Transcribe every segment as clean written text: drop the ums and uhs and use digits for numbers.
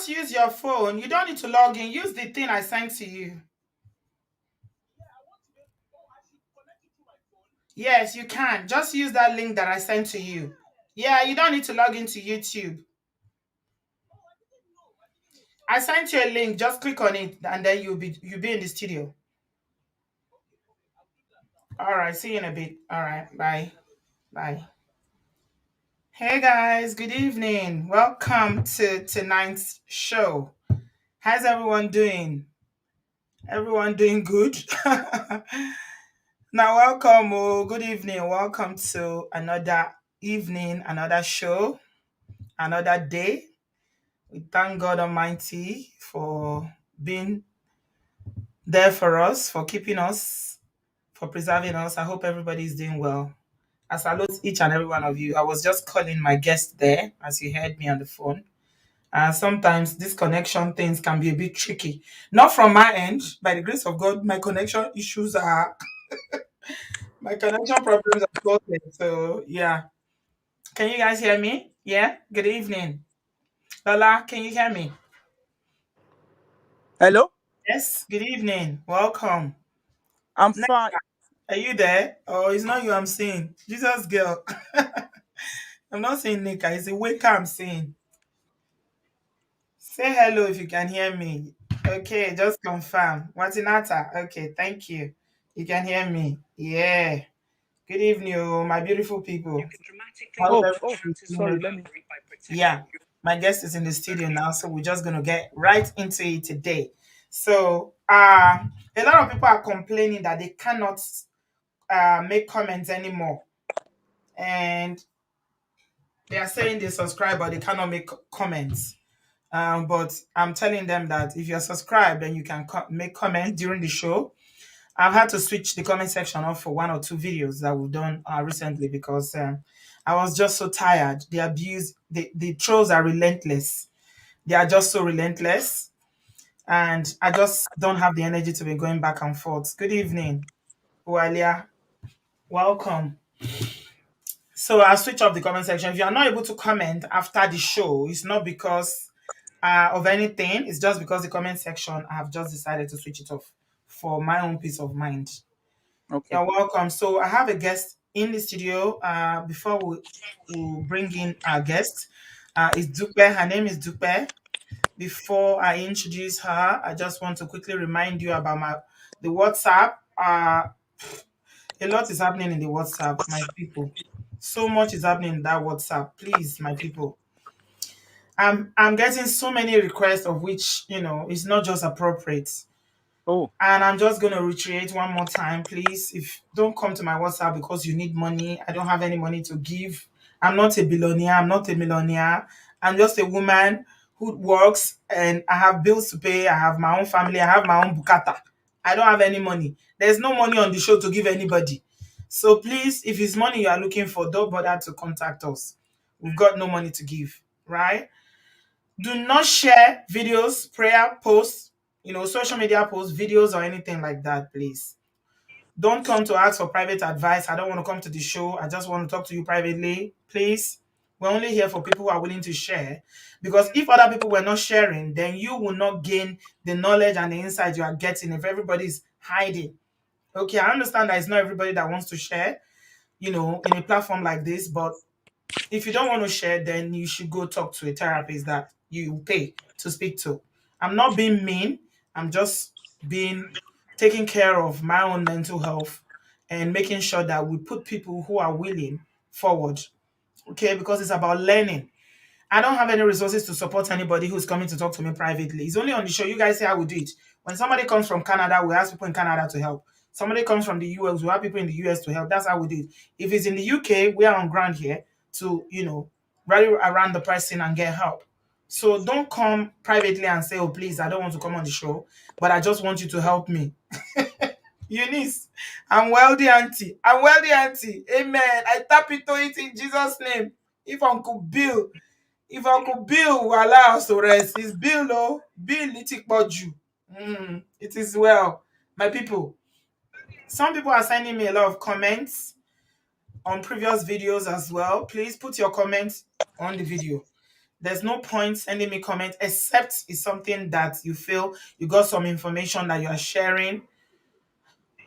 Just use your phone. You don't need to log in. Use the thing I sent to you. Yes, you can. Just use that link that I sent to you. Yeah, you don't need to log into YouTube. I sent you a link. Just click on it, and then you'll be in the studio. All right. See you in a bit. All right. Bye. Bye. Hey guys. Good evening. Welcome to tonight's show. How's everyone doing? Everyone doing good? Now, welcome. Oh, good evening. Welcome to another evening, another show, another day. We thank God Almighty for being there for us, for keeping us, for preserving us. I hope everybody is doing well. I salute each and every one of you. I was just calling my guest there as you heard me on the phone. Sometimes these connection things can be a bit tricky. Not from my end, by the grace of God, my connection problems are sorted. So yeah. Can you guys hear me? Yeah. Good evening. Lola, can you hear me? Hello, Yes. Good evening. Welcome. I'm Ne- fine. Are you there? Oh, it's not you I'm seeing. Jesus girl. I'm not saying Nika, it's a waker I'm seeing. Say hello if you can hear me. Okay, just confirm. Watinata. Okay, thank you. You can hear me. Yeah. Good evening, oh, my beautiful people. I hope everybody is doing Sorry. okay. Yeah, my guest is in the studio now, so we're just gonna get right into it today. So, a lot of people are complaining that they cannot make comments anymore, and they are saying they subscribe but they cannot make comments. But I'm telling them that if you're subscribed, then you can make comments during the show. I've had to switch the comment section off for one or two videos that we've done recently because I was just so tired. The abuse, the trolls are relentless. They are just so relentless, and I just don't have the energy to be going back and forth. Good evening, Walia. Welcome. So I'll switch off the comment section. If you are not able to comment after the show, it's not because of anything. It's just because the comment section, I have just decided to switch it off for my own peace of mind. Okay. You're welcome. So I have a guest in the studio. Before we bring in our guest, is Dupe. Her name is Dupe. Before I introduce her, I just want to quickly remind you about the WhatsApp. A lot is happening in the WhatsApp, my people. So much is happening in that WhatsApp. Please, my people. I'm getting so many requests of which is not just appropriate. Oh, And I'm just going to reiterate one more time, please. If don't come to my WhatsApp because you need money, I don't have any money to give. I'm not a billionaire. I'm not a millionaire. I'm just a woman who works and I have bills to pay. I have my own family. I have my own bukata. I don't have any money. There's no money on the show to give anybody. So please, if it's money you are looking for, don't bother to contact us. We've got no money to give, right? Do not share videos, prayer posts, social media posts, videos, or anything like that, please. Don't come to ask for private advice. I don't want to come to the show. I just want to talk to you privately. Please. We're only here for people who are willing to share. Because if other people were not sharing, then you will not gain the knowledge and the insight you are getting if everybody's hiding. Okay, I understand that it's not everybody that wants to share, in a platform like this, but if you don't want to share, then you should go talk to a therapist that you pay to speak to. I'm not being mean. I'm just being taking care of my own mental health and making sure that we put people who are willing forward. Okay, because it's about learning. I don't have any resources to support anybody who's coming to talk to me privately. It's only on the show. You guys say I will do it. When somebody comes from Canada, we ask people in Canada to help. Somebody comes from the US, we have people in the US to help. That's how we do it. If it's in the UK, we are on ground here to, rally around the person and get help. So don't come privately and say, oh, please, I don't want to come on the show, but I just want you to help me. Eunice, I'm wealthy auntie. I'm wealthy auntie. Amen. I tap into it in Jesus' name. If Uncle Bill will allow us to rest, it's Bill, oh, Bill Litikboju. It is well. My people, some people are sending me a lot of comments on previous videos as well. Please put your comments on the video. There's no point sending me comment except it's something that you feel you got some information that you are sharing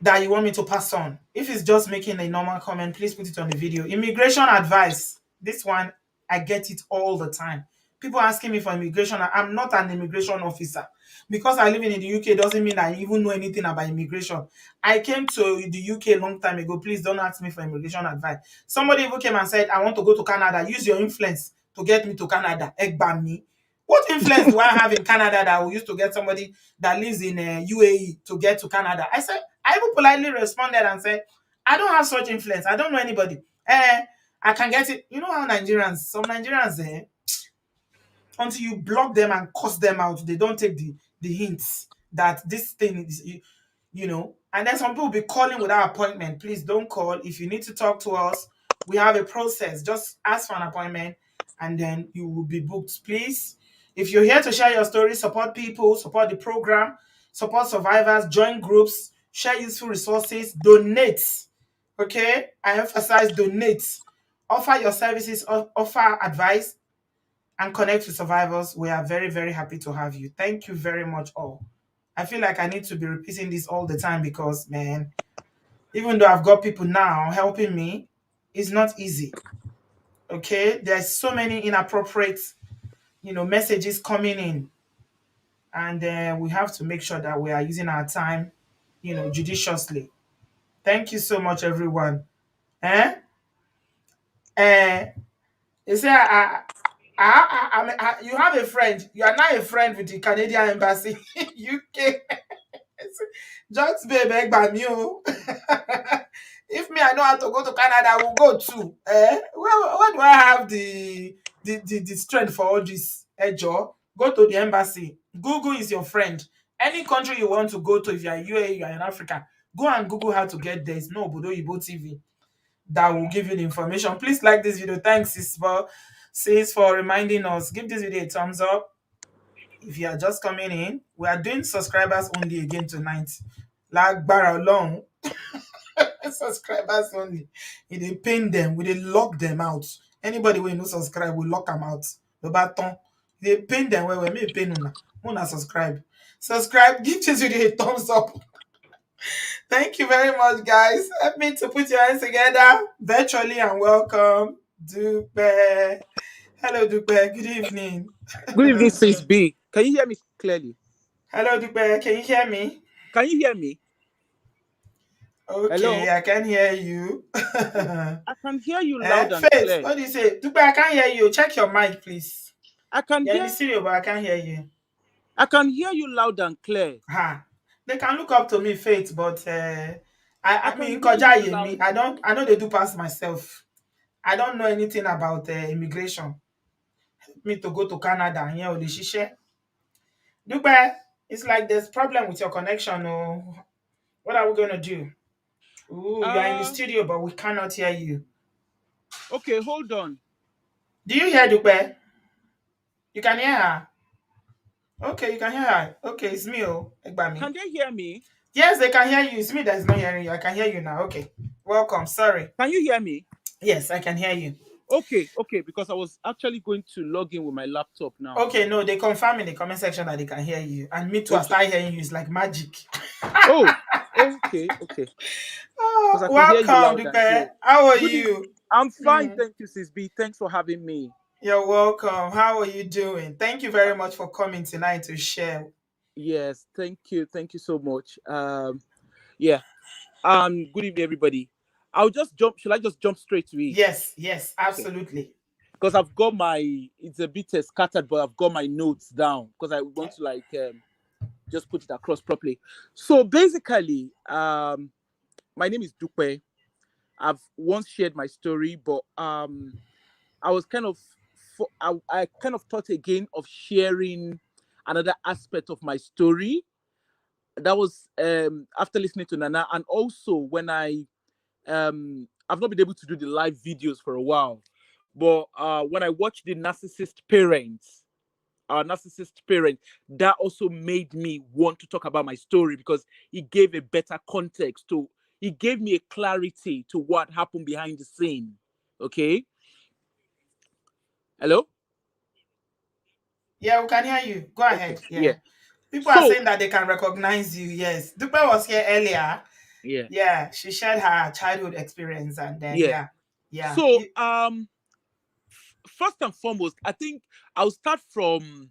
that you want me to pass on. If it's just making a normal comment, please put it on the video. Immigration advice. This one, I get it all the time. People asking me for immigration. I'm not an immigration officer. Because I live in the UK doesn't mean I even know anything about immigration. I came to the UK a long time ago. Please don't ask me for immigration advice. Somebody even came and said, I want to go to Canada. Use your influence to get me to Canada. Egbami. What influence do I have in Canada that will use to get somebody that lives in UAE to get to Canada? I even politely responded and said, I don't have such influence. I don't know anybody. I can get it. You know how Nigerians, some Nigerians, until you block them and cuss them out, they don't take the hints that this thing is, you know. And then some people will be calling without appointment. Please don't call. If you need to talk to us, we have a process. Just ask for an appointment and then you will be booked. Please, if you're here to share your story, support people, support the program, support survivors, join groups, share useful resources, donate. Okay, I emphasize donate. Offer your services, offer advice, and connect with survivors. We are very, very happy to have you. Thank you very much, all. I feel like I need to be repeating this all the time because, man, even though I've got people now helping me, it's not easy. Okay, there's so many inappropriate, messages coming in, and we have to make sure that we are using our time, judiciously. Thank you so much, everyone. Eh? Eh? You say you have a friend. You are now a friend with the Canadian embassy in UK. Just babe, by me. Oh. If me, I know how to go to Canada, I will go too. Where do I have the strength for all this? Joe, go to the embassy. Google is your friend. Any country you want to go to, if you are in UAE, you are in Africa, go and Google how to get there. It's no Obodooyinbo TV that will give you the information. Please like this video. Thanks, sis, for reminding us. Give this video a thumbs up. If you are just coming in, we are doing subscribers only again tonight. Lágbára Ọlọ́run, subscribers only. We dey pain them, we dey lock them out. Anybody wey no subscribe, we lock them out. Ló bá tán. Dey pain them well, make pain una. Una subscribe. Subscribe, give this video a thumbs up. Thank you very much, guys. Help me to put your hands together virtually and welcome Dupe. Hello, Dupe. Good evening. Good evening, Sis B. Can you hear me clearly? Hello, Dupe. Can you hear me? Can you hear me? Okay, Hello? I can hear you. I can hear you loud and Faith, clear. what do you say? Dupe, I can't hear you. Check your mic, please. I can You're in hear the studio, but I can't hear you. you loud and clear. They can look up to me, Faith, but I can mean, hear you me. loud. I know they do pass myself. I don't know anything about immigration. Me to go to Canada, yeah, or the shisha. Dupe, it's like there's problem with your connection. Oh, what are we gonna do? Ooh, you are in the studio, but we cannot hear you. Okay, hold on. Do you hear Dupe? You can hear her. Okay, you can hear her. Okay, it's me, Egbami. Can they hear me? Yes, they can hear you. It's me that's not hearing you. I can hear you now. Okay. Welcome. Sorry. Can you hear me? Yes, I can hear you. Okay, because I was actually going to log in with my laptop now. Okay, no, they confirm in the comment section that they can hear you. And me too, I start hearing you. It's like magic. Okay. Oh, I can hear you welcome, loud and clear. Dupe. How are Good you? evening. I'm fine, thank you, Sis B. Thanks for having me. You're welcome. How are you doing? Thank you very much for coming tonight to share. Yes, thank you so much. Yeah. Good evening, everybody. I'll just jump. Should I just jump straight to it? Yes, absolutely. Because I've got it's a bit scattered, but I've got my notes down because I want to just put it across properly. So basically, my name is Dupe. I've once shared my story, but I was I kind of thought again of sharing another aspect of my story. That was after listening to Nana, and also when I've not been able to do the live videos for a while, but when I watched the narcissist parent, that also made me want to talk about my story because it gave a better context to. It gave me a clarity to what happened behind the scene. Okay. Hello. Yeah, we can hear you. Go Okay, ahead. yeah. Yeah. People are So saying that they can recognize you. Yes. Dupe was here earlier. yeah, Yeah. She shared her childhood experience and then, yeah. yeah. Yeah. So first and foremost, I think I'll start from,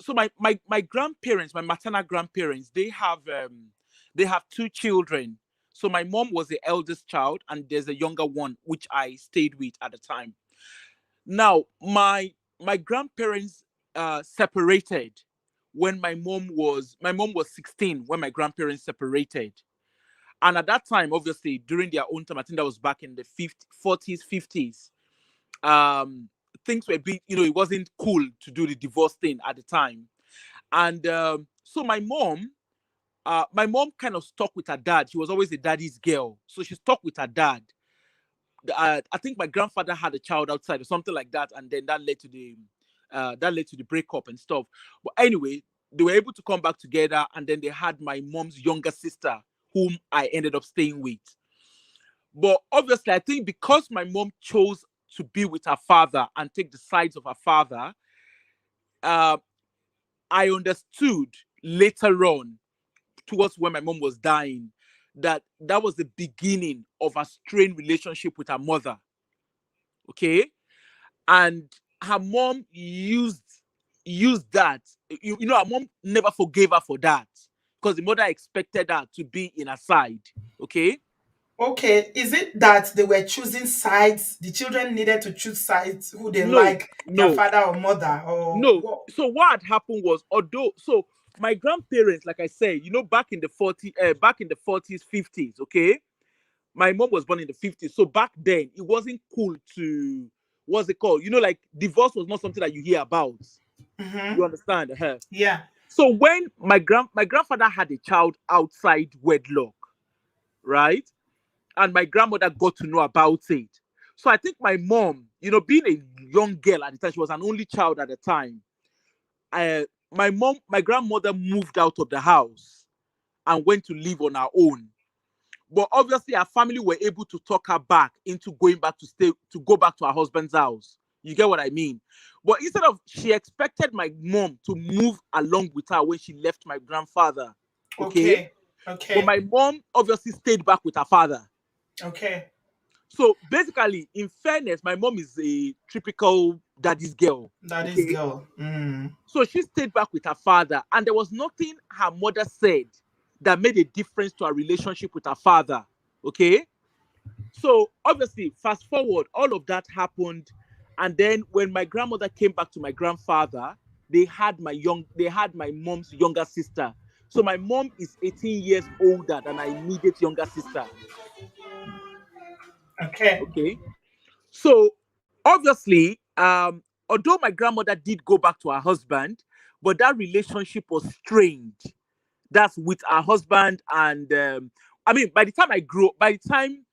so my grandparents, my maternal grandparents, they have two children. So my mom was the eldest child, and there's a younger one which I stayed with at the time. Now my grandparents separated when my mom was 16 when my grandparents separated. And at that time, obviously, during their own time, I think that was back in the 50, 40s, 50s. Um, things were big, it wasn't cool to do the divorce thing at the time. And so my mom kind of stuck with her dad. She was always a daddy's girl. So she stuck with her dad. I think my grandfather had a child outside or something like that. And then that led to the breakup and stuff. But anyway, they were able to come back together, and then they had my mom's younger sister, whom I ended up staying with. But obviously, I think because my mom chose to be with her father and take the sides of her father, uh, I understood later on, towards when my mom was dying, that was the beginning of a strained relationship with her mother. Okay, and her mom used that. Her mom never forgave her for that, because the mother expected her to be in her side. Okay. Okay. Is it that they were choosing sides? The children needed to choose sides who they No, like, their no, father or mother, or no. what? So what had happened was, although, so my grandparents, like I say, back in the 40s, 50s, okay? My mom was born in the 50s. So back then, it wasn't cool to, what's it called? Like, divorce was not something that you hear about. Mm-hmm. You understand? Yeah. So when my grandfather had a child outside wedlock, right? And my grandmother got to know about it. So I think my mom, being a young girl at the time, she was an only child at the time. My grandmother moved out of the house and went to live on her own. But obviously, her family were able to talk her back into go back to her husband's house. You get what I mean? But instead of, she expected my mom to move along with her when she left my grandfather. Okay. Okay. But Okay. my mom obviously stayed back with her father. Okay. So basically, in fairness, my mom is a typical daddy's girl. That is Okay. girl. Mm. So she stayed back with her father, and there was nothing her mother said that made a difference to her relationship with her father. Okay. So obviously, fast forward, all of that happened. And then when my grandmother came back to my grandfather, they had my mom's younger sister. So my mom is 18 years older than my immediate younger sister. Okay. Okay. So obviously, although my grandmother did go back to her husband, but that relationship was strained. That's with her husband. And I mean, by the time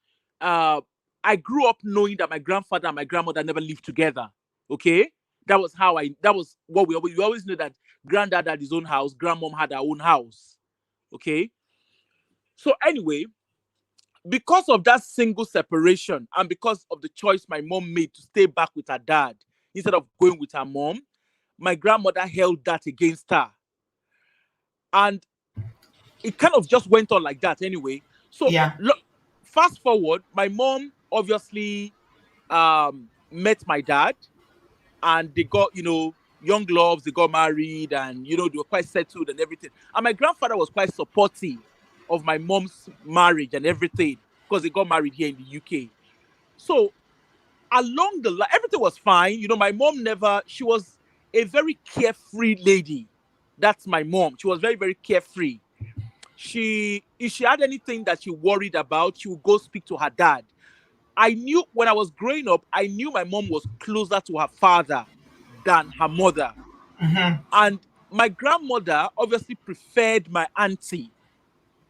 uh, I grew up knowing that my grandfather and my grandmother never lived together. Okay. That was what we always knew, that granddad had his own house, grandmom had her own house. Okay. So anyway, because of that single separation, and because of the choice my mom made to stay back with her dad instead of going with her mom, my grandmother held that against her. And it kind of just went on like that anyway. So Yeah. fast forward, my mom obviously met my dad, and they got, young loves, they got married, and they were quite settled and everything. And my grandfather was quite supportive of my mom's marriage and everything, because they got married here in the UK. So along the line, everything was fine. My mom never, she was a very carefree lady. That's my mom. She was very, very carefree. If she had anything that she worried about, she would go speak to her dad. I knew when I was growing up, I knew my mom was closer to her father than her mother. Mm-hmm. And my grandmother obviously preferred my auntie.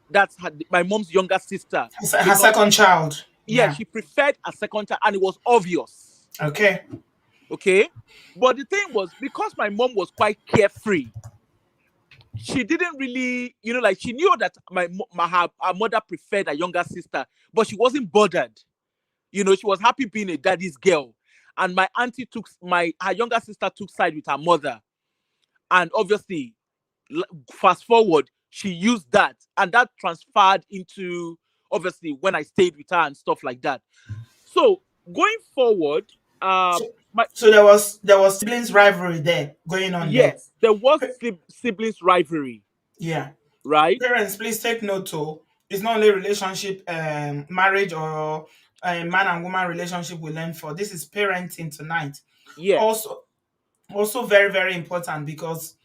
That's my mom's younger sister. Her Because, second child. yeah, Yeah. she preferred a second child, and it was obvious. Okay. Okay. But the thing was, because my mom was quite carefree, she didn't really, like, she knew that her mother preferred her younger sister, but she wasn't bothered. She was happy being a daddy's girl. And my auntie her younger sister took side with her mother. And obviously, fast forward, she used that, and that transferred into obviously when I stayed with her and stuff like that. So going forward, So, my so there was siblings rivalry there going on there. yes, there was Pa- siblings rivalry, Yeah. right? Parents, please take note too. It's not only relationship, marriage or man and woman relationship we learn for. This is parenting tonight. Yeah, Also very, very important because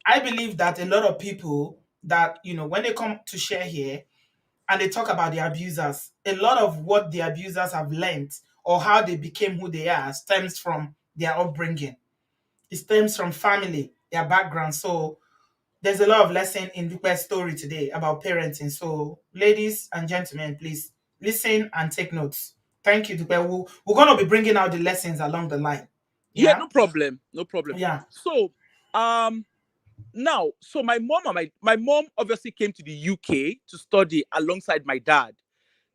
I believe that a lot of people that, when they come to share here and they talk about the abusers, a lot of what the abusers have learned or how they became who they are stems from their upbringing. It stems from family, their background. So there's a lot of lesson in Dupe's story today about parenting. So, ladies and gentlemen, please listen and take notes. Thank you, Dupe. We're going to be bringing out the lessons along the line. yeah, Yeah? no problem, no problem. Yeah. So, um, now, so my mom and my mom obviously came to the UK to study alongside my dad.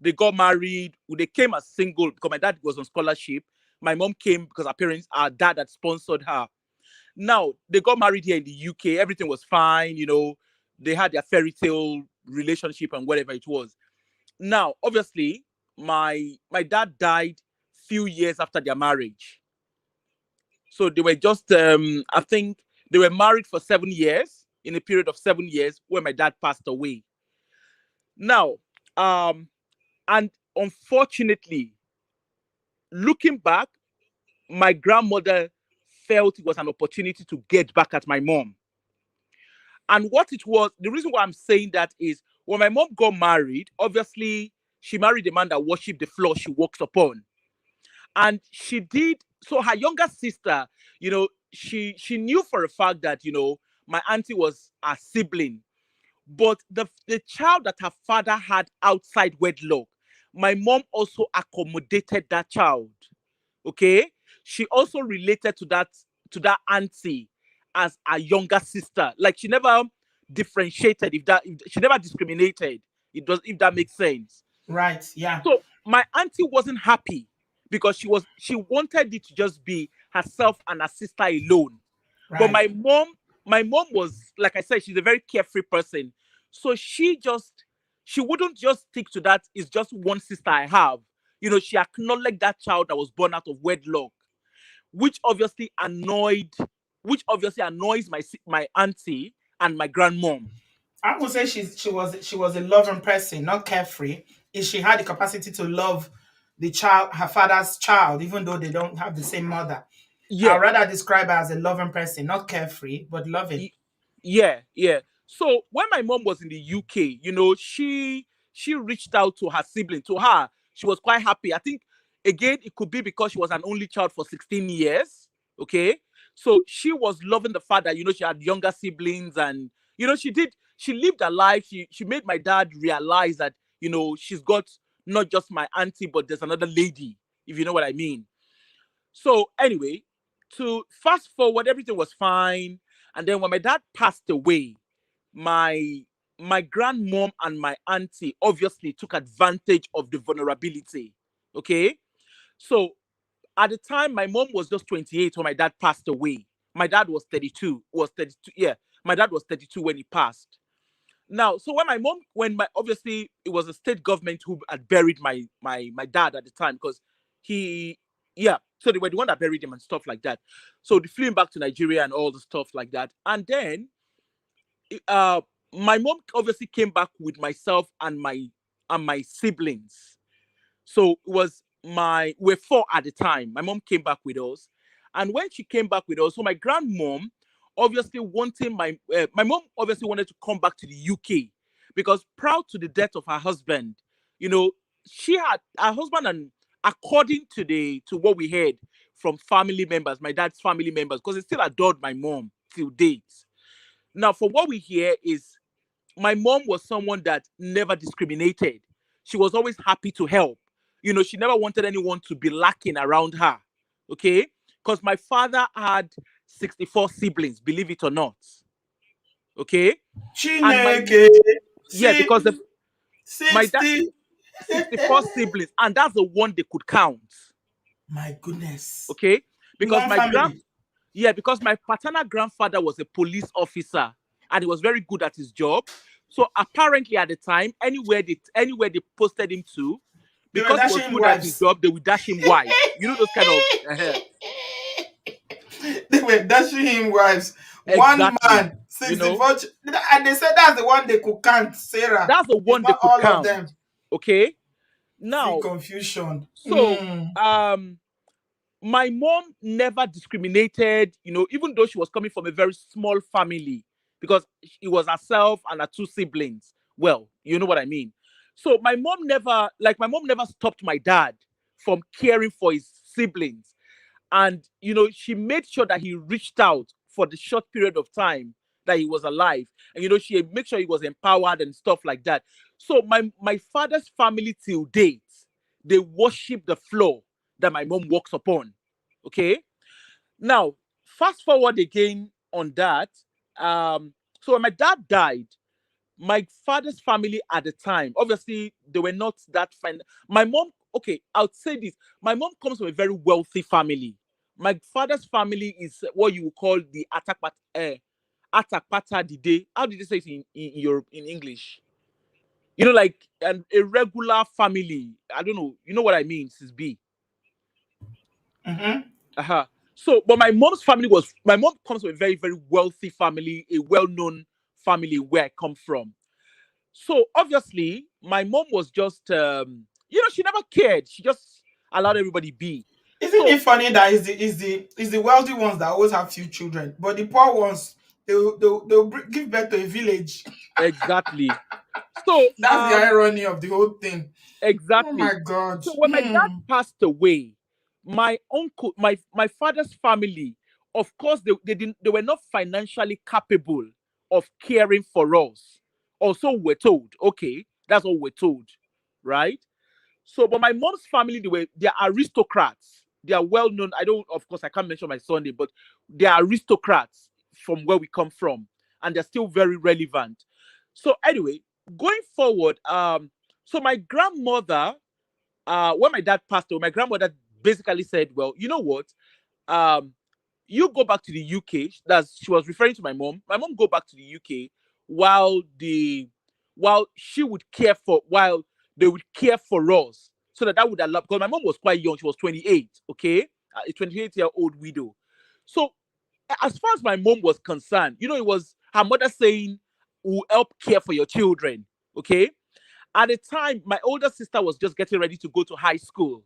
They got married. They came as single because my dad was on scholarship. My mom came because our dad had sponsored her. Now they got married here in the UK. Everything was fine. They had their fairy tale relationship and whatever it was. Now, obviously, my dad died few years after their marriage. So they were just I think they were married for 7 years, in a period of 7 years when my dad passed away. Now, and unfortunately, looking back, my grandmother felt it was an opportunity to get back at my mom. And what it was, the reason why I'm saying that is when my mom got married, obviously she married a man that worshipped the floor she walks upon. And she did so her younger sister, she knew for a fact that, my auntie was a sibling. But the child that her father had outside wedlock, my mom also accommodated that child. Okay, she also related to that auntie as a younger sister. Like she never differentiated, if she never discriminated. It does, if that makes sense. Right. Yeah. So my auntie wasn't happy because she wanted it to just be herself and her sister alone. But Right. my mom was, like I said, she's a very carefree person. So she wouldn't just stick to that. It's just one sister I have. She acknowledged that child that was born out of wedlock, which obviously annoys my auntie and my grandmom. I would say she was a loving person, not carefree. If she had the capacity to love the child, her father's child, even though they don't have the same mother. I'd Yeah. rather describe her as a loving person, not carefree, but loving. Y- yeah, yeah. So when my mom was in the UK, she reached out to her sibling. To her, she was quite happy. I think again it could be because she was an only child for 16 years. Okay. So she was loving the fact that she had younger siblings, and she lived her life. She made my dad realize that she's got not just my auntie, but there's another lady, if you know what I mean. So anyway, to fast forward, everything was fine. And then when my dad passed away, my my grandmom and my auntie obviously took advantage of the vulnerability. Okay. So at the time, my mom was just 28 when my dad passed away. My dad was 32. Was 32. Yeah. My dad was 32 when he passed. Now, so when my obviously it was the state government who had buried my dad at the time, because he, yeah, so they were the one that buried him and stuff like that. So they flew him back to Nigeria and all the stuff like that. And then, uh, my mom obviously came back with myself and my siblings. So it was we're four at the time. My mom came back with us, and when she came back with us, so my grandmom obviously my mom obviously wanted to come back to the UK because proud to the death of her husband, you know, she had her husband, and according to what we heard from family members, my dad's family members, because he still adored my mom till date. Now, from what we hear is my mom was someone that never discriminated. She was always happy to help. She never wanted anyone to be lacking around her. Okay? Because my father had 64 siblings, believe it or not. Okay? And Chineke, yeah, because see, my dad 60. 64 siblings, and that's the one they could count. My goodness. Okay? In Because one family. Yeah, because my paternal grandfather was a police officer and he was very good at his job. So apparently at the time, anywhere they posted him to, They were because he was dashing him good at his wives. job, they would dash him wives. You know those kind of They were dashing him wives. One exactly. man, You know, 64, and they said that's the one they could count, Sarah. that's the It's one they not could all of count. them. Okay. See Now, confusion. so my mom never discriminated, even though she was coming from a very small family, because it was herself and her two siblings. Well, you know what I mean. So my mom never stopped my dad from caring for his siblings. And, she made sure that he reached out for the short period of time that he was alive. And, she made sure he was empowered and stuff like that. So my father's family till date, they worship the floor that my mom walks upon. Okay. Now, fast forward again on that. So when my dad died, my father's family at the time, obviously, they were not that fine. My mom, okay, I would say this. My mom comes from a very wealthy family. My father's family is what you would call the Atakpata Dide. How did you say it in English? Like a regular family. I don't know. You know what I mean, Sis B. Mm-hmm. Uh-huh. So, but my mom comes from a very, very wealthy family, a well-known family where I come from. So obviously, my mom was just, she never cared. She just allowed everybody be. Isn't So it funny that is the wealthy ones that always have few children, but the poor ones they'll give birth to a village. exactly. So That's the irony of the whole thing. Oh my exactly. God. So when my dad passed away, my uncle, my father's family, of course, they were not financially capable of caring for us. Also, we're told. Okay, that's what we're told, right? So, but my mom's family, they're aristocrats. They are well known. I don't, of course, I can't mention my son name, but they are aristocrats from where we come from, and they're still very relevant. So, anyway, going forward, so my grandmother, when my dad passed away, my grandmother basically said, "Well, you know what? Um, you go back to the UK." That's She was referring to my mom. My mom go back to the UK while the while she would care for while they would care for us, so that would allow, because my mom was quite young. She was 28. Okay, a 28-year-old widow. So as far as my mom was concerned, it was her mother saying, "Will help care for your children." Okay. At the time, my older sister was just getting ready to go to high school,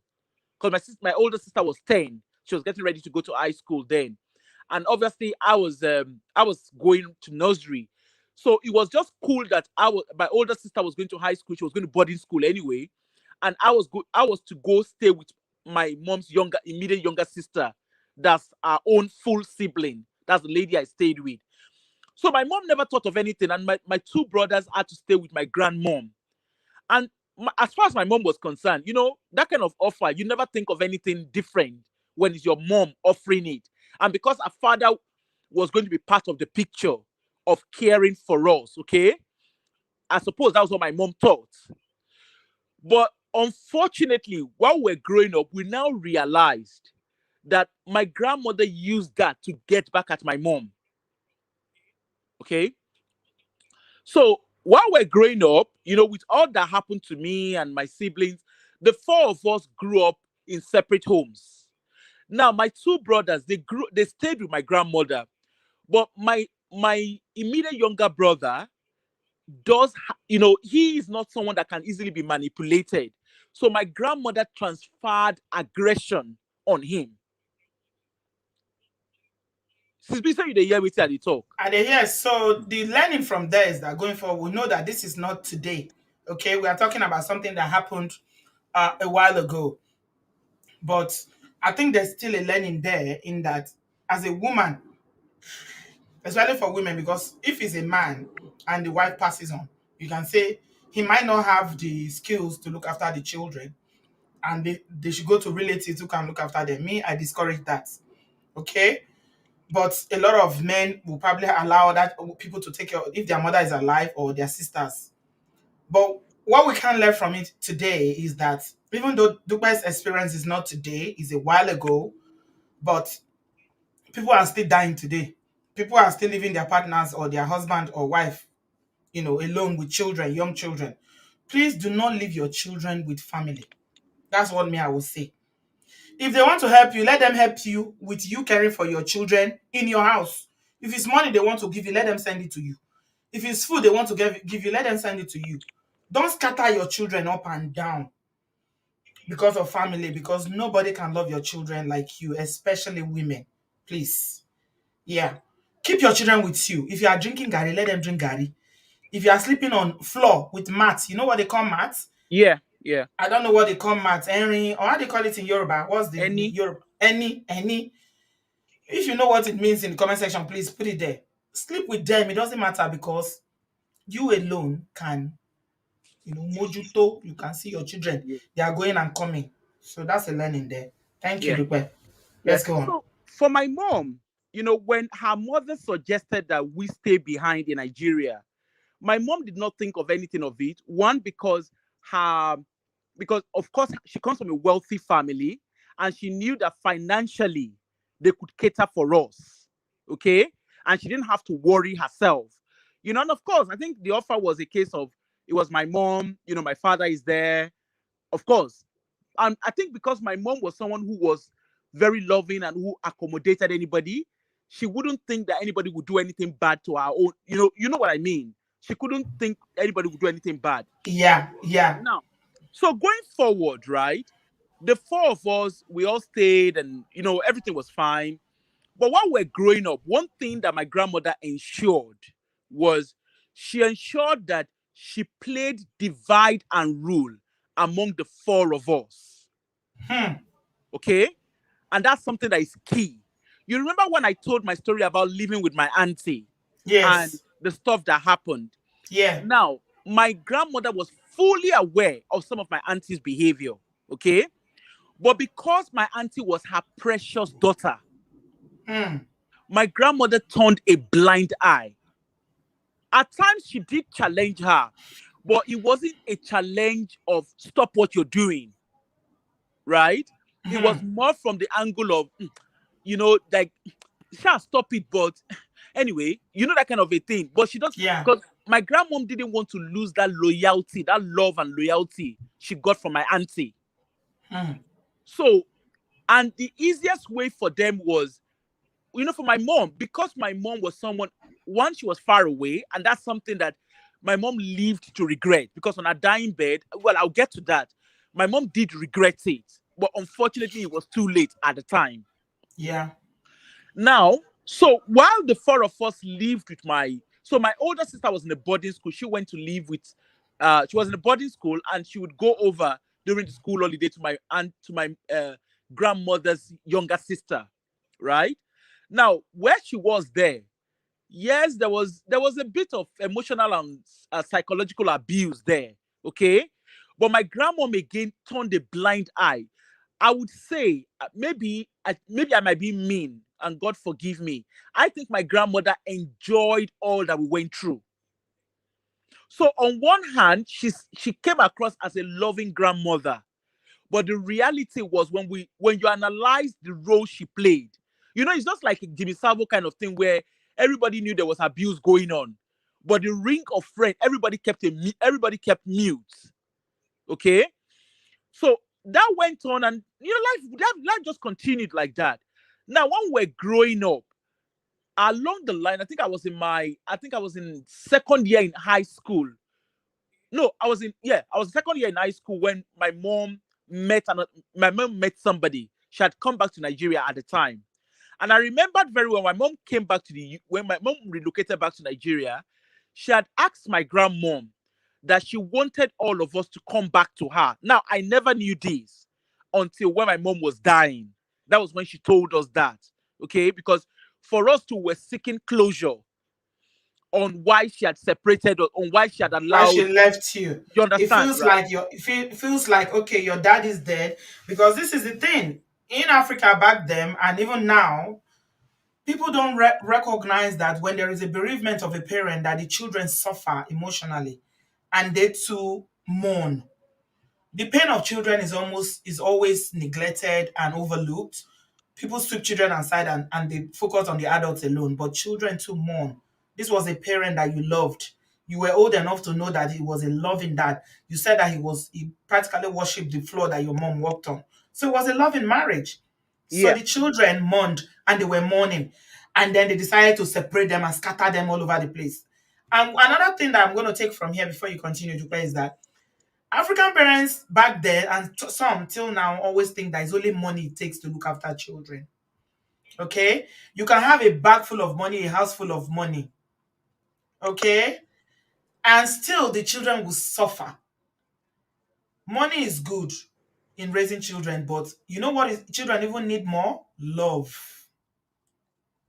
because my older sister was 10. She was getting ready to go to high school then. And obviously I was going to nursery. So it was just cool that my older sister was going to high school. She was going to boarding school anyway. And I was to go stay with my mom's immediate younger sister. That's our own full sibling. That's the lady I stayed with. So my mom never thought of anything. And my two brothers had to stay with my grandmom. And as far as my mom was concerned, that kind of offer, you never think of anything different when it's your mom offering it. And because her father was going to be part of the picture of caring for us, okay? I suppose that was what my mom thought. But unfortunately, while we're growing up, we now realized that my grandmother used that to get back at my mom, okay? So while we're growing up, with all that happened to me and my siblings, the four of us grew up in separate homes. Now, my two brothers, they stayed with my grandmother, but my immediate younger brother he is not someone that can easily be manipulated. So my grandmother transferred aggression on him. Since we say you dey hear wetin I dey talk. And yes, so the learning from there is that going forward, we know that this is not today. Okay, we are talking about something that happened a while ago, but I think there's still a learning there in that as a woman, especially for women, because if he's a man and the wife passes on, you can say he might not have the skills to look after the children, and they should go to relatives who can look after them. Me, I discourage that. Okay, but a lot of men will probably allow that people to take care of if their mother is alive or their sisters. But what we can learn from it today is that even though Dubai's experience is not today, is a while ago, but People are still dying today. People are still leaving their partners or their husband or wife, alone with children, young children. Please do not leave your children with family. That's what me I will say. If they want to help you, let them help you with you caring for your children in your house. If it's money they want to give you, let them send it to you. If it's food they want to give you, let them send it to you. Don't scatter your children up and down because of family, because nobody can love your children like you, especially women. Please. Yeah. Keep your children with you. If you are drinking gari, let them drink gari. If you are sleeping on floor with mats, you know what they call mats? Yeah, yeah. I don't know what they call mats, Henry, or how they call it in Yoruba. What's the Any, Yoruba? Any. If you know what it means in the comment section, please put it there. Sleep with them. It doesn't matter because you alone can, mojuto. You can see your children. yeah, They are going and coming. So that's a learning there. Thank you, yeah, Dupe. yeah. Let's go on. So for my mom, when her mother suggested that we stay behind in Nigeria, my mom did not think of anything of it. One, her because of course she comes from a wealthy family, and she knew that financially they could cater for us. Okay. And she didn't have to worry herself. And of course, I think the offer was a case of it was my mom, my father is there, of course. And I think because my mom was someone who was very loving and who accommodated anybody, she wouldn't think that anybody would do anything bad to her own. You know what I mean? She couldn't think anybody would do anything bad. Yeah, yeah. Now, so going forward, right? The four of us, we all stayed and everything was fine. But while we're growing up, one thing that my grandmother ensured was she ensured that she played divide and rule among the four of us. Hmm. Okay? And that's something that is key. You remember when I told my story about living with my auntie and Yes. the stuff that happened? Yeah. Now, my grandmother was fully aware of some of my auntie's behavior. Okay? But because my auntie was her precious daughter, Hmm. my grandmother turned a blind eye. At times, she did challenge her, but it wasn't a challenge of stop what you're doing, right? It was Hmm. more from the angle of, like, sha stop it, but anyway, that kind of a thing. But she does, Yeah. because my grandmom didn't want to lose that loyalty, that love and loyalty she got from my auntie. Hmm. So, and the easiest way for them was, for my mom, because my mom was someone, one, she was far away, and that's something that my mom lived to regret, because on her dying bed, well, I'll get to that. My mom did regret it, but unfortunately, it was too late at the time. Yeah. Now, so while the four of us lived with so my older sister was in a boarding school. She went to live with, she was in a boarding school, and she would go over during the school holiday to my aunt, to my grandmother's younger sister, right? Now, where she was there, yes, there was a bit of emotional and psychological abuse there, okay? But my grandmom again turned a blind eye. I would say maybe I might be mean, and God forgive me. I think my grandmother enjoyed all that we went through. So on one hand, she came across as a loving grandmother, but the reality was when you analyze the role she played, it's just like a Jimmy Savile kind of thing where everybody knew there was abuse going on, but the ring of friend, everybody kept mute. Okay, so that went on, and life just continued like that. Now, when we're growing up, along the line, I think I was in second year in high school. No, I was second year in high school when my mom met somebody. She had come back to Nigeria at the time. And I remembered very well, my mom came back when my mom relocated back to Nigeria, she had asked my grandmom that she wanted all of us to come back to her. Now, I never knew this until when my mom was dying. That was when she told us that. Okay, because for us to were seeking closure on why she had separated us, on why she had Why she allowed, left you? you It understand, feels right? like feels like okay, your dad is dead, because this is the thing in Africa back then and even now. People don't recognize that when there is a bereavement of a parent, that the children suffer emotionally, and they too mourn. The pain of children is always neglected and overlooked. People sweep children aside and they focus on the adults alone, but children too mourn. This was a parent that you loved. You were old enough to know that he was a loving dad. You said that he practically worshipped the floor that your mom walked on. So it was a loving marriage. So Yeah. the children mourned and they were mourning. And then they decided to separate them and scatter them all over the place. And another thing that I'm going to take from here before you continue to play is that African parents back then and some till now always think that it's only money it takes to look after children. Okay? You can have a bag full of money, a house full of money. Okay? And still the children will suffer. Money is good in raising children, but you know what is children even need more? Love.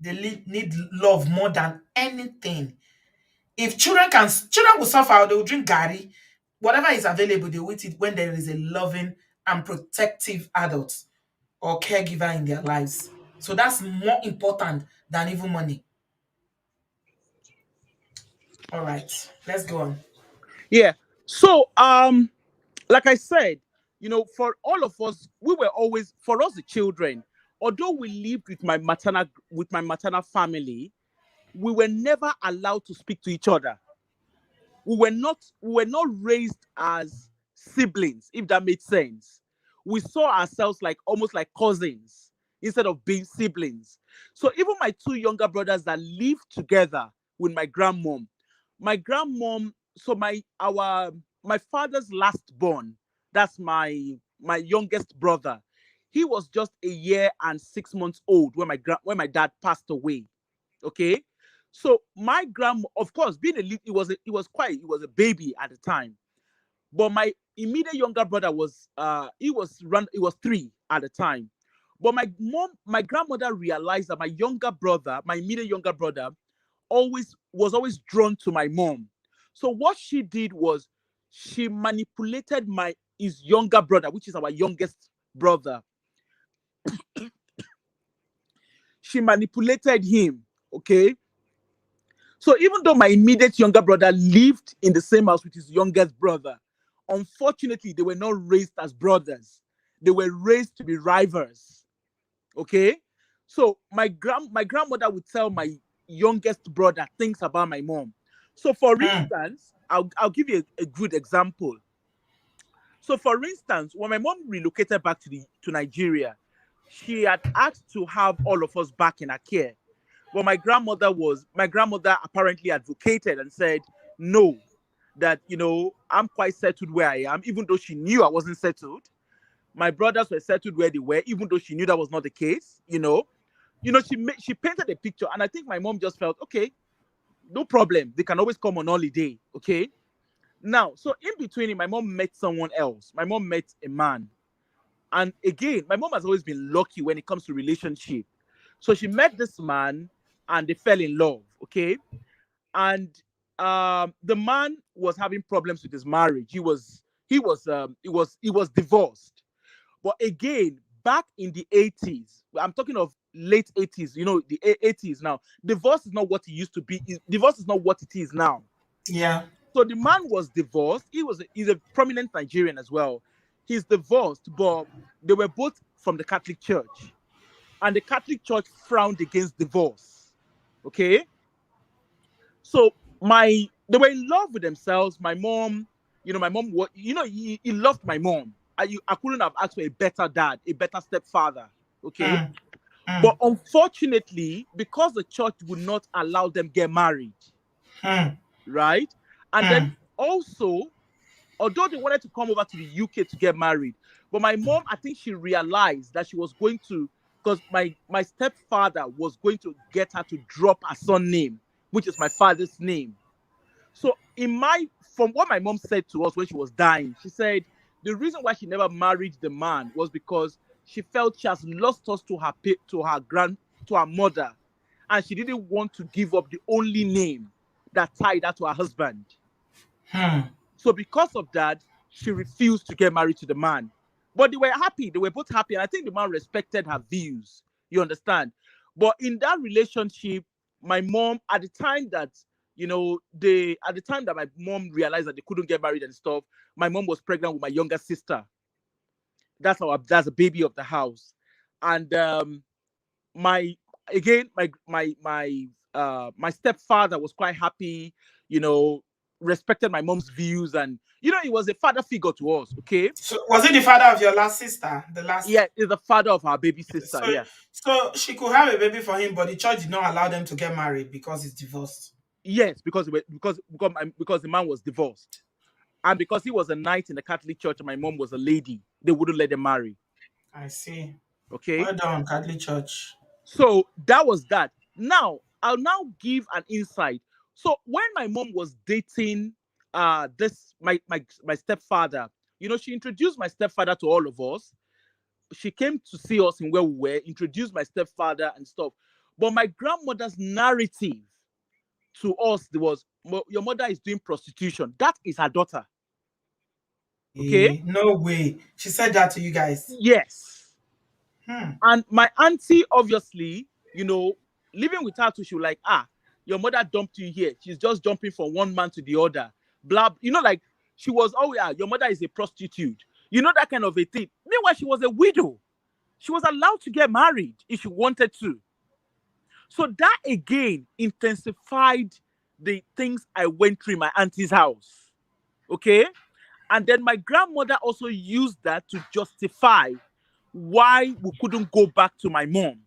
They need love more than anything. If children will suffer, they will drink gari, whatever is available, they will eat it when there is a loving and protective adult or caregiver in their lives. So that's more important than even money. All right, let's go on. Yeah. So like I said, for all of us, we were always, for us the children, although we lived with my maternal family, we were never allowed to speak to each other. We were not raised as siblings, if that made sense. We saw ourselves like almost like cousins instead of being siblings. So even my two younger brothers that lived together with my grandmom, so my father's last born, that's my youngest brother. He was just a year and 6 months old when my dad passed away. Okay. So my grandma, of course, being a it was it was a baby at the time. But my immediate younger brother he was 3 at the time. But my grandmother realized that my immediate younger brother, always drawn to my mom. So what she did was she manipulated my his younger brother, which is our youngest brother. She manipulated him. Okay. So even though my immediate younger brother lived in the same house with his youngest brother, unfortunately, they were not raised as brothers. They were raised to be rivals. Okay. So my grandmother would tell my youngest brother things about my mom. So for Hmm. instance, I'll give you a good example. So for instance, when my mom relocated back to Nigeria, she had asked to have all of us back in her care. But my grandmother apparently advocated and said no, that I'm quite settled where I am, even though she knew I wasn't settled. My brothers were settled where they were, even though she knew that was not the case. She painted a picture, and I think my mom just felt, okay, no problem. They can always come on holiday. Okay. Now, so in between it, my mom met someone else. My mom met a man. And again, my mom has always been lucky when it comes to relationship. So she met this man and they fell in love. Okay. And the man was having problems with his marriage. He was divorced. But again, back in the 80s, I'm talking of late 80s, the 80s now. Divorce is not what it used to be. Divorce is not what it is now. Yeah. So the man was divorced. He's a prominent Nigerian as well. He's divorced, but they were both from the Catholic Church, and the Catholic Church frowned against divorce. Okay, so they were in love with themselves. My mom, he loved my mom. I couldn't have asked for a better dad, a better stepfather. Okay, Hmm. Hmm. but unfortunately, because the church would not allow them get married, Hmm. right? And then Hmm. also, although they wanted to come over to the UK to get married, but my mom, I think she realized that she was going to, because my stepfather was going to get her to drop her son name, which is my father's name. So from what my mom said to us when she was dying, she said the reason why she never married the man was because she felt she has lost us to her mother, and she didn't want to give up the only name that tied her to her husband. Hmm. So because of that, she refused to get married to the man. But they were happy. They were both happy. And I think the man respected her views. You understand? But in that relationship, my mom, at the time that my mom realized that they couldn't get married and stuff, my mom was pregnant with my younger sister. That's a baby of the house. And my again my stepfather was quite happy, you know, respected my mom's views, and you know, he was a father figure to us. Okay, So was it the father of your last sister? The last. yeah, he's the father of our baby sister. So Yeah, so she could have a baby for him, but the church did not allow them to get married because he's divorced. yes, because the man was divorced, and because he was a knight in the Catholic Church and my mom was a lady, they wouldn't let them marry. I see. Okay, Well done, Catholic Church. so that was that. Now I'll now give an insight. So when my mom was dating this my stepfather, you know, she introduced my stepfather to all of us. She came to see us in where we were, introduced my stepfather and stuff. But my grandmother's narrative to us was, your mother is doing prostitution. That is her daughter. Okay? No way. She said that to you guys. Yes. Hmm. And my auntie, obviously, you know, living with her too, she was like, your mother dumped you here. She's just jumping from one man to the other. Blah, you know, like she was, oh yeah, your mother is a prostitute. You know, that kind of a thing. Meanwhile, she was a widow. She was allowed to get married if she wanted to. So that again intensified the things I went through in my auntie's house. Okay. And then my grandmother also used that to justify why we couldn't go back to my mom.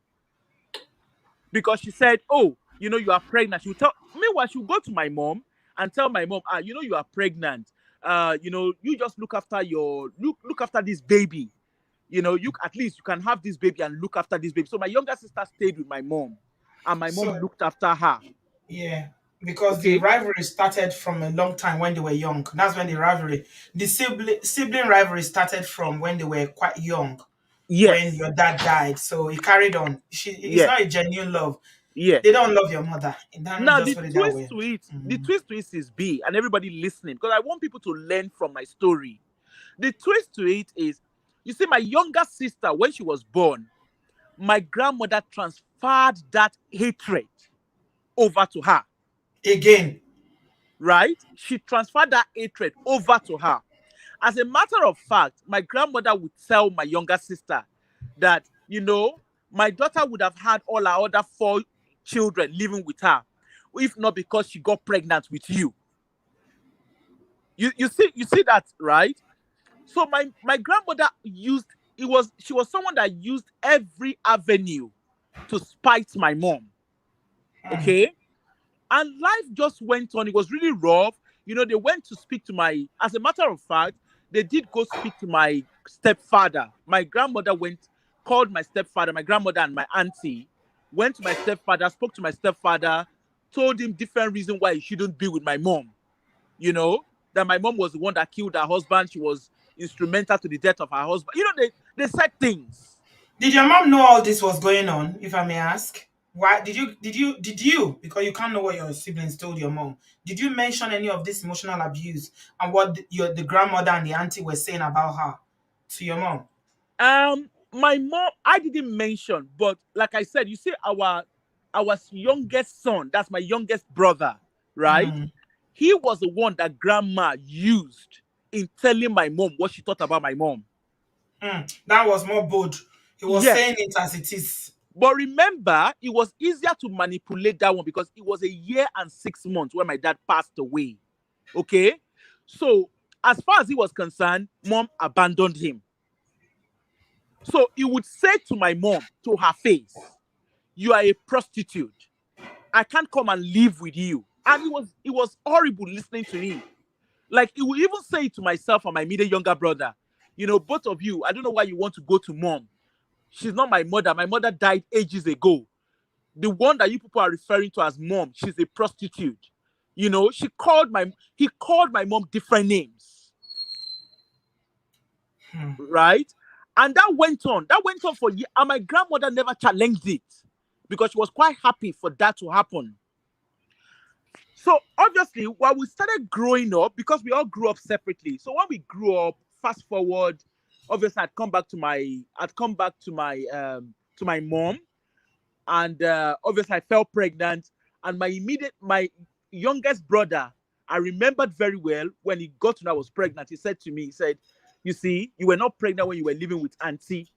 Because she said, oh, you know, you are pregnant. She would tell, meanwhile, she would go to my mom and tell my mom, you know, you are pregnant. You know, you just look after this baby. You know, you at least you can have this baby and look after this baby. So my younger sister stayed with my mom, and my mom So looked after her. yeah, because the Okay. rivalry started from a long time when they were young. That's when the sibling rivalry started from when they were quite young, when Yes. your dad died. So it carried on. It's Yes. not a genuine love. Yes. They don't love your mother. Let me Now just put it that way. the Mm. twist to it is B, and everybody listening, because I want people to learn from my story. The twist to it is, you see, my younger sister, when she was born, my grandmother transferred that hatred over to her. Again, Right? She transferred that hatred over to her. As a matter of fact, my grandmother would tell my younger sister that, you know, my daughter would have had all our other four children living with her, if not because she got pregnant with you. You see that, right? So my grandmother used, she was someone that used every avenue to spite my mom. hmm, Okay? And life just went on. It was really rough. You know, they went to speak to as a matter of fact, they did go speak to my stepfather. My grandmother called my stepfather, my grandmother and my auntie, went to my stepfather, spoke to my stepfather, told him different reasons why he shouldn't be with my mom. You know, that my mom was the one that killed her husband. She was instrumental to the death of her husband. You know, they said things. did your mom know all this was going on, if I may ask? Why did you because you can't know what your siblings told your mom. Did you mention any of this emotional abuse and what the grandmother and the auntie were saying about her to your mom? My mom, I didn't mention, but like I said, you see, our youngest son, that's my youngest brother, right? Mm, He was the one that grandma used in telling my mom what she thought about my mom. that was more bold. He was Yes. saying it as it is. But remember, it was easier to manipulate that one because it was a year and 6 months when my dad passed away. Okay? So, as far as he was concerned, mom abandoned him. So he would say to my mom, to her face, you are a prostitute. I can't come and live with you. And it was horrible listening to him. Like, he would even say it to myself and my immediate younger brother. You know, both of you, I don't know why you want to go to mom. She's not my mother. My mother died ages ago. The one that you people are referring to as mom, she's a prostitute. You know, he called my mom different names, Hmm. right? And that went on. That went on for years. And my grandmother never challenged it because she was quite happy for that to happen. So obviously, while we started growing up, because we all grew up separately. So when we grew up, fast forward, obviously I'd come back to my mom, and obviously I fell pregnant, and my youngest brother, I remembered very well when he got to know I was pregnant. He said to me, he said, "You see, you were not pregnant when you were living with auntie.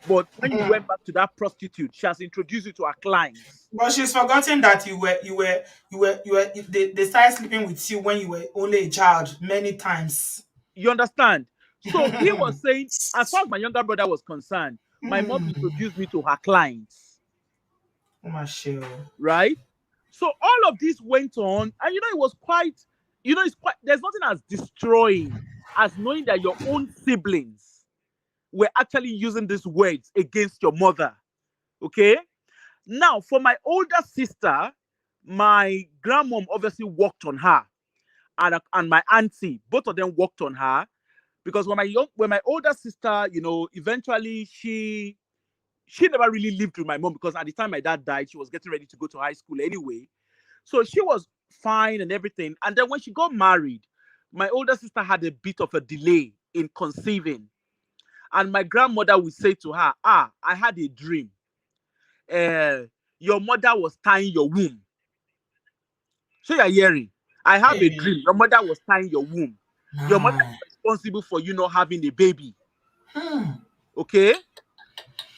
But when you went back to that prostitute, she has introduced you to her clients. But she's forgotten that they started sleeping with you when you were only a child many times. You understand? So he was saying, as far as my younger brother was concerned, my mom introduced me to her clients, Oh my shit. right? So all of this went on, and it was quite, it's quite, there's nothing as destroying as knowing that your own siblings were actually using these words against your mother. Okay? Now, for my older sister, my grandmom obviously worked on her, and my auntie, both of them worked on her, because when my older sister, eventually she never really lived with my mom, because at the time my dad died, she was getting ready to go to high school anyway. So she was fine and everything. And then when she got married, my older sister had a bit of a delay in conceiving. And my grandmother would say to her, I had a dream. Uh, your mother was tying your womb. So you're hearing. I have a Hey, dream. Your mother was tying your womb. Your mother man. is responsible for you not having a baby. Hmm. Okay?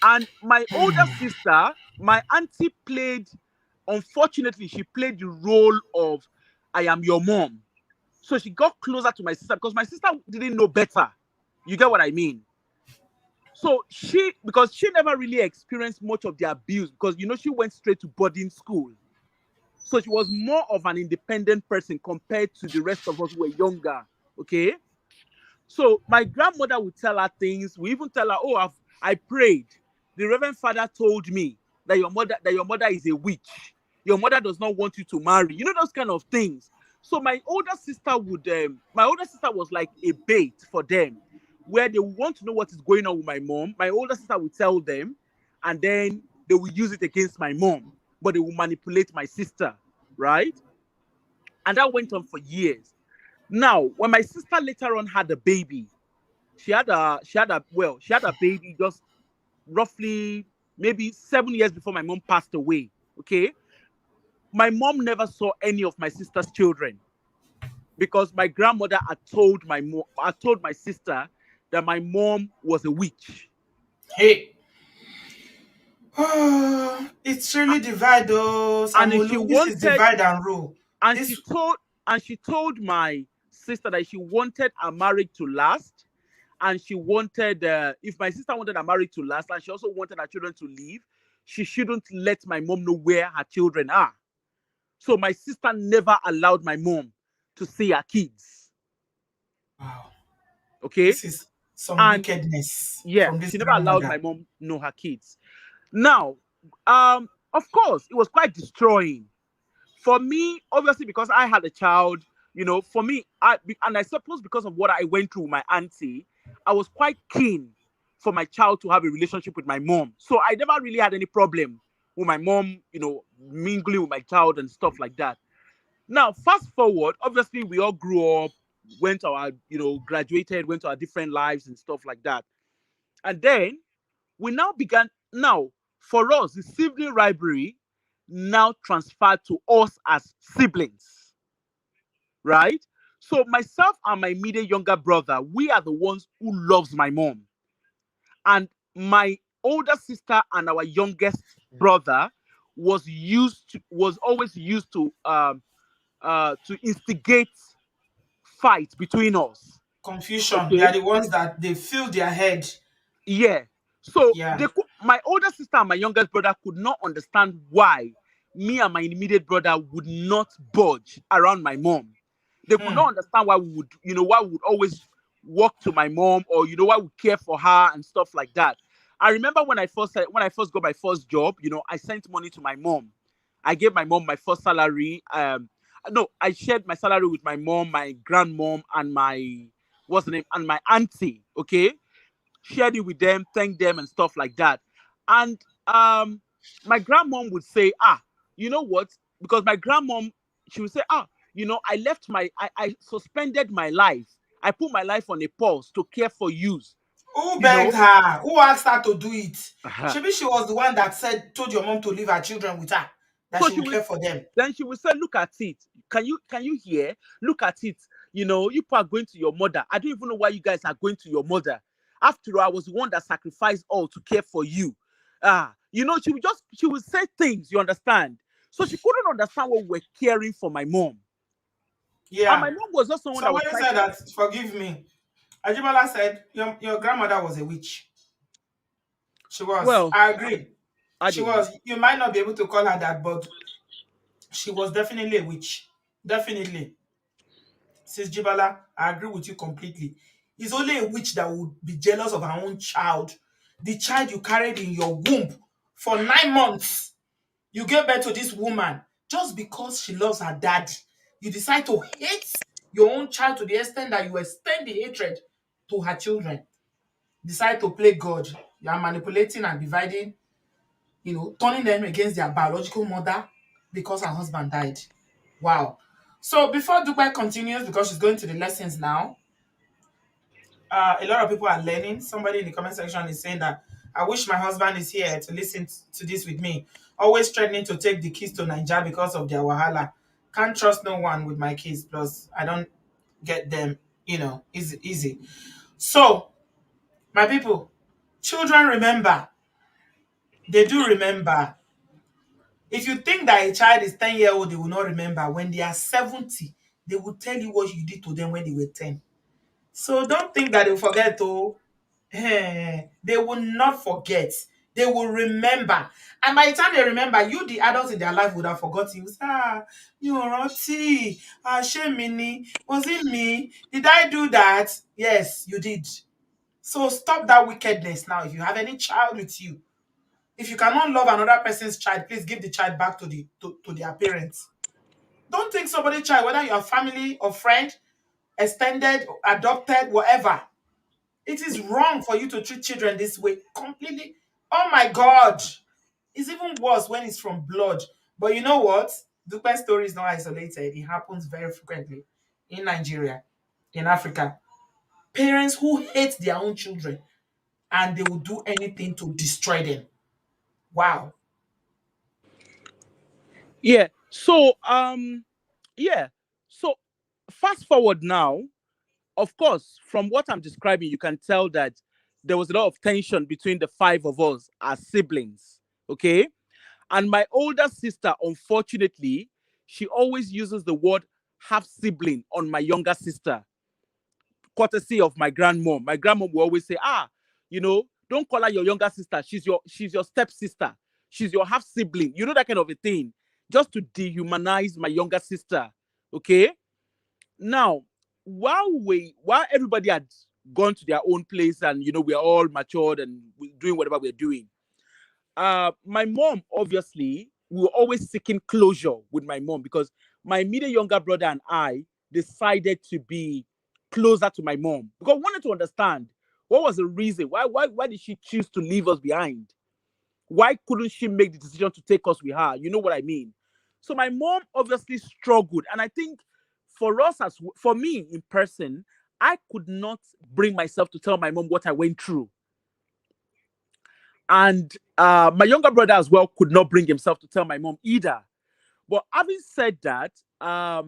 And my older sister, my auntie played, unfortunately, she played the role of I am your mom. So she got closer to my sister because my sister didn't know better. You get what I mean? So because she never really experienced much of the abuse, because she went straight to boarding school. So she was more of an independent person compared to the rest of us who were younger. Okay. So my grandmother would tell her things. We even tell her, "Oh, I prayed. The Reverend Father told me that your mother is a witch. Your mother does not want you to marry. Those kind of things." So my older sister was like a bait for them, where they want to know what is going on with my mom. My older sister would tell them, and then they will use it against my mom, but they will manipulate my sister, right? And that went on for years. Now, when my sister later on had a baby, she had a baby just roughly maybe 7 years before my mom passed away. Okay. My mom never saw any of my sister's children, because my grandmother had told my sister that my mom was a witch. Hey. It's really divide though, And if she Samolu. This is wanted divide and rule. and she This told and she told my sister that she wanted her marriage to last, and she wanted, if my sister wanted her marriage to last, and she also wanted her children to live, she shouldn't let my mom know where her children are. So my sister never allowed my mom to see her kids. wow. Okay. This is some And wickedness yeah, from this she never allowed my grandmother. mom know her kids. Now, of course, it was quite destroying for me, obviously, because I had a child. For me, and I suppose because of what I went through with my auntie, I was quite keen for my child to have a relationship with my mom. So I never really had any problem with my mom, mingling with my child and stuff like that. Now, fast forward, obviously, we all grew up, went to our, graduated, went to our different lives and stuff like that. And then we now began, now, for us, the sibling rivalry now transferred to us as siblings, right? So myself and my immediate younger brother, we are the ones who loves my mom. And my older sister and our youngest brother was always used to instigate fights between us. Confusion. They Okay. are the ones that they fill their head. Yeah. So Yeah. my older sister and my youngest brother could not understand why me and my immediate brother would not budge around my mom. They could not Hmm. understand why we would always walk to my mom, or why we care for her and stuff like that. I remember when I first got my first job, I sent money to my mom. I gave my mom my first salary. No, I shared my salary with my mom, my grandmom, and my what's the name, and my auntie. Okay, shared it with them, thanked them, and stuff like that. And my grandmom would say, you know what? Because my grandmom, she would say, I suspended my life. I put my life on a pause to care for you. Who You begged know, her? Who asked her to do it? uh Maybe she was the one that told your mom to leave her children with her, that so she she will would care for them. then she would say, look at it. Can you hear? Look at it. You people are going to your mother. I don't even know why you guys are going to your mother. After all, I was the one that sacrificed all to care for you. She would say things, you understand. So she couldn't understand what we were caring for my mom. And my Yeah. mom was not someone that So was when you trying said to. that, forgive me, Ajibola said your grandmother was a witch. She was. Well, I agree. She Adi, was. You might not be able to call her that, but she was definitely a witch. Definitely. Says Jibala, I agree with you completely. It's only a witch that would be jealous of her own child. The child you carried in your womb for 9 months. You gave birth to this woman just because she loves her dad. You decide to hate your own child to the extent that you extend the hatred to her children. Decide to play God. You are manipulating and dividing, turning them against their biological mother because her husband died. Wow. So before Dubai continues, because she's going to the lessons now, a lot of people are learning. Somebody in the comment section is saying that I wish my husband is here to listen to this with me. Always threatening to take the kids to Nigeria because of their wahala. Can't trust no one with my kids. Plus, I don't get them, easy. So, my people, children remember. They do remember. If you think that a child is 10-year old, they will not remember. When they are 70, they will tell you what you did to them when they were 10. So don't think that they'll forget to. They will not forget. They will remember. And by the time they remember, you, the adults in their life, would have forgotten. You say, you Roti. Shame me. Was it me? Did I do that? Yes, you did. So stop that wickedness now. If you have any child with you, if you cannot love another person's child, please give the child back to their parents. Don't think somebody's child, whether you're family or friend, extended, adopted, whatever. It is wrong for you to treat children this way completely. Oh my God. It's even worse when it's from blood. But you know what? Dupe's story is not isolated. It happens very frequently in Nigeria, in Africa. Parents who hate their own children and they will do anything to destroy them. Wow. yeah. Yeah. So fast forward now. Of course, from what I'm describing, you can tell that there was a lot of tension between the five of us as siblings. Okay. And my older sister, unfortunately, she always uses the word half sibling on my younger sister, courtesy of my grandmom. My grandmom will always say, don't call her your younger sister. She's your stepsister. She's your half sibling. You know, that kind of a thing. Just to dehumanize my younger sister. Okay. Now, while everybody had gone to their own place and we're all matured and we're doing whatever we're doing, my mom, obviously, we were always seeking closure with my mom because my immediate younger brother and I decided to be closer to my mom because we wanted to understand what was the reason. Why did she choose to leave us behind? Why couldn't she make the decision to take us with her? You know what I mean? So my mom obviously struggled. And I think for me in person, I could not bring myself to tell my mom what I went through. And my younger brother as well could not bring himself to tell my mom either. But having said that, my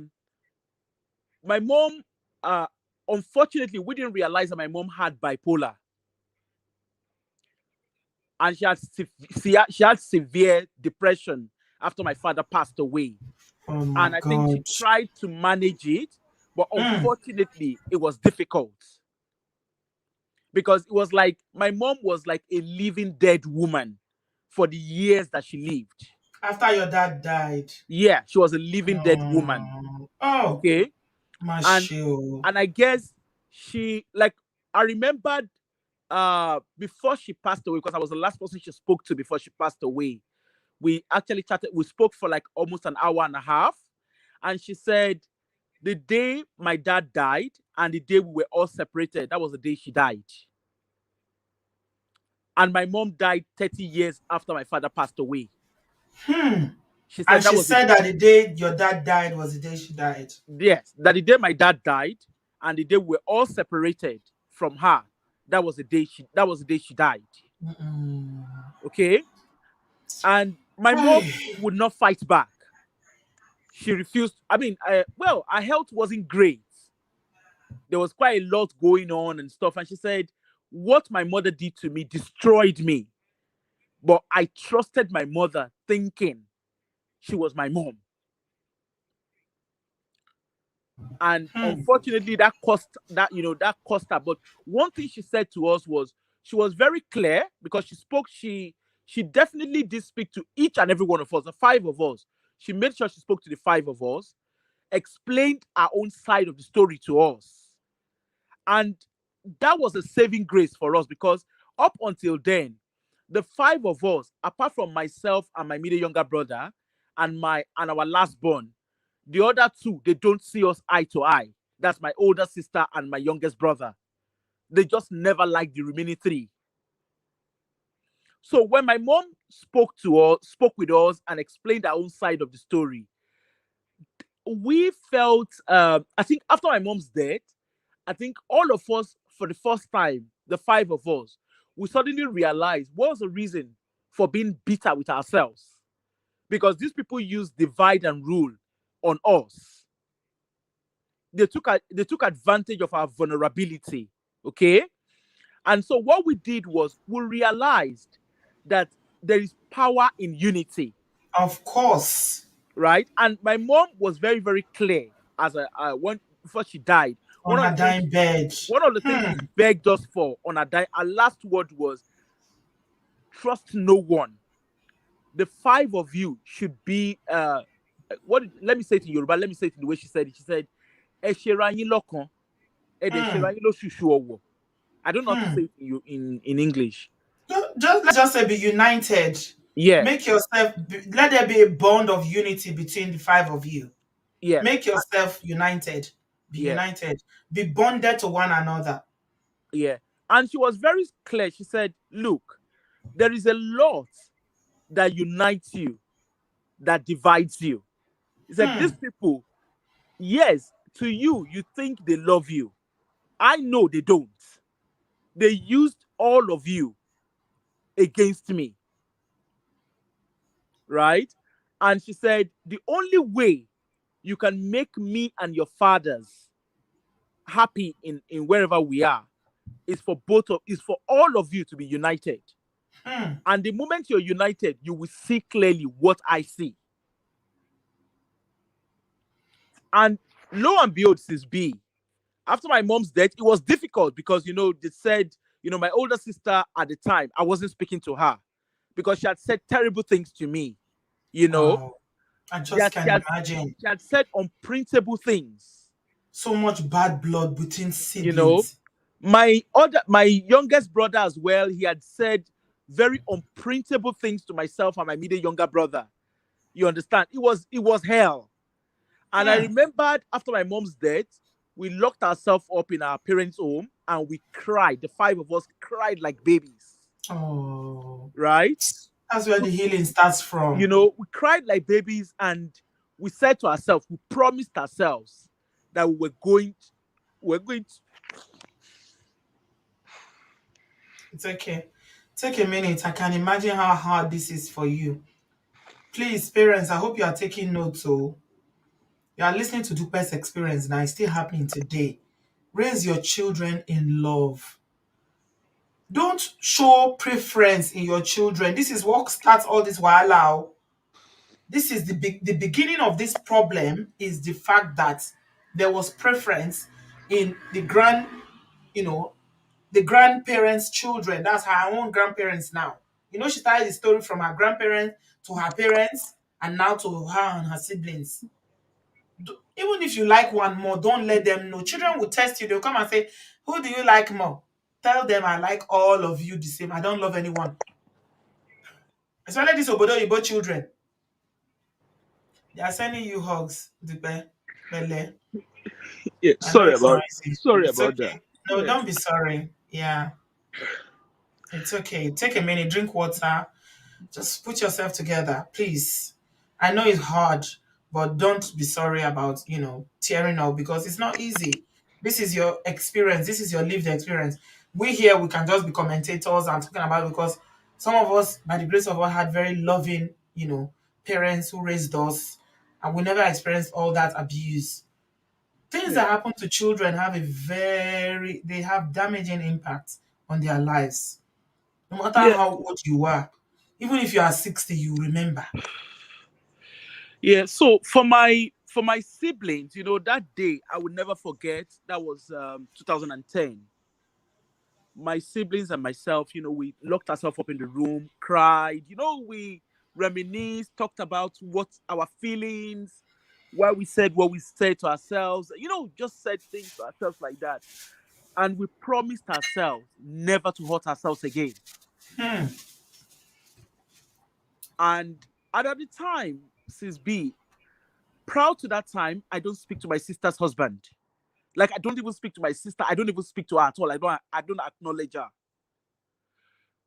mom, uh, unfortunately, we didn't realize that my mom had bipolar, and she had severe depression after my father passed away. Oh my And I think she God. tried to manage it, but Mm. unfortunately, it was difficult because it was like my mom was like a living dead woman for the years that she lived. After your dad died. Yeah, she was a living dead woman. Oh, Okay. my And shield. and I guess she like I remembered before she passed away, because I was the last person she spoke to before she passed away. We actually chatted, we spoke for like almost an hour and a half. And she said the day my dad died and the day we were all separated, that was the day she died. And my mom died 30 years after my father passed away. Hmm. She And said that she was the said that the day your dad died was the day she died. yes, that the day my dad died and the day we were all separated from her, that was the day she died. Mm-mm. Okay. And my mom Ay. would not fight back. She refused. I mean, well, her health wasn't great. There was quite a lot going on and stuff. And she said, What my mother did to me destroyed me. But I trusted my mother, thinking she was my mom. And Hmm. unfortunately, that cost her. But one thing she said to us was, she was very clear, because she definitely did speak to each and every one of us, the five of us. She made sure she spoke to the five of us, explained our own side of the story to us. And that was a saving grace for us, because up until then, the five of us, apart from myself and my middle younger brother and our last born, the other two, they don't see us eye to eye. That's my older sister and my youngest brother. They just never liked the remaining three. So when my mom spoke with us and explained our own side of the story, we felt, I think after my mom's death, I think all of us, for the first time, the five of us, we suddenly realized what was the reason for being bitter with ourselves. Because these people used divide and rule on us. They took advantage of our vulnerability. Okay. And so what we did was, we realized that there is power in unity, Of course. right? And my mom was very, very clear, as a when before she died. On her dying bed. One of the things Hmm. she begged us for on her last word was, trust no one. The five of you should be what let me say it in Yoruba, let me say it in the way she said it. She said, "Ẹ ṣera yín lọ́kan, ẹ dẹ̀ Hmm. ṣera yín lóṣùṣù ọwọ̀." I don't know how to Hmm. say it in English. Let's just say be united. Yeah, Make yourself, let there be a bond of unity between the five of you. yeah, Make yourself united. Be yeah, united. Be bonded to one another. yeah. And she was very clear. She said, "Look, there is a lot that unites you, that divides you." He said, "These Hmm. people, yes, to you, you think they love you. I know they don't. They used all of you against me, right?" And she said, "The only way you can make me and your fathers happy in wherever we are is for all of you to be united. Hmm. And the moment you're united, you will see clearly what I see." And lo and behold, sis B, after my mom's death, it was difficult, because they said, my older sister at the time, I wasn't speaking to her, because she had said terrible things to me. You know, Wow. I she just had, she can had, imagine. she had said unprintable things. So much bad blood between You know, siblings. my youngest brother as well, he had said very unprintable things to myself and my middle younger brother. You understand? It was hell. And I Hmm. remembered after my mom's death, we locked ourselves up in our parents' home and we cried. The five of us cried like babies, Oh. right? That's where the healing starts from. We cried like babies, and we said to ourselves, we promised ourselves that we're going to, It's okay. Take a minute. I can imagine how hard this is for you. Please, parents, I hope you are taking notes. So you are listening to Dupe's experience now. It's still happening today. Raise your children in love. Don't show preference in your children. This is what starts all this wahala. This is the beginning of this problem is the fact that there was preference in you know, the grandparents' children. That's her own grandparents now. She started the story from her grandparents to her parents and now to her and her siblings. Even if you like one more, don't let them know. Children will test you. They'll come and say, "Who do you like more?" Tell them, "I like all of you the same. I don't love anyone." Especially these obodo children. They are sending you hugs, Dupe, Bele. yeah, I know sorry it's about noisy. sorry It's about that. okay. No, Yeah. don't be sorry. Yeah, it's okay. Take a minute, drink water. Just put yourself together, please. I know it's hard, but don't be sorry about, tearing up because it's not easy. This is your experience. This is your lived experience. We here, we can just be commentators and talking about it because some of us, by the grace of God, had very loving, parents who raised us, and we never experienced all that abuse. Things Yeah. that happen to children they have damaging impact on their lives. No matter Yeah, how old you are, even if you are 60, you remember. yeah. So for my siblings, that day I would never forget. That was 2010. My siblings and myself, we locked ourselves up in the room, cried. We reminisced, talked about what our feelings, why we said what we said to ourselves. Just said things to ourselves like that, and we promised ourselves never to hurt ourselves again. Hmm. And at the time, since B, proud to that time, I don't speak to my sister's husband. Like, I don't even speak to my sister. I don't even speak to her at all. I don't acknowledge her.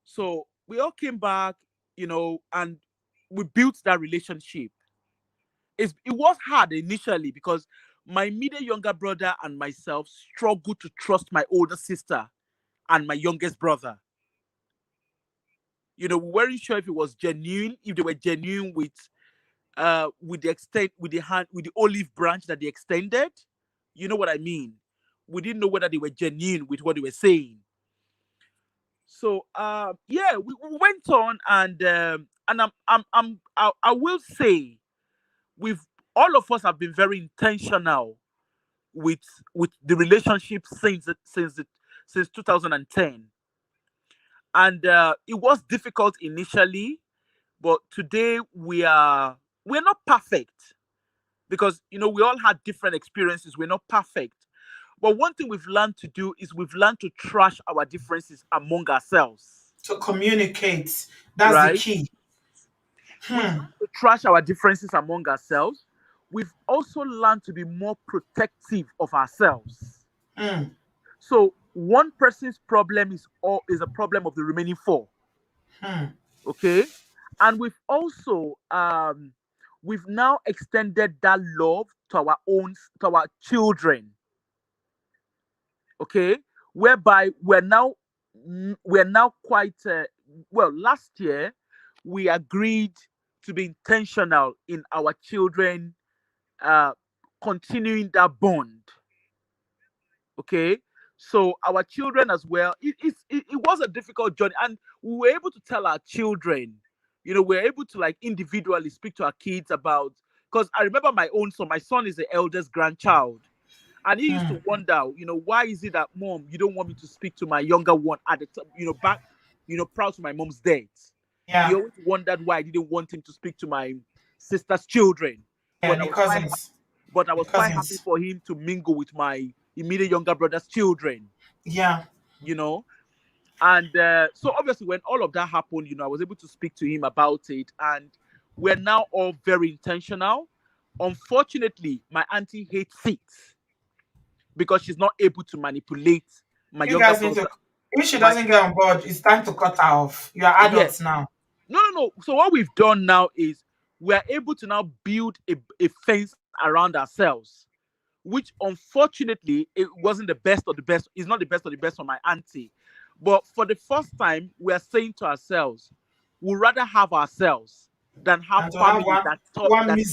So we all came back, and we built that relationship. It was hard initially because my immediate younger brother and myself struggled to trust my older sister and my youngest brother. We weren't sure if it was genuine, if they were genuine with the extent, with the hand, with the olive branch that they extended. You know what I mean? We didn't know whether they were genuine with what they were saying. So yeah, we went on, and I will say we've all of us have been very intentional with the relationship since 2010. And it was difficult initially, but today we're not perfect because we all had different experiences. We're not perfect. But one thing we've learned to do is we've learned to trash our differences among ourselves, To communicate. That's the right? key. We've Hmm. learned to trash our differences among ourselves. We've also learned to be more protective of ourselves. Hmm. So one person's problem is a problem of the remaining four. Hmm. Okay. And we've now extended that love to our children. Okay, whereby we're now quite well. Last year we agreed to be intentional in our children uh continuing that bond. Okay, so our children as well, it was a difficult journey, and we were able to tell our children, we're able to like individually speak to our kids about, because I remember my son is the eldest grandchild. And he used Hmm. to wonder, why is it that, mom, you don't want me to speak to my younger one at the time, back, proud to my mom's death. He Yeah. always wondered why I didn't want him to speak to my sister's children. Yeah. But The cousins. I The was quite happy cousins. for him to mingle with my immediate younger brother's children, Yeah. you know. And so obviously when all of that happened, I was able to speak to him about it. And we're now all very intentional. Unfortunately, my auntie hates it because she's not able to manipulate my You younger guys need to. brother. If she My doesn't get on board, it's time to cut her off. You are Yeah, adults now. no, no, no. So what we've done now is we are able to now build a fence around ourselves, which unfortunately it wasn't the best of the best. It's not the best of the best for my auntie, but for the first time we are saying to ourselves, we'd rather have ourselves than have And to have family one that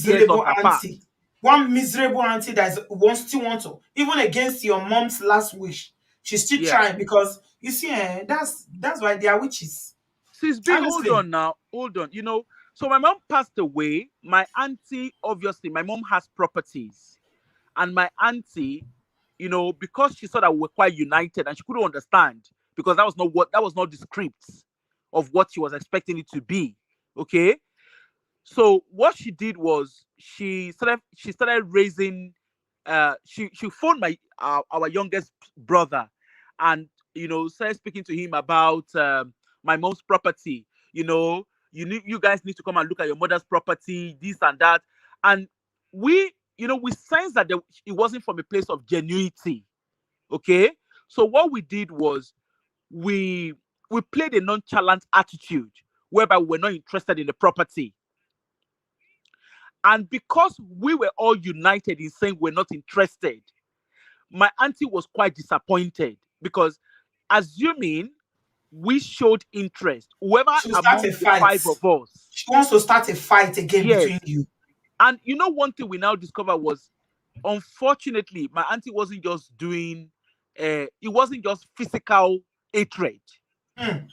tears us miserable apart. auntie, one miserable auntie that still want to, even against your mom's last wish, she's still Yeah. trying because you see, that's why they are witches. Sis B, hold Honestly, on now, hold on. So my mom passed away. My auntie, obviously, my mom has properties, and my auntie, because she saw that we were quite united, and she couldn't understand because that was not the script of what she was expecting it to be. Okay, so what she did was she started raising. She phoned our youngest brother, and started speaking to him about my mom's property. You guys need to come and look at your mother's property, this and that. And we sensed that it wasn't from a place of genuinity. Okay, so what we did was we we played a nonchalant attitude whereby we were not interested in the property. And because we were all united in saying we're not interested, my auntie was quite disappointed because, assuming we showed interest, whoever she'll start a among the fight. five of us, She wants to start a fight again between yes. you. And one thing we now discovered was, unfortunately, my auntie wasn't just doing, it wasn't just physical. hatred. Mm.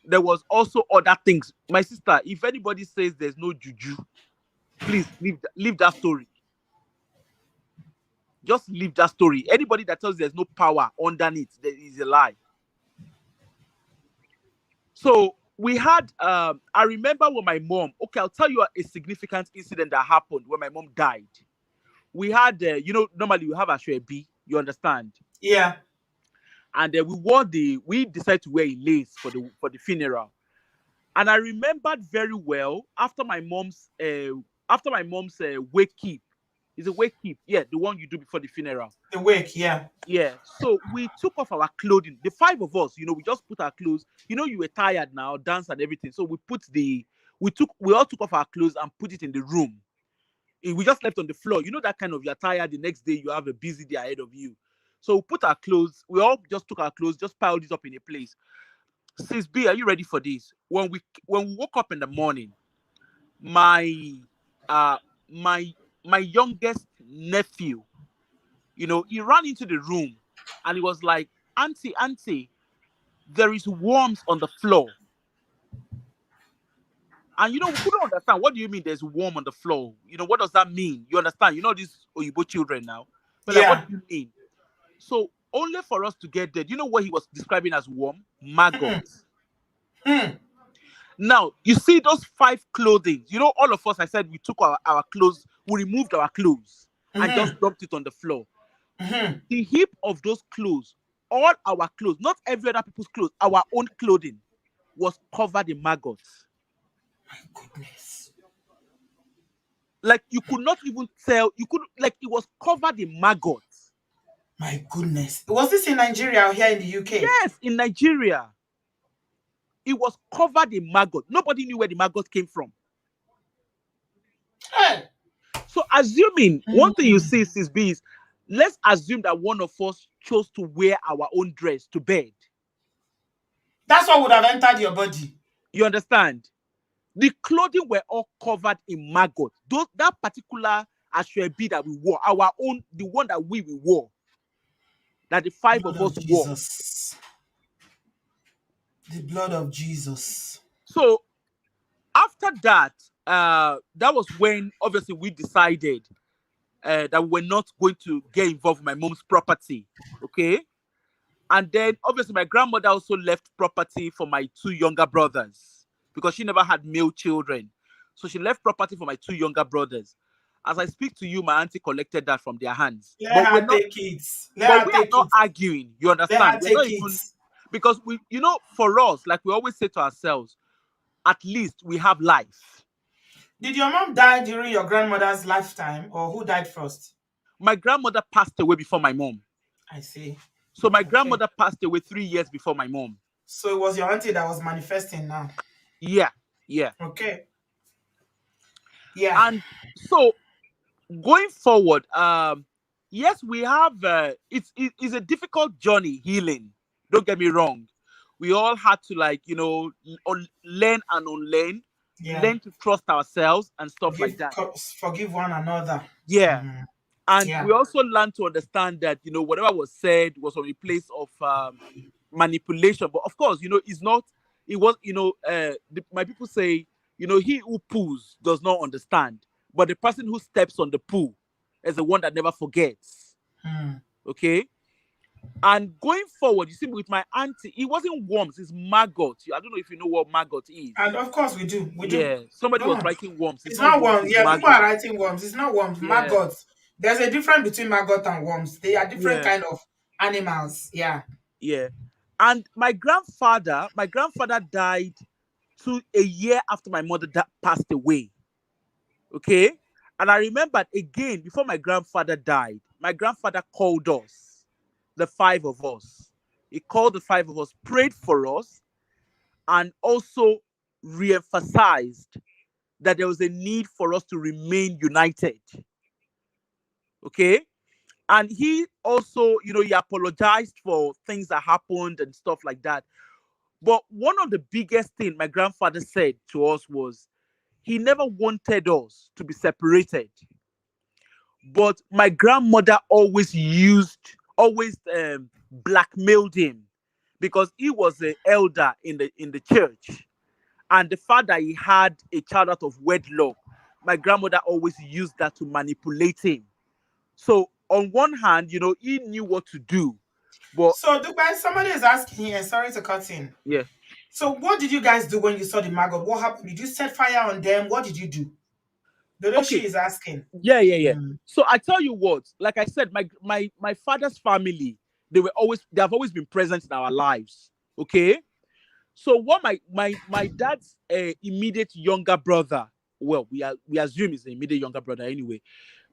There was also other things. My sister, if anybody says there's no juju, please leave that story. Just leave that story. Anybody that tells there's no power underneath, there is a lie. So we had I remember when my mom, okay, I'll tell you a significant incident that happened when my mom died. We had normally we have a shwebi, you understand? Yeah. And we decided to wear a lace for the funeral. And I remembered very well after my mom's wake keep. Is a wake keep, yeah, the one you do before the funeral. The wake, yeah. Yeah. So we took off our clothing. The five of us, we just put our clothes. You were tired now, dance and everything. So we all took off our clothes and put it in the room. We just left on the floor. That kind of, you're tired, the next day you have a busy day ahead of you. So we put our clothes, we all just took our clothes, just piled it up in a place. Sis B, are you ready for this? When we woke up in the morning, my uh my my youngest nephew, he ran into the room and he was like, Auntie, there is worms on the floor. And we couldn't understand. What do you mean there's worm on the floor? What does that mean? You understand? These Oyibo children now. But like, what Yeah. do you mean? So only for us to get there, what he was describing as worm? Maggots. Mm. Now, you see those five clothing. All of us, I said we took our clothes, we removed our clothes and Mm-hmm. just dumped it on the floor. Mm-hmm. The heap of those clothes, all our clothes, not every other people's clothes, our own clothing was covered in maggots. My goodness. Like you could not even tell, it was covered in maggots. My goodness. Was this in Nigeria or here in the UK? Yes, in Nigeria. It was covered in maggot. Nobody knew where the maggot came from. Hey. So assuming one thing you Mm. see, Sis B, is let's assume that one of us chose to wear our own dress to bed. That's what would have entered your body. You understand? The clothing were all covered in maggot. That particular ashwebi that we wore, our own, the one that we wore, that the five Blood of of us wore. Jesus. The blood of Jesus. So after that, that was when obviously we decided that we were not going to get involved with my mom's property. Okay. And then obviously my grandmother also left property for my two younger brothers because she never had male children. So she left property for my two younger brothers. As I speak to you, my auntie collected that from their hands. Let her take it. But Let her we are take not it. arguing. You Let understand? her We're not take it. even, because for us, like we always say to ourselves, at least we have life. Did your mom die during your grandmother's lifetime, or who died first? My grandmother passed away before my mom. I see. So my Okay. grandmother passed away 3 years before my mom. So it was your auntie that was manifesting now. Yeah, yeah. Okay. Yeah. And so going forward, yes, we have it's a difficult journey healing. Don't get me wrong. We all had to learn and unlearn, Yeah. learn to trust ourselves and stuff like that. Forgive one another. Yeah. Mm. And Yeah. we also learned to understand that whatever was said was from a place of manipulation. But of course, it's not. It was my people say he who pulls does not understand, but the person who steps on the pool is the one that never forgets. Mm. Okay. And going forward, you see, with my auntie, it wasn't worms, it's maggot. I don't know if you know what maggot is. And of course we do. We do. Yeah, somebody Go was on. writing worms. It's It's not not worms, worms. it's Yeah, people are maggot. writing worms. It's not worms. Yeah, Maggots. There's a difference between maggot and worms. They are different yeah, kind of animals. Yeah. yeah. And my grandfather died a year after my mother passed away. Okay. And I remembered again, before my grandfather died, my grandfather called us, the five of us. He called the five of us, prayed for us, and also re-emphasized that there was a need for us to remain united. Okay. And he also, he apologized for things that happened and stuff like that. But one of the biggest things my grandfather said to us was he never wanted us to be separated. But my grandmother always blackmailed him because he was an elder in the church, and the fact that he had a child out of wedlock, my grandmother always used that to manipulate him. So on one hand, he knew what to do, but So, Dubai, somebody is asking here. Sorry to cut in. yeah. So, what did you guys do when you saw the maggot? What happened? Did you set fire on them? What did you do? Dodoshi Okay. is asking. Yeah. Mm. So I tell you what, like I said, my father's family, they have always been present in our lives. Okay. So what my dad's immediate younger brother, well, we assume he's the immediate younger brother anyway.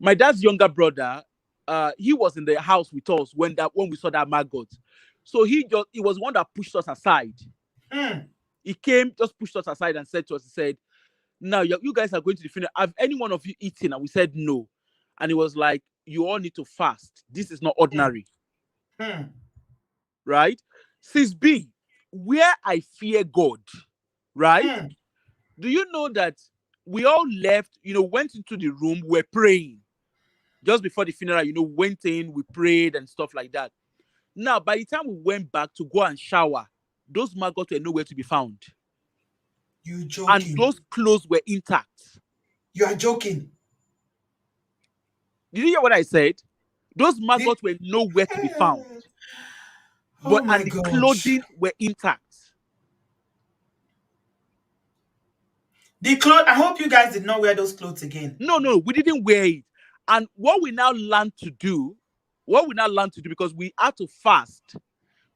My dad's younger brother, he was in the house with us when we saw that maggot. So he was one that pushed us aside. Mm. He came, just pushed us aside and said to us, he said, "Now you guys are going to the funeral. Have any one of you eaten?" And we said no. And he was like, "You all need to fast. This is not Mm. ordinary." Mm. Right? Sis B, where I fear God, right? Mm. Do you know that we all left, went into the room, we're praying just before the funeral, went in, we prayed and stuff like that. Now, by the time we went back to go and shower, those maggots were nowhere to be found. You And joking? those clothes were intact. You are joking. Did you hear what I said? Those The, maggots were nowhere to be found. oh But my and the gosh. clothing were intact. The clothes. I hope you guys did not wear those clothes again. No, we didn't wear it. And what we now learned to do, because we had to fast.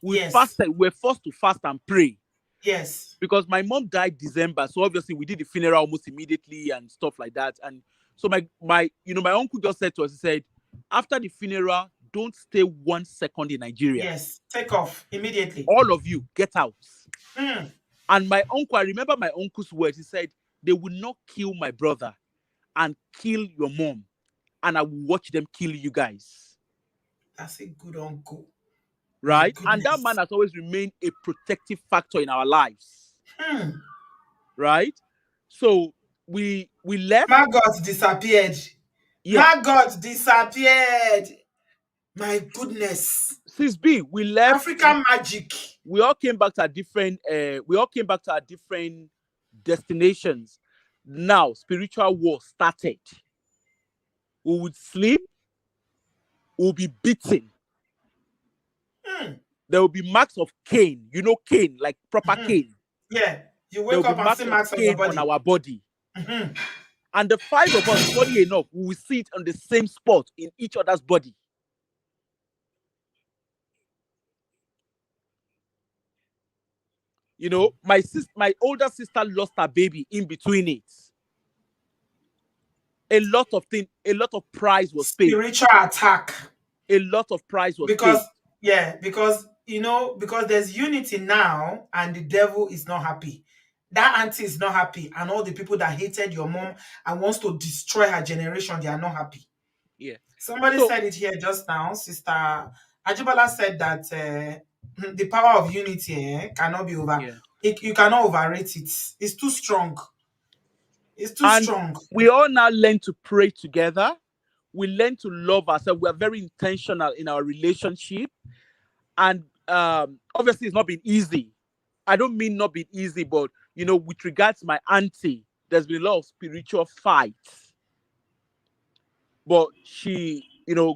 We Yes. fasted, we were forced to fast and pray. Yes. Because my mom died December, so obviously we did the funeral almost immediately and stuff like that. And so my uncle just said to us, he said, after the funeral, don't stay 1 second in Nigeria. Yes. Take off immediately. All of you, get out. Mm. And my uncle, I remember my uncle's words. He said, they will not kill my brother and kill your mom, and I will watch them kill you guys. That's a good uncle. My Right? And that man goodness. has always remained a protective factor in our lives. Hmm. Right? So we left. Maggot disappeared. Yeah. Maggot disappeared. My goodness. Since B, we left. African magic. We all came back to our different destinations. Now spiritual war started. We would sleep, we'll be beaten. Hmm. There will be marks of cane, cane, like proper Mhm. cane. Yeah. You There wake will be up and see marks of marks on your cane on body. our body. Mhm. And the five of us, funny enough, we will sit on the same spot in each other's body. My older sister lost her baby in between it. A lot of price was paid. Spiritual attack. A lot of price was Because paid. yeah, because there's unity now and the devil is not happy. That auntie is not happy, and all the people that hated your mom and wants to destroy her generation, they are not happy. Yeah. Somebody So said it here just now. Sister Ajibala said that the power of unity cannot be over. yeah. You cannot overrate it. It's too strong. It's too And strong. we all now learn to pray together. We learn to love ourselves. We are very intentional in our relationship. And obviously it's not been easy. I don't mean not been easy, but with regards to my auntie, there's been a lot of spiritual fights. But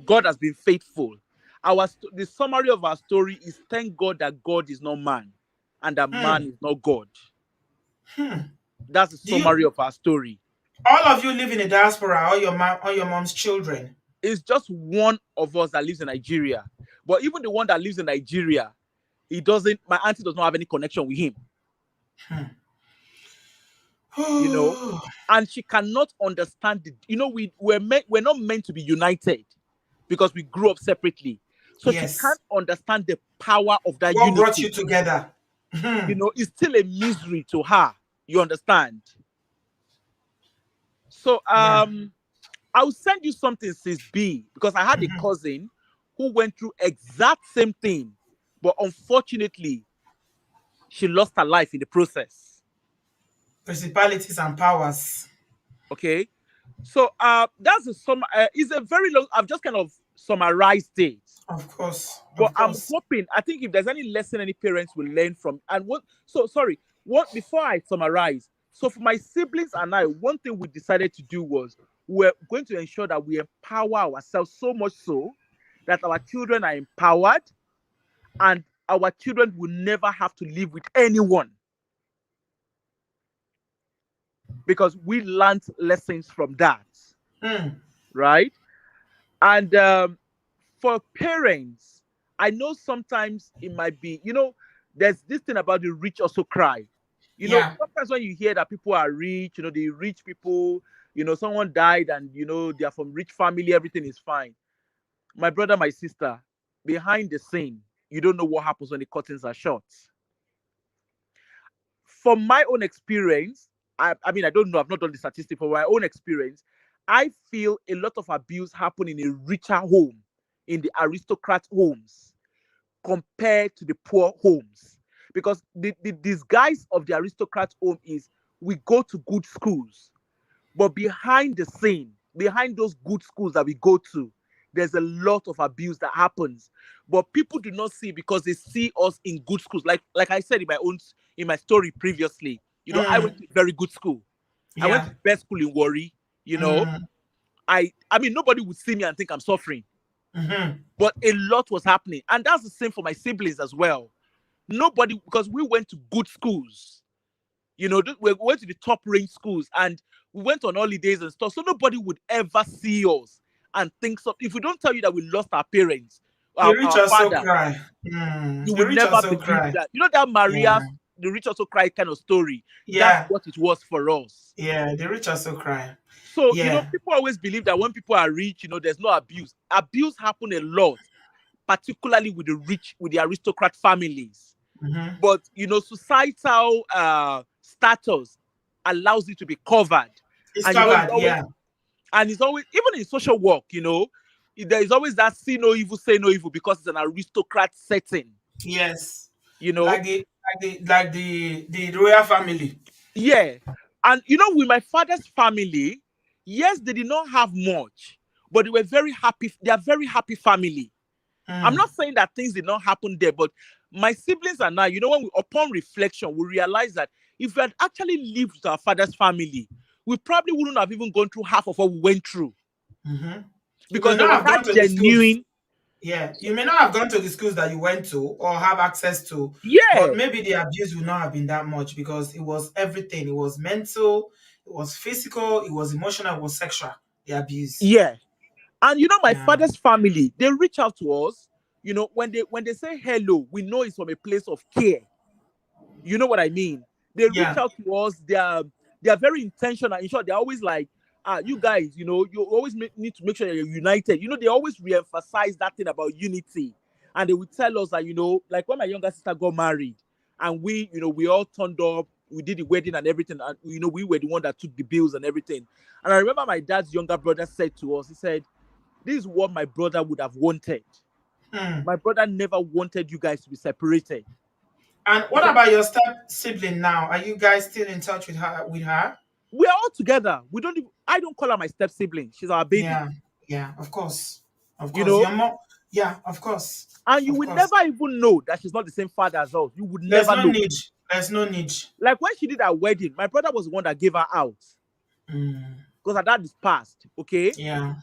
God has been faithful. The summary of our story is thank God that God is not man and that man Hmm. is not God. Hmm. That's the Do you summary of our story. all of you live in the diaspora, or your mom's children? It's just one of us that lives in Nigeria. But even the one that lives in Nigeria, my auntie does not have any connection with him. you know, Hmm. and she cannot understand it. We're not meant to be united because we grew up separately. So she Yes. can't understand the power of that What brought you unity. together? Hmm. It's still a misery to her. You understand? So Yeah. I'll send you something, sis B, because I had a Mhm. cousin who went through exact same thing, but unfortunately, she lost her life in the process. Principalities and powers. Okay. So that's it's a very long. I've just kind of summarized it. Of course. But Of I'm course. hoping, I think if there's any lesson any parents will learn from, and what, so sorry, what, before I summarize, so for my siblings and I, one thing we decided to do was we're going to ensure that we empower ourselves so much so that our children are empowered and our children will never have to live with anyone because we learned lessons from that, Mm. right? And for parents, I know sometimes it might be, there's this thing about the rich also cry. Yeah. Sometimes when you hear that people are rich, the rich people, someone died and, they are from rich family, everything is fine. My brother, my sister, behind the scene, you don't know what happens when the curtains are shut. From my own experience, I mean, I don't know, I've not done the statistic. For my own experience, I feel a lot of abuse happen in a richer home, in the aristocrat homes, compared to the poor homes. Because the disguise of the aristocrat home is we go to good schools, but behind the scene, behind those good schools that we go to, there's a lot of abuse that happens. But people do not see because they see us in good schools. Like I said in my story previously, I went Mm. to a very good school. I went to Yeah. the best school in Warri, you know. Mm. I mean nobody would see me and think I'm suffering. Mm-hmm. But a lot was happening. And that's the same for my siblings as well. Nobody, because we went to good schools. We went to the top range schools and we went on holidays and stuff. So nobody would ever see us and think so. If we don't tell you that we lost our parents, The rich our also father, cry. Mm. you The will rich never also believe cry. that. You know that Yeah. Maria, the rich also cry kind of story. That's Yeah. what it was for us. Yeah. The rich also cry. So, Yeah. people always believe that when people are rich, there's no abuse. Abuse happen a lot, particularly with the rich, with the aristocrat families. Mm-hmm. But societal status allows it to be covered, It's and covered. Yeah. it's always, even in social work, there is always that see no evil, say no evil, because it's an aristocrat setting. Yes. You know, Like the royal family. yeah, and with my father's family, yes, they did not have much, but they were very happy. They are very happy family. I'm Mm. not saying that things did not happen there, but my siblings and I, when upon reflection, we realize that if we had actually lived with our father's family, we probably wouldn't have even gone through half of what we went through Mm-hmm. You may because there not was have that gone to the schools. genuine, Yeah, you may not have gone to the schools that you went to or have access to, but yeah, maybe the abuse would not have been that much because it was everything. It was mental, it was physical, it was emotional, it was sexual. The abuse. yeah. And my Yeah, father's family, they reach out to us. When they say hello, we know it's from a place of care. You know what I mean? They reach yeah, out to us. They are very intentional. In short, they're always like, you guys, you always need to make sure you're united. They always re-emphasize that thing about unity. And they will tell us that, like when my younger sister got married and we all turned up, we did the wedding and everything. And, we were the one that took the bills and everything. And I remember my dad's younger brother said to us, he said, this is what my brother would have wanted. Hmm. My brother never wanted you guys to be separated. And He what said, about your step sibling now? Are you guys still in touch with her? With her? we are all together. I don't call her my step sibling. She's our baby, Yeah, yeah, of course, of you course. know. Your mom. Yeah, of course, And you of will course. never even know that she's not the same father as us. You would There's never no know. need. There's no need. Like when she did her wedding, my brother was the one that gave her out Mm, because her dad is passed. Okay. yeah,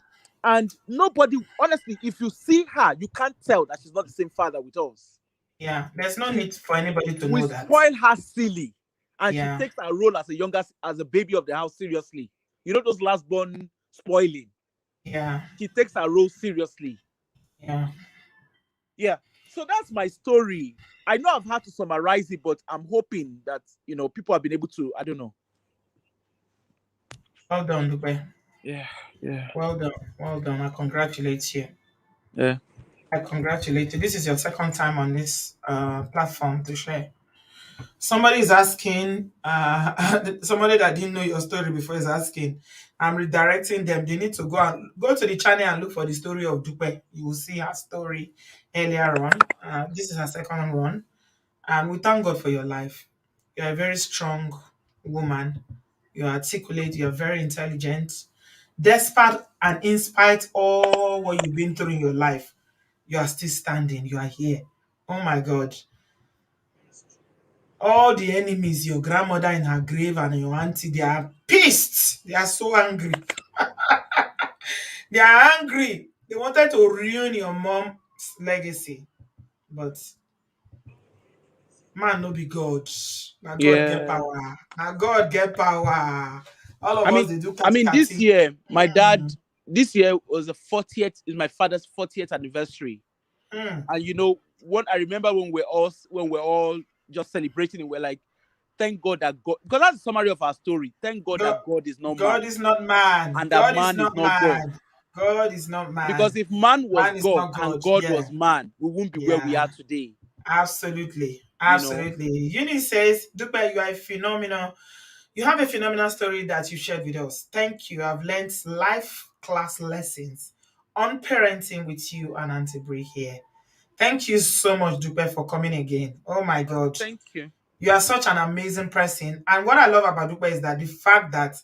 And nobody, honestly, if you see her, you can't tell that she's not the same father with us. yeah. There's no She, need for anybody to we know that. spoil her silly, and she Yeah, takes her role as a baby of the house seriously. Those last born spoiling. yeah, She takes her role seriously. yeah. Yeah. So that's my story. I know I've had to summarize it, but I'm hoping that people have been able to. I don't know. Well done, Dupe. Yeah. Yeah. Well done. Well done. I congratulate you. Yeah. I congratulate you. This is your second time on this platform to share. Somebody is asking, somebody that didn't know your story before is asking. I'm redirecting them. They need to go to the channel and look for the story of Dupe. You will see her story earlier on. This is her second one. And we thank God for your life. You're a very strong woman. You're articulate. You're very intelligent. Despite and in spite all what you've been through in your life, you are still standing. You are here. Oh my God. All the enemies, your grandmother in her grave and your auntie, they are pissed. They are so angry. They are angry. They wanted to ruin your mom's legacy. But man no be God. Now God get Yeah. power. Now God get power. All of I us mean, they do I mean, this kati. year, my dad, this year was the 40th, is my father's 40th anniversary. Mm. And what I remember when we're all just celebrating, and we're like, thank God that God, because that's the summary of our story. Thank God God, that God is not God man is not man. and that God is man is not not God. man. God is not Because man. if man was Man is God not and God. God Yeah. was man, we wouldn't be where we Yeah. are today. Absolutely. You know, Absolutely. Eunice says, Dupe, you are a phenomenal. You have a phenomenal story that you shared with us. Thank you. I've learned life class lessons on parenting with you and Auntie Brie here. Thank you so much, Dupe, for coming again. Oh my God. thank you. You are such an amazing person. And what I love about Dupe is that the fact that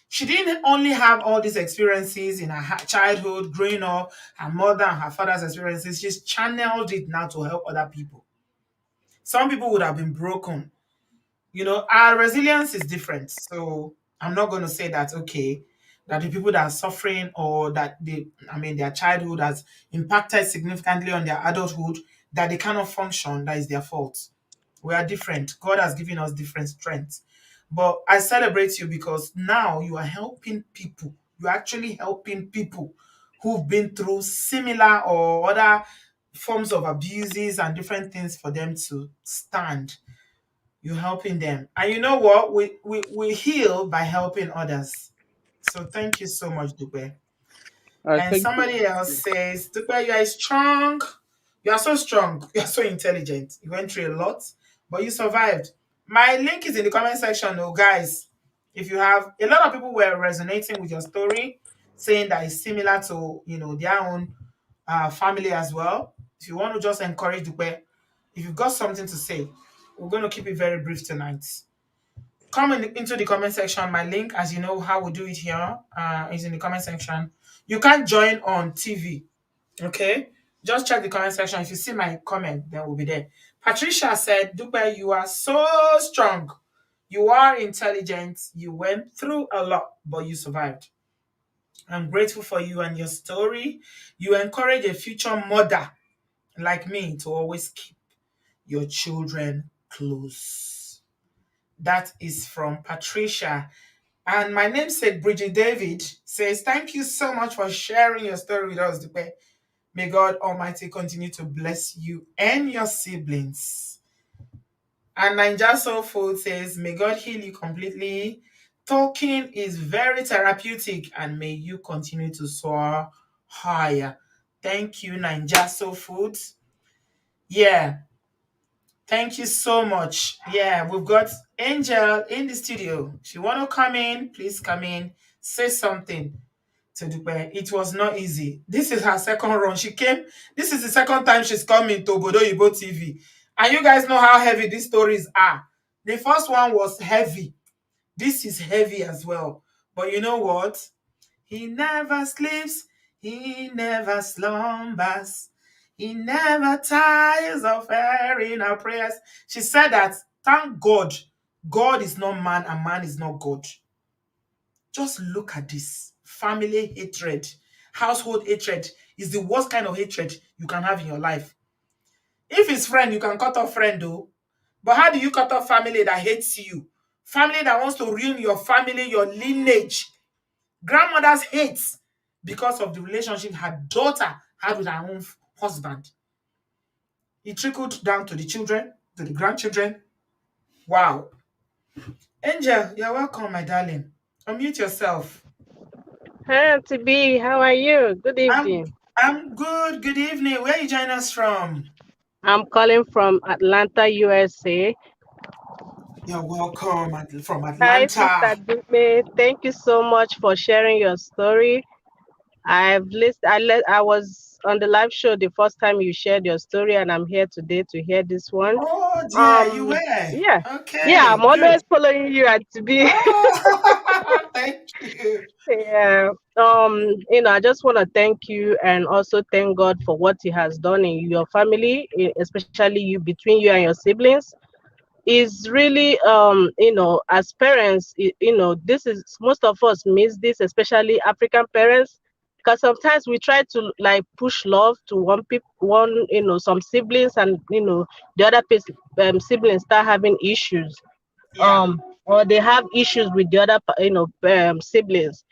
she didn't only have all these experiences in her childhood, growing up, her mother and her father's experiences, she's channeled it now to help other people. Some people would have been broken. Our resilience is different. So I'm not going to say that, okay, that the people that are suffering or that their childhood has impacted significantly on their adulthood, that they cannot function, that is their fault. We are different. God has given us different strengths. But I celebrate you because now you are helping people. You're actually helping people who've been through similar or other forms of abuses and different things for them to stand. You're helping them. And you know what? We heal by helping others. So thank you so much, Dupe. All right, And thank you. somebody else says, Dupe, you are strong. You are so strong. You are so intelligent. You went through a lot, but you survived. My link is in the comment section, oh guys. If you have a lot of people were resonating with your story, saying that it's similar to their own family as well. If you want to just encourage Dupe, if you've got something to say, we're going to keep it very brief tonight. Come into the comment section. My link, as you know how we do it here, is in the comment section. You can't join on TV, okay? Just check the comment section. If you see my comment, then we'll be there. Patricia said, Dupe, you are so strong. You are intelligent. You went through a lot, but you survived. I'm grateful for you and your story. You encourage a future mother like me to always keep your children close. That is from Patricia. And my namesake, Bridget David, says, thank you so much for sharing your story with us, Dupe. May God Almighty continue to bless you and your siblings. And Ninja Soul Food says, may God heal you completely. Talking is very therapeutic and may you continue to soar higher. Thank you, Ninja Soul Food. Yeah, thank you so much. Yeah, we've got Angel in the studio. If you want to come in, please come in. Say something to Dupe. It was not easy. This is her second run. This is the second time she's coming to Obodooyinbo TV. And you guys know how heavy these stories are. The first one was heavy. This is heavy as well. But you know what? He never sleeps, he never slumbers, he never tires of hearing our prayers. She said that, thank God, God is not man and man is not God. Just look at this. Family hatred, household hatred is the worst kind of hatred you can have in your life. If it's friend, you can cut off friend though. But how do you cut off family that hates you? Family that wants to ruin your family, your lineage. Grandmother's hates because of the relationship her daughter had with her own husband. It trickled down to the children, to the grandchildren. Wow. Angel, you're welcome, my darling. Unmute yourself. Hi, Auntie B. How are you? Good I'm evening. I'm good. Good evening. Where are you joining us from? I'm calling from Atlanta, USA. You're welcome from Hi, Atlanta. Sister Dupe. Thank you so much for sharing your story. I've listened. I was on the live show the first time you shared your story, and I'm here today to hear this one. Oh dear, you Um, were. yeah, yeah. Okay, I'm good. always following you, Auntie B. Oh, thank Yeah. I just want to thank you and also thank God for what He has done in your family, especially you between you and your siblings. Is really as parents, this is most of us miss this, especially African parents, because sometimes we try to like push love to one, some siblings, and the other siblings start having issues, Yeah. or they have issues with the other siblings.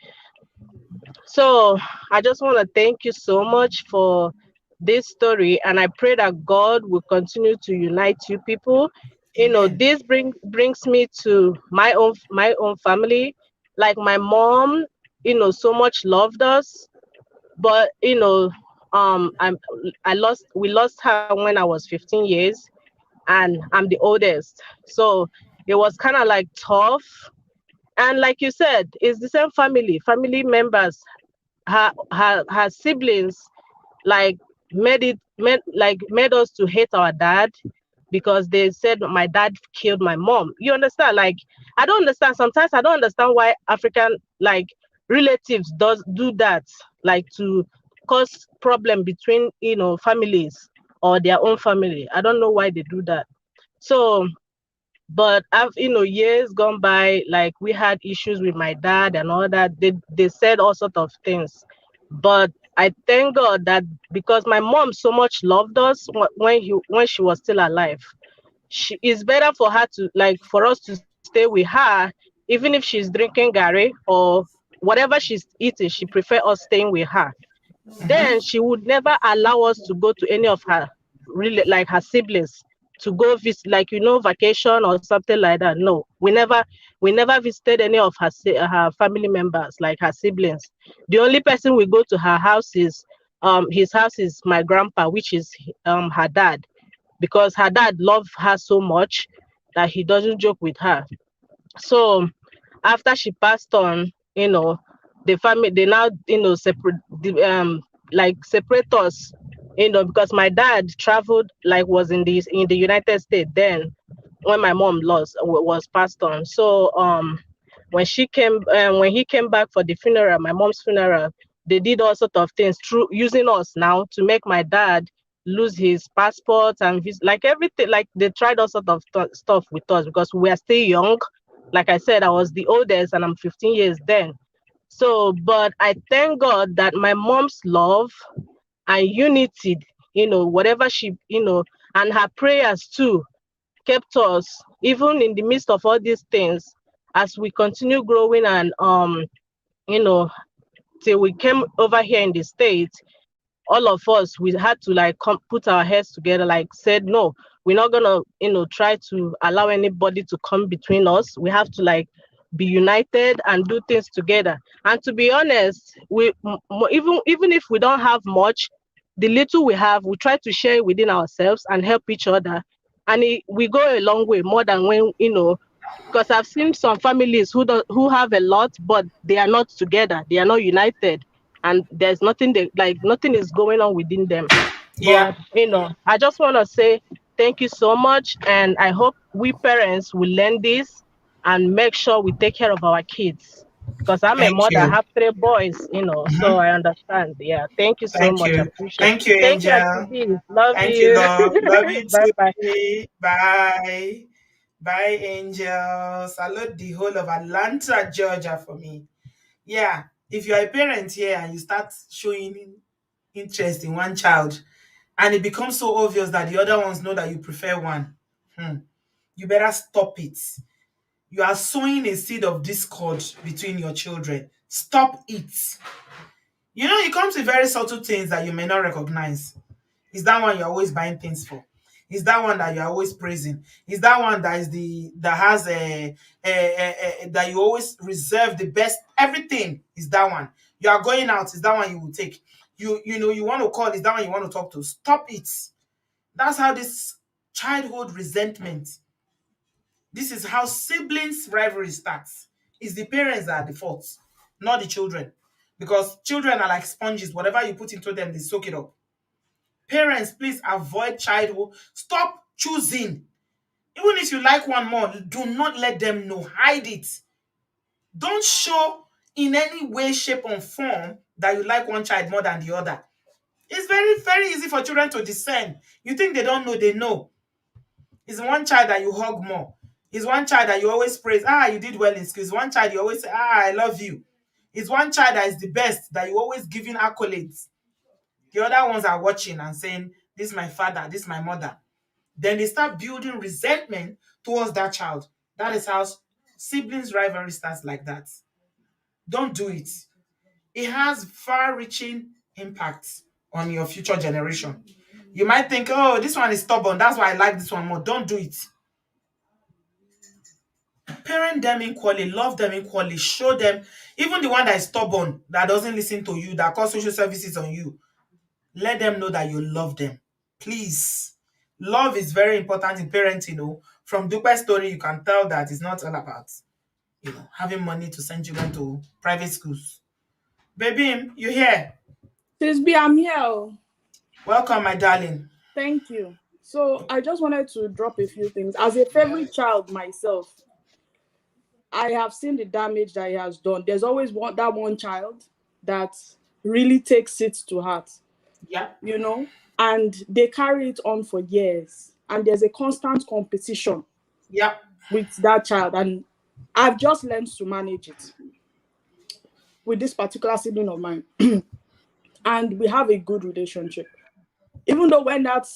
So I just want to thank you so much for this story, and I pray that God will continue to unite you people. Amen. This brings me to my own family. Like my mom, so much loved us, but I lost we lost her when I was 15 years, and I'm the oldest. So it was kind of like tough. And like you said, it's the same family members, her siblings, like made us to hate our dad, because they said my dad killed my mom. You understand? Like, I don't understand. Sometimes I don't understand why African, like, relatives does do that, like to cause problem between families or their own family. I don't know why they do that. So, but I've, years gone by, like we had issues with my dad and all that. They said all sort of things, but I thank God that because my mom so much loved us when she was still alive, she it's better for her to, like, for us to stay with her, even if she's drinking gari or whatever she's eating. She prefer us staying with her. Then she would never allow us to go to any of her, really, like her siblings, to go visit, like, vacation or something like that. No, we never visited any of her family members, like her siblings. The only person we go to her house is his house is my grandpa, which is her dad, because her dad loved her so much that he doesn't joke with her. So after she passed on, the family, they now, separate like separate us, because my dad traveled, like was in the United States then, when my mom was passed on. So when he came back for the funeral, my mom's funeral, they did all sort of things through using us now to make my dad lose his passport and like everything. Like they tried all sort of stuff with us because we are still young. Like I said, I was the oldest and I'm 15 years then. So, but I thank God that my mom's love and unity, whatever she, and her prayers too, kept us, even in the midst of all these things, as we continue growing, and you know till we came over here in the States. All of us, we had to like put our heads together, like said no, we're not gonna try to allow anybody to come between us. We have to like be united and do things together. And to be honest, even if we don't have much, the little we have, we try to share it within ourselves and help each other. And we go a long way, more than when because I've seen some families who have a lot, but they are not together. They are not united, and there's nothing nothing is going on within them. Yeah. But I just want to say thank you so much, and I hope we parents will learn this and make sure we take care of our kids. Because I'm a Thank mother, I you. have three boys, so I understand. Yeah, thank you so Thank much. I you. appreciate it. Thank you, Thank you, Angel. Auntie B. Love Thank you, you. love. Love you Bye bye. too. Bye. Bye, Angel. Salute the whole of Atlanta, Georgia for me. Yeah. If you're a parent here and you start showing interest in one child and it becomes so obvious that the other ones know that you prefer one, you better stop it. You are sowing a seed of discord between your children. Stop it. It comes with very subtle things that you may not recognize. Is that one you're always buying things for? Is that one that you're always praising? Is that one that is that has that you always reserve the best? Everything is that one. You are going out. Is that one you will take? You want to call? Is that one you want to talk to? Stop it. That's how this childhood resentment. This is how siblings rivalry starts. It's the parents that are the fault, not the children, because children are like sponges. Whatever you put into them, they soak it up. Parents, please avoid childhood. Stop choosing. Even if you like one more, do not let them know. Hide it. Don't show in any way, shape, or form that you like one child more than the other. It's very, very easy for children to discern. You think they don't know, they know. It's one child that you hug more. It's one child that you always praise. Ah, you did well in school. It's one child you always say, ah, I love you. It's one child that is the best, that you always giving accolades. The other ones are watching and saying, this is my father, this is my mother. Then they start building resentment towards that child. That is how siblings rivalry starts like that. Don't do it. It has far-reaching impacts on your future generation. You might think, oh, this one is stubborn. That's why I like this one more. Don't do it. Parent them equally, love them equally, show them, even the one that is stubborn, that doesn't listen to you, that calls social services on you, let them know that you love them. Please. Love is very important in parenting. From Dupe's story, you can tell that it's not all about having money to send children to private schools. Baby, you here? Sis B, I'm here. Oh. Welcome, my darling. Thank you. So I just wanted to drop a few things. As a favorite child myself, I have seen the damage that he has done. There's always that one child that really takes it to heart, Yeah. and they carry it on for years. And there's a constant competition Yeah. with that child. And I've just learned to manage it with this particular sibling of mine. And we have a good relationship. Even though when that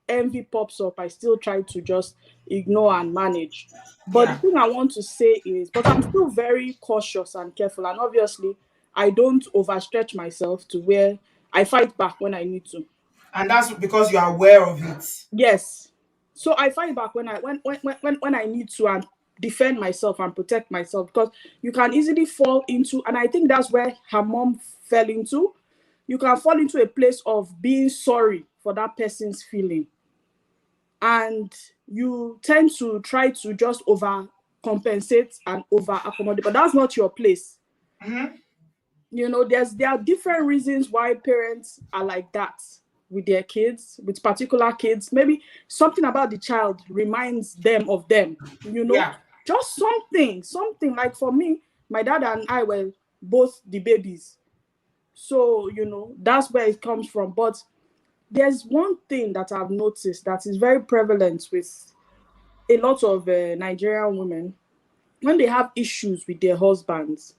envy pops up, I still try to just ignore and manage. But the Yeah. thing I want to say is, but I'm still very cautious and careful. And obviously, I don't overstretch myself to where I fight back when I need to. And that's because you are aware of it. Yes. So I fight back when I need to and defend myself and protect myself, because you can easily fall into, and I think that's where her mom fell into. You can fall into a place of being sorry for that person's feeling. And you tend to try to just overcompensate and over accommodate, but that's not your place. Mm-hmm. There are different reasons why parents are like that with their kids, with particular kids. Maybe something about the child reminds them of them, Yeah. just something like for me, my dad and I were both the babies. So, that's where it comes from. But there's one thing that I've noticed that is very prevalent with a lot of Nigerian women. When they have issues with their husbands,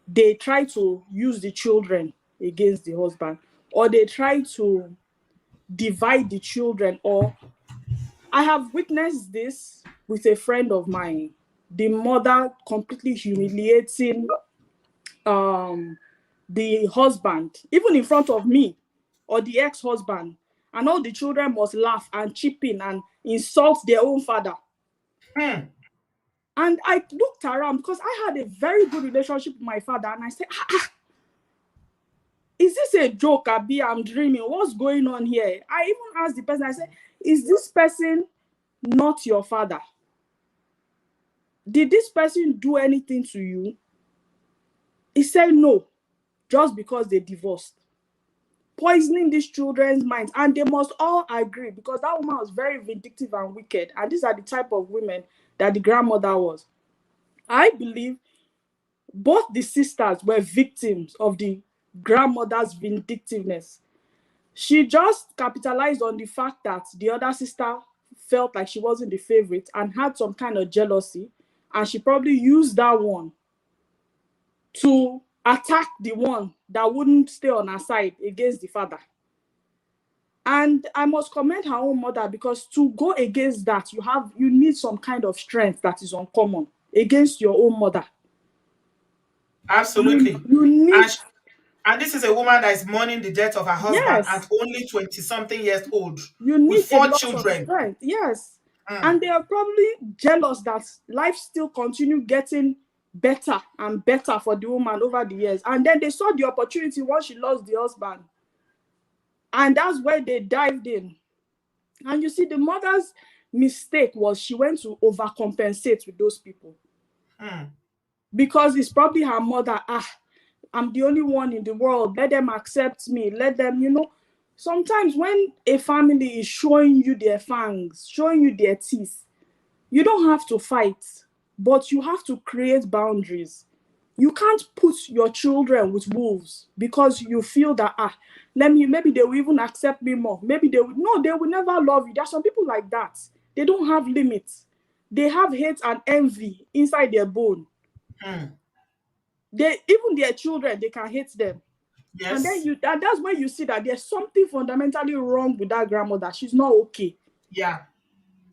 they try to use the children against the husband, or they try to divide the children. Or I have witnessed this with a friend of mine, the mother completely humiliating the husband, even in front of me, or the ex-husband, and all the children must laugh and chip in and insult their own father. Hmm. And I looked around because I had a very good relationship with my father, and I said, is this a joke, Abi? I'm dreaming. What's going on here? I even asked the person, I said, is this person not your father? Did this person do anything to you? He said no, just because they divorced. Poisoning these children's minds, and they must all agree, because that woman was very vindictive and wicked, and these are the type of women that the grandmother was. I believe both the sisters were victims of the grandmother's vindictiveness. She just capitalized on the fact that the other sister felt like she wasn't the favorite and had some kind of jealousy, and she probably used that one to attack the one that wouldn't stay on her side against the father. And I must commend her own mother, because to go against that, you need some kind of strength that is uncommon against your own mother. Absolutely. You need, and this is a woman that is mourning the death of her husband yes, at only 20-something years old, you with need a 4 lot of children. strength. Yes. Mm. And they are probably jealous that life still continue getting better and better for the woman over the years. And then they saw the opportunity once she lost the husband. And that's where they dived in. And you see, the mother's mistake was she went to overcompensate with those people. Mm. Because it's probably her mother. I'm the only one in the world. Let them accept me. Let them, Sometimes when a family is showing you their fangs, showing you their teeth, you don't have to fight, but you have to create boundaries. You can't put your children with wolves because you feel that maybe they will even accept me more. Maybe they will no, they will never love you. There are some people like that. They don't have limits. They have hate and envy inside their bone. Hmm. They even their children, they can hate them. And then Yes. that's when you see that there's something fundamentally wrong with that grandmother. She's not okay. Yeah.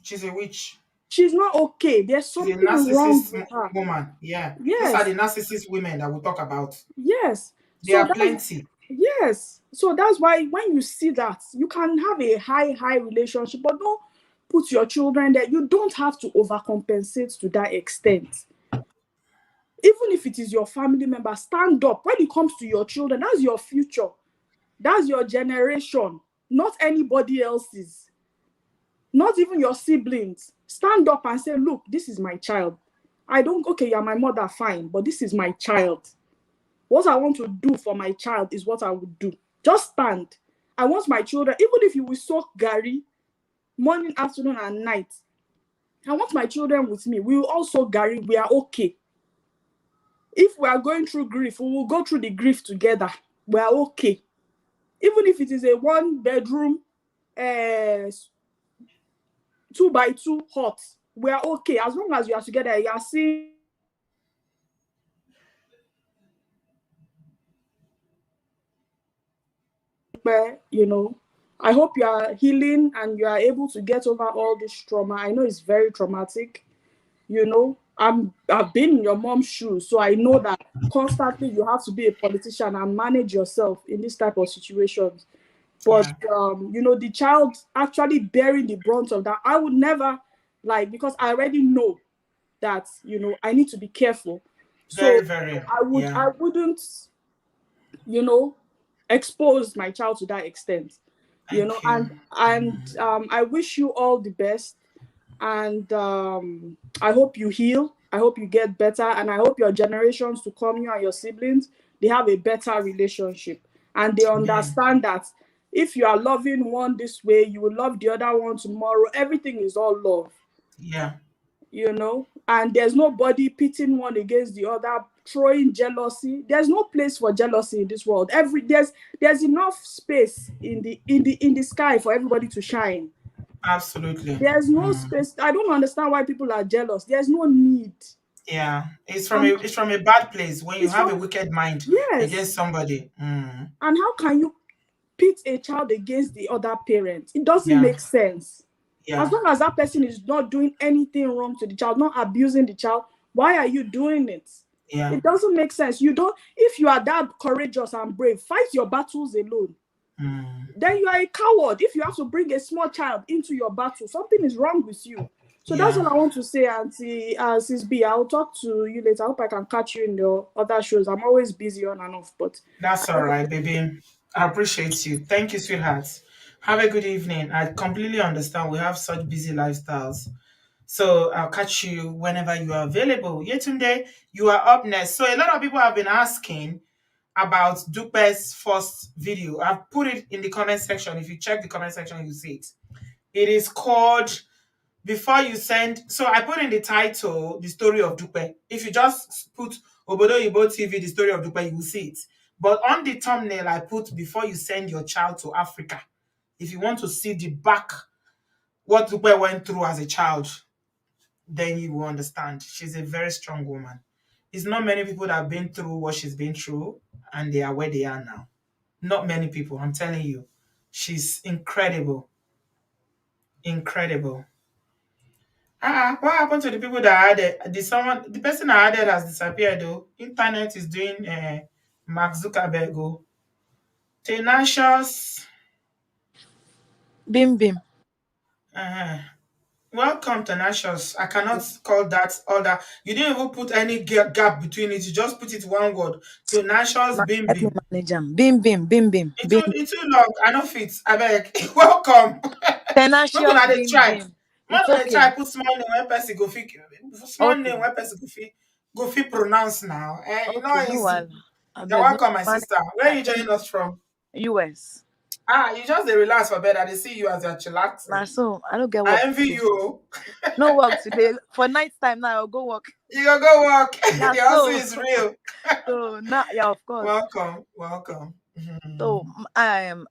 She's a witch. She's not okay. There's She's a something wrong narcissist with her. woman. Yeah. Those are Yes. the narcissist women that we talk about. Yes. There So are that's plenty. yes. So that's why when you see that, you can have a high relationship, but don't put your children there. You don't have to overcompensate to that extent. Even if it is your family member, stand up. When it comes to your children, that's your future. That's your generation, not anybody else's, not even your siblings. Stand up and say, look, this is my child. I don't, okay, you're my mother, fine, but this is my child. What I want to do for my child is what I would do. Just stand. I want my children, even if you will soak Gary morning, afternoon, and night, I want my children with me. We will also Gary. We are okay. If we are going through grief, we will go through the grief together. We are okay. Even if it is a 1 bedroom, 2 by 2 hut, we are okay. As long as you are together, you are seeing, you know. I hope you are healing and you are able to get over all this trauma. I know it's very traumatic. I've been in your mom's shoes, so I know that constantly you have to be a politician and manage yourself in this type of situations. But Yeah. the child actually bearing the brunt of that, I would never because I already know that I need to be careful. Very, So very. I Yeah. wouldn't you know expose my child to that extent. Thank you. And I wish you all the best, and I hope you heal. I hope you get better, and I hope your generations to come, you and your siblings, they have a better relationship, and they Amen. understand that if you are loving one this way, you will love the other one tomorrow. Everything is all love, Yeah. and there's nobody pitting one against the other, throwing jealousy. There's no place for jealousy in this world. There's enough space in the sky for everybody to shine. Absolutely. There's no Mm. space. I don't understand why people are jealous. There's no need. Yeah. And It's from a bad place when you it's have a from wicked mind yes. against somebody. Mm. And how can you pit a child against the other parent? It doesn't Yeah. make sense. As Yeah. long as that person is not doing anything wrong to the child, not abusing the child, why are you doing it? Yeah. It doesn't make sense. You don't, if you are that courageous and brave, fight your battles alone. Mm. Then you are a coward. If you have to bring a small child into your battle, something is wrong with you. So that's Yeah. all I want to say, Auntie Sis B. I'll talk to you later. I hope I can catch you in your other shows. I'm always busy on and off, but That's all right, baby. I appreciate you. Thank you, sweetheart. Have a good evening. I completely understand. We have such busy lifestyles. So I'll catch you whenever you are available. Yetunde, you are up next. So a lot of people have been asking about Dupe's first video. I've put it in the comment section. If you check the comment section, you see it. It is called Before You Send. So I put in the title, The Story of Dupe. If you just put Obodo Yibo TV, The Story of Dupe, you will see it. But on the thumbnail, I put Before You Send Your Child to Africa. If you want to see the back, what Dupe went through as a child, then you will understand. She's a very strong woman. It's not many people that have been through what she's been through and they are where they are now. Not many people, I'm telling you. She's incredible. Incredible. What happened to the people that added? The person that added has disappeared though. Internet is doing Mark Zuckerberg. Oh. Tenacious. Bim bim. Uh, Welcome, Tenacious. I cannot call that all that. You didn't even put any gap between it. You just put it one word. Tenacious Bim Help me Bim. manage am. Bim bim bim bim bim. It's too long. I know fit. I beg. Welcome. Make Tenacious una dey bim try. bim. Make It's una dey okay. try put small name when person go fit small Okay. name when person go fit pronounce now. It's Okay. not No easy. wahala. I You're beg make welcome, my manage sister. Where are you joining us from? US. You just dey relax for bed. I dey see you as you're Now chillaxing. so I don't get I work envy today. you. No work today. For night time now, I'll go work. You go work. Now The hustle so is real. so now yeah, of course. Welcome, welcome. So I am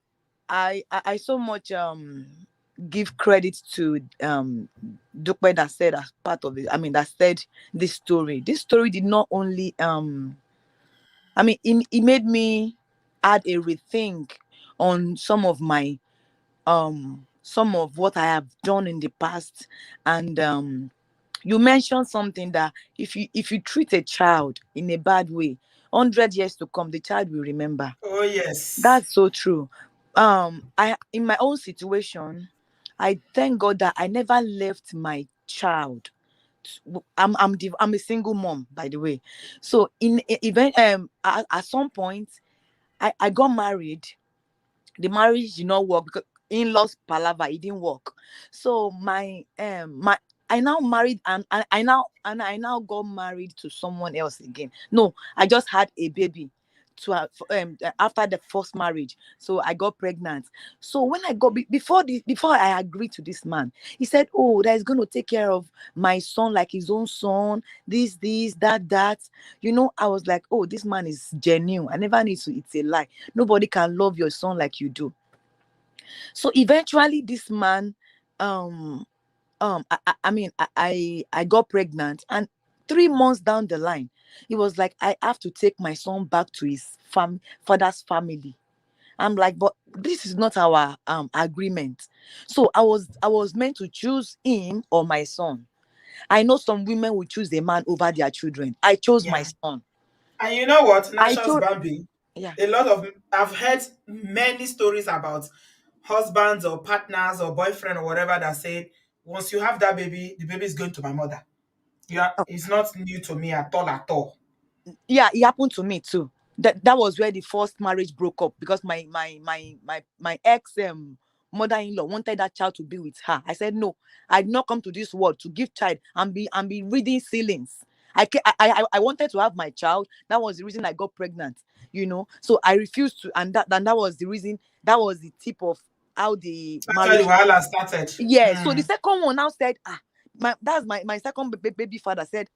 I so much give credit to Dukwe that said as part of it. I mean that said this story. This story did not only I mean it made me add a rethink on some of what I have done in the past. And you mentioned something that if you treat a child in a bad way, 100 years to come, the child will remember. Oh yes. That's so true. I in my own situation, I thank God that I never left my child. I'm a single mom, by the way. So in event at some point, I got married. The marriage did not work because in-laws palaver, it didn't work. So my I now married, and I now got married to someone else again. No, I just had a baby after the first marriage. So I got pregnant. So when I got before I agreed to this man, he said, oh, that is going to take care of my son like his own son, this that. I was like, oh, this man is genuine. I never need to, it's a lie. Nobody can love your son like you do. So eventually this man I mean I got pregnant, and 3 months down the line, he was like, I have to take my son back to his father's family. I'm like, but this is not our agreement. So I was meant to choose him or my son. I know some women will choose a man over their children. I chose my Yeah. son. And you know what, I Nations chose, Bambi? yeah. I've heard many stories about husbands or partners or boyfriend or whatever that said, once you have that baby, the baby is going to my mother. Yeah, it's not new to me at all at all. Yeah, it happened to me too. That was where the first marriage broke up, because my ex mother-in-law wanted that child to be with her. I said no. I did not come to this world to give child and be reading ceilings. I wanted to have my child. That was the reason I got pregnant. So I refused to, and that was the reason. That was the tip of how the That's why the marriage. wahala started. Yeah. So the second one now said, that's my second baby father said,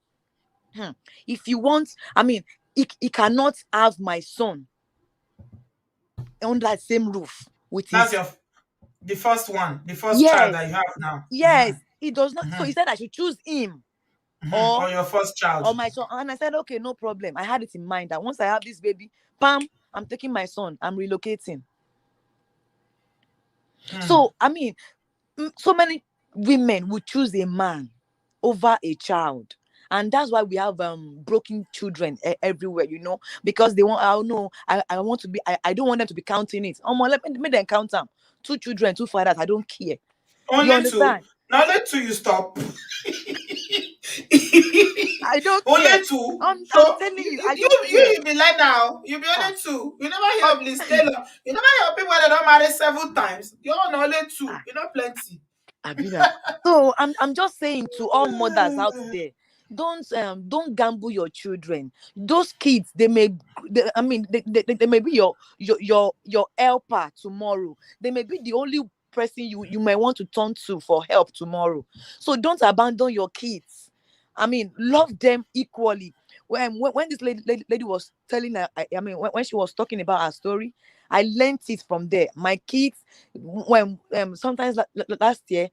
"Hmm, if you want, I mean, he cannot have my son under that same roof with That's his." your the first one, the first child Yes, that you have now. yes, he does not. So he said I should choose him or Or your first child. my son. And I said, okay, no problem. I had it in mind that once I have this baby, bam, I'm taking my son. I'm relocating. So I mean, so many women would choose a man over a child. And that's why we have broken children everywhere, because they want, I don't know, I want to be, I don't want them to be counting it. Let me them count them. 2 children, 2 fathers, I don't care. You Only two. understand? Now let two you stop. I don't care. Only two. I'm So telling you, you I you don't you, care. you be like now. You be Ah, only two. You never hear um, of Liz Taylor. You never hear of people that don't marry 7 times. You're on only two. ah, You know plenty. Abina. So I'm just saying to all mothers out there, don't gamble your children. Those kids, I mean, they may be your helper tomorrow. They may be the only person you may want to turn to for help tomorrow. So don't abandon your kids. I mean, love them equally. When this lady was telling her, I mean, when she was talking about her story, I learned it from there. My kids, when sometimes last year,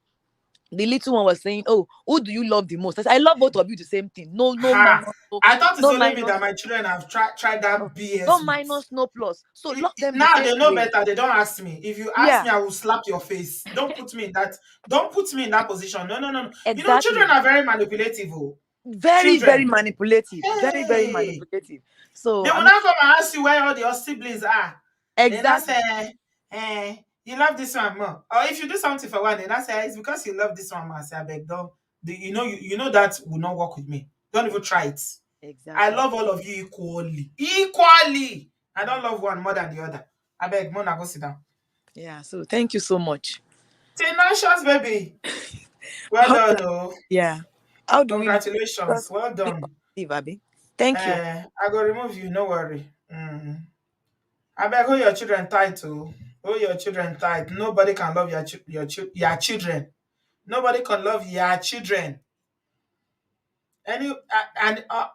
the little one was saying, oh, who do you love the most? I said, I love both of you the same thing. No Ha! minus, no, I thought it's no only me that minus, my children have tried no, that no BS with. minus, no plus. So love them the Now same they know way. better. They don't ask me. If you ask Yeah, me, I will slap your face. Don't put me in that. Don't put me in that position. No, no, no, no. Children exactly. are very manipulative. Oh, Very, very children. manipulative. Very, very Hey, manipulative. So they I will mean, not come and ask you where all your siblings are. Then I exactly, say, you love this one more. Or if you do something for one, then I say it's because you love this one more. I say, I beg, don't. You know that will not work with me. Don't even try it. I exactly. love all of you equally. Equally. I don't love one more than the other. I beg, Mona, go sit down. Yeah. So thank you so much. Tenacious, baby. Well How done, do oh. Yeah. How do we Congratulations. Well be done. positive, Abby? Thank you. I go remove you, no worry. I beg, hold your children tight, oh. Oh, your children tight. Nobody can love your children. Nobody can love your children. And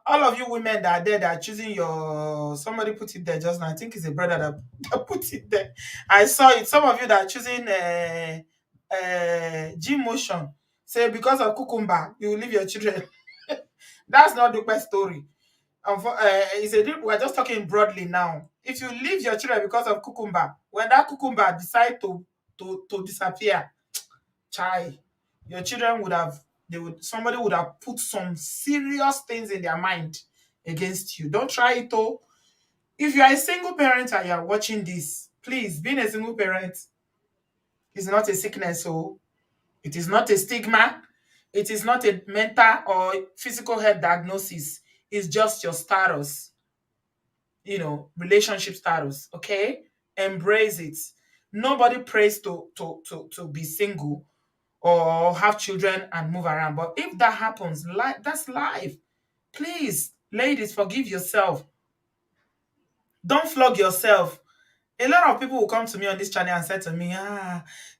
all of you women that are there that are choosing your, somebody put it there just now. I think it's a brother that, that put it there. I saw it. Some of you that are choosing G motion say because of cucumber you will leave your children. That's not the best story. We're just talking broadly now. If you leave your children because of cucumber, when that cucumber decide to disappear, chai, your children would have, they would, somebody would have put some serious things in their mind against you. Don't try it though. If you are a single parent and you are watching this, please, being a single parent is not a sickness. So it is not a stigma. It is not a mental or physical health diagnosis. It's just your status, relationship status. Okay, embrace it. Nobody prays to be single or have children and move around. But if that happens, that's life. Please, ladies, forgive yourself. Don't flog yourself. A lot of people will come to me on this channel and say to me,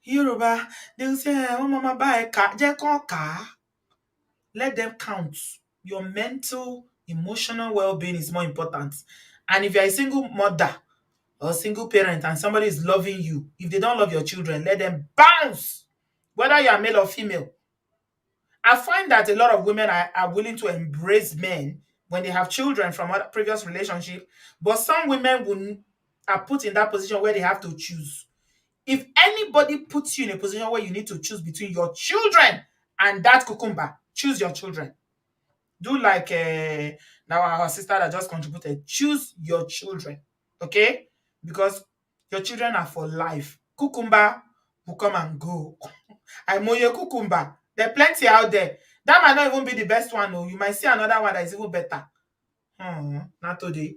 Yoruba, they will say, oh, mama, bye, ka. Let them count. Your mental, emotional well-being is more important. And if you're a single mother or single parent and somebody is loving you, if they don't love your children, let them bounce, whether you are male or female. I find that a lot of women are willing to embrace men when they have children from other previous relationship, but some women are put in that position where they have to choose. If anybody puts you in a position where you need to choose between your children and that cucumber, choose your children. Do like now our sister that just contributed. Choose your children, okay? Because your children are for life. Cucumber will come and go. Aimoye cucumber. There are plenty out there. That might not even be the best one. No, you might see another one that is even better. Not today.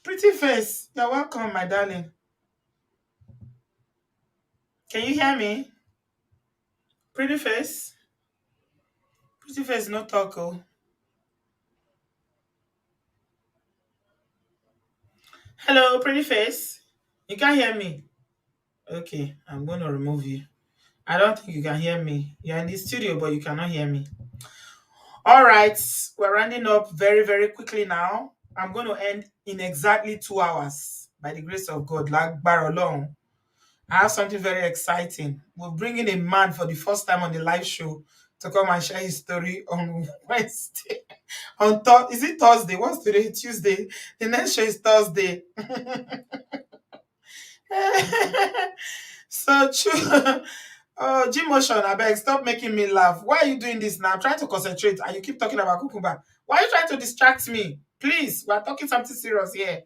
Pretty face. You're welcome, my darling. Can you hear me? Pretty face. Pretty face, no talk. Oh. Hello, pretty face. You can't hear me. Okay, I'm going to remove you. I don't think you can hear me. You're in the studio, but you cannot hear me. All right, we're rounding up very, very quickly now. I'm going to end in exactly 2 hours by the grace of God. Like Barolong, I have something very exciting. We're bringing a man for the first time on the live show to come and share his story on Wednesday. Is it Thursday? What's today? Tuesday. The next show is Thursday. So true. Oh, G motion, I beg, stop making me laugh. Why are you doing this now? I'm trying to concentrate and you keep talking about cucumber. Why are you trying to distract me? Please, we're talking something serious here.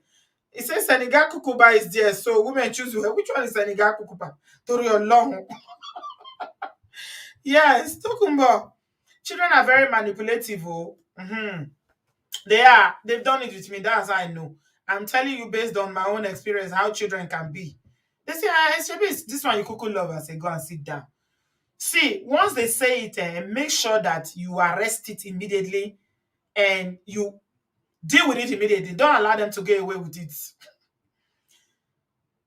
It says Senegal cucumber is there, so women choose which one is Senegal cucumber? Tori long. Yes, cucumber. Children are very manipulative. Oh. They are. They've done it with me. That's how I know. I'm telling you based on my own experience how children can be. They say, this one you cuckoo love. I say, go and sit down. See, once they say it, make sure that you arrest it immediately and you deal with it immediately. Don't allow them to get away with it.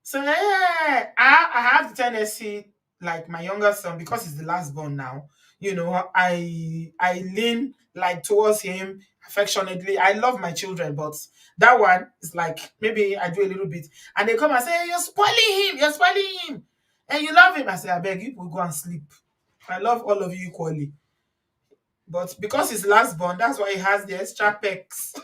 So I have the tendency, like my younger son, because he's the last born now. I lean like towards him affectionately. I love my children, but that one is like maybe I do a little bit, and they come and say, hey, you're spoiling him, and you love him. I say, I beg you, will go and sleep. I love all of you equally. But because he's last born, that's why he has the extra pecs.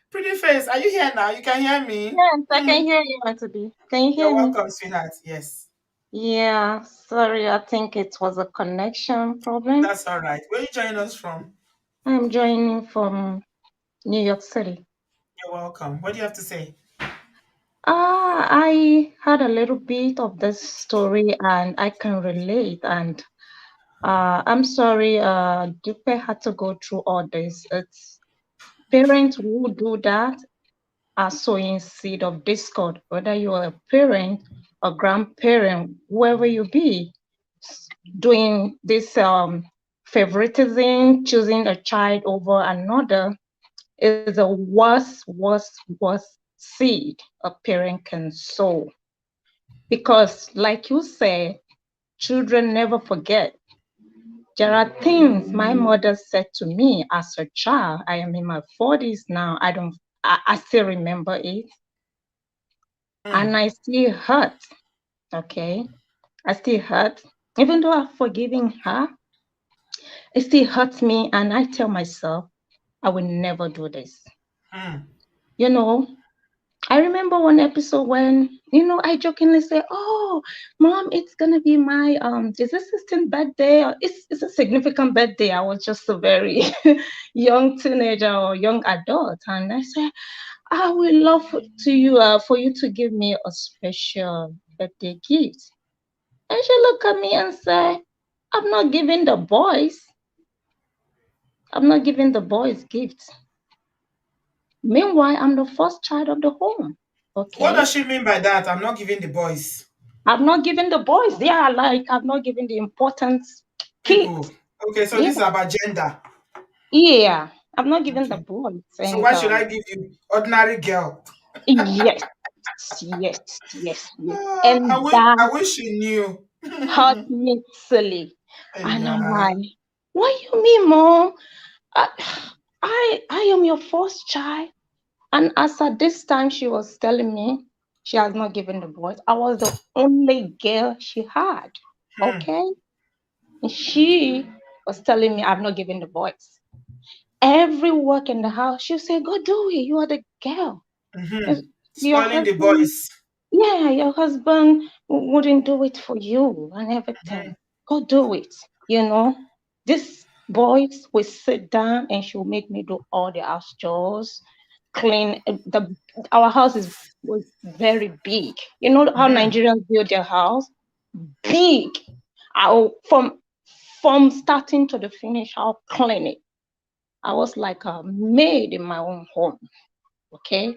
Pretty face, are you here now? You can hear me? Yes, I can hear you, Anthony. Can you You're hear me? welcome, sweetheart. Yes. Yeah, sorry, I think it was a connection problem. That's all right. Where are you joining us from? I'm joining from New York City. You're welcome. What do you have to say? I had a little bit of this story and I can relate. And I'm sorry, Dupe had to go through all this. It's parents who do that are sowing seed of discord, whether you are a parent, a grandparent, whoever you be, doing this favoritism, choosing a child over another is a worse seed a parent can sow. Because, like you said, children never forget. There are things my mother said to me as a child. I am in my 40s now. I still remember it. And I still hurt. Okay. I still hurt. Even though I've forgiven her, it still hurts me. And I tell myself, I will never do this. You know, I remember one episode when, I jokingly say, "Oh, mom, it's gonna be my is it 16th birthday, or it's a significant birthday." I was just a very young teenager or young adult, and I said, "I would love for you to give me a special birthday gift." And she looked at me and said, "I'm not giving the boys. I'm not giving the boys gifts." Meanwhile, I'm the first child of the home. What Okay. does she mean by that? I'm not giving the boys I'm not giving the boys. They are like, I'm not giving the important people. kids. Okay, so Yeah. this is about gender. Yeah. I'm not giving the Okay. boys. So And why should I give you ordinary girl? yes, yes, yes, yes. I And wish that I wish she knew. hurt me silly. Hey, And I'm nah. like, what you mean, mom? I, I am your first child. And as at this time, she was telling me she has not given the boys. I was the only girl she had. Okay. And she was telling me I've not given the boys. Every work in the house, she'll say, "Go do it. You are the girl. Your Spoiling the husband, boys. yeah, your husband wouldn't do it for you and everything. Go do it." You know, these boys will sit down and she'll make me do all the house chores, clean. Our house was very big. You know how Nigerians build their house? Big. I'll, from starting to the finish, I'll clean it. I was like a maid in my own home. Okay,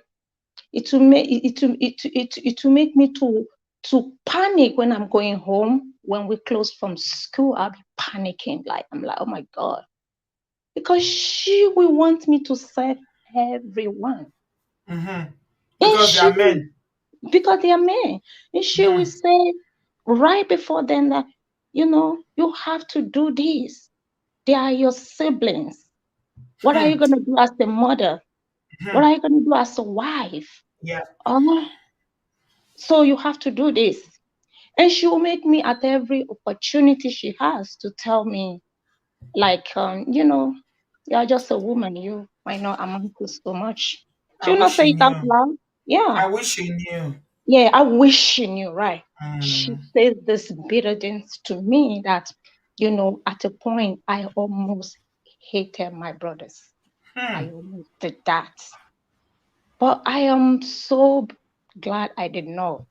it will make me to panic when I'm going home. When we close from school, I'll be panicking. Like, I'm like, oh my god, because she will want me to serve everyone, and Because they she are men. because they are men, and she will say right before then that, you have to do this. They are your siblings. What are you going to do as the mother? What are you going to do as a wife? Yeah. Oh, so you have to do this. And she will make me at every opportunity she has to tell me, like, you're just a woman. You might not amount to so much. I She will wish not say she it out knew. loud. Yeah. I wish she knew. Yeah, I wish she knew, right? She Mm. says this bitter things to me that, at a point, I almost hated my brothers. I almost did that. But I am so glad I did not,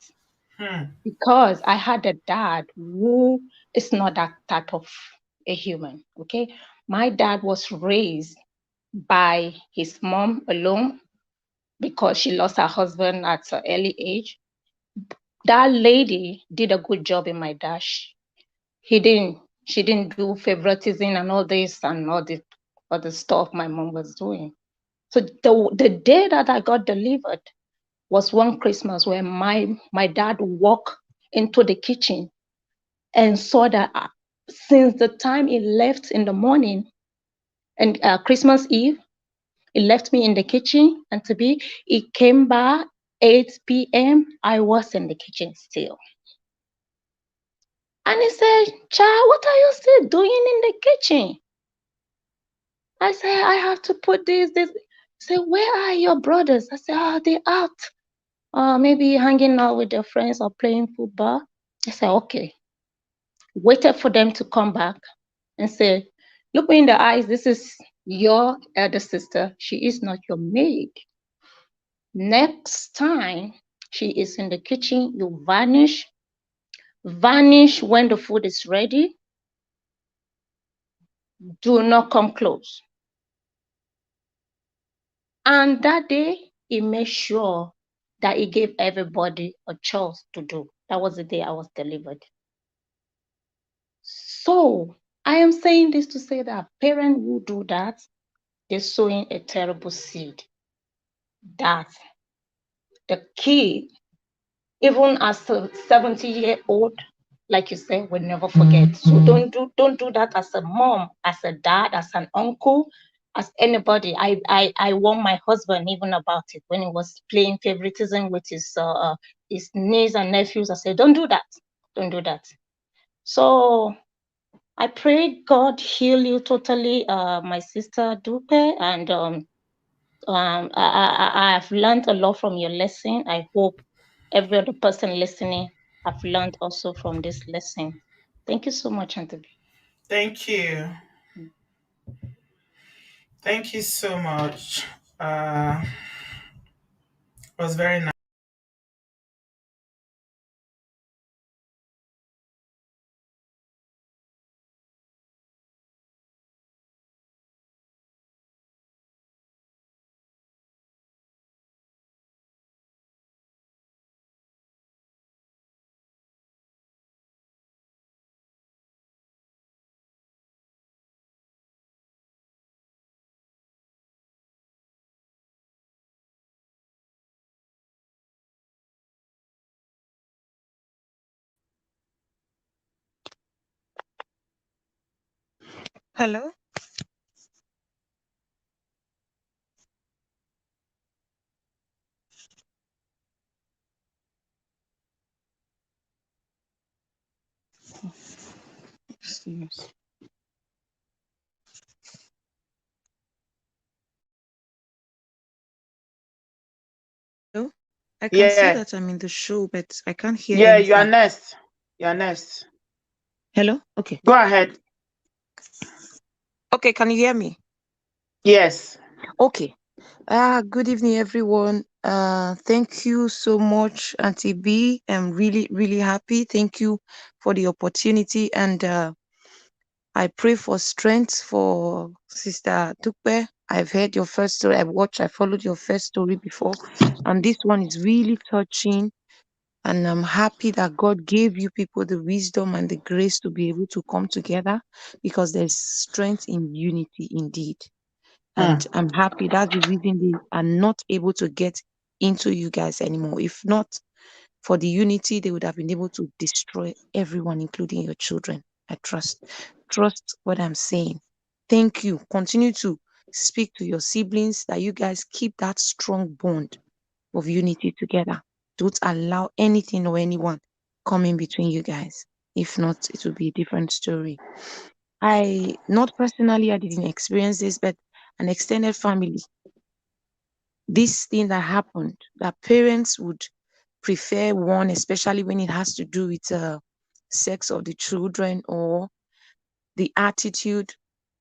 because I had a dad who is not that type of a human. Okay. My dad was raised by his mom alone because she lost her husband at an early age. That lady did a good job in my dad. He didn't, she didn't do favoritism and all this and all the other stuff my mom was doing. So the day that I got delivered was one Christmas where my dad walked into the kitchen and saw that since the time he left in the morning and Christmas Eve, he left me in the kitchen, and he came back 8 p.m. I was in the kitchen still. And he said, "Child, what are you still doing in the kitchen?" I said, "I have to put this. He said, "Where are your brothers?" I said, "Oh, they're out. Maybe hanging out with their friends or playing football." I said, "Okay." Waited for them to come back and say, "Look me in the eyes. This is your elder sister. She is not your maid. Next time she is in the kitchen, you vanish. Vanish when the food is ready. Do not come close." And that day, he made sure that he gave everybody a chores to do. That was the day I was delivered. So I am saying this to say that parents who do that, they're sowing a terrible seed that the kid, even as a 70-year-old, like you said, will never forget. So don't do that as a mom, as a dad, as an uncle, as anybody. I warned my husband even about it when he was playing favoritism with his niece and nephews. I said, don't do that. Don't do that. So I pray God heal you totally, my sister Dupe, and I have learned a lot from your lesson. I hope every other person listening have learned also from this lesson. Thank you so much, Auntie. Thank you. Thank you so much. It was very nice. Hello? Yes. Hello? I can see Yeah. that I'm in the show, but I can't hear Yeah, you are anything. next. You are next. Hello? Okay. Go ahead. Okay, can you hear me? Yes. Okay. Good evening, everyone. Thank you so much, Auntie B. I'm really, really happy. Thank you for the opportunity, and I pray for strength for Sister Tukpe. I've heard your first story. I followed your first story before, and this one is really touching. And I'm happy that God gave you people the wisdom and the grace to be able to come together, because there's strength in unity indeed. And Mm. I'm happy that's the reason they are not able to get into you guys anymore. If not for the unity, they would have been able to destroy everyone, including your children. I trust what I'm saying. Thank you. Continue to speak to your siblings that you guys keep that strong bond of unity together. Don't allow anything or anyone come in between you guys. If not, it will be a different story. Not personally, I didn't experience this, but an extended family, this thing that happened, that parents would prefer one, especially when it has to do with sex of the children or the attitude.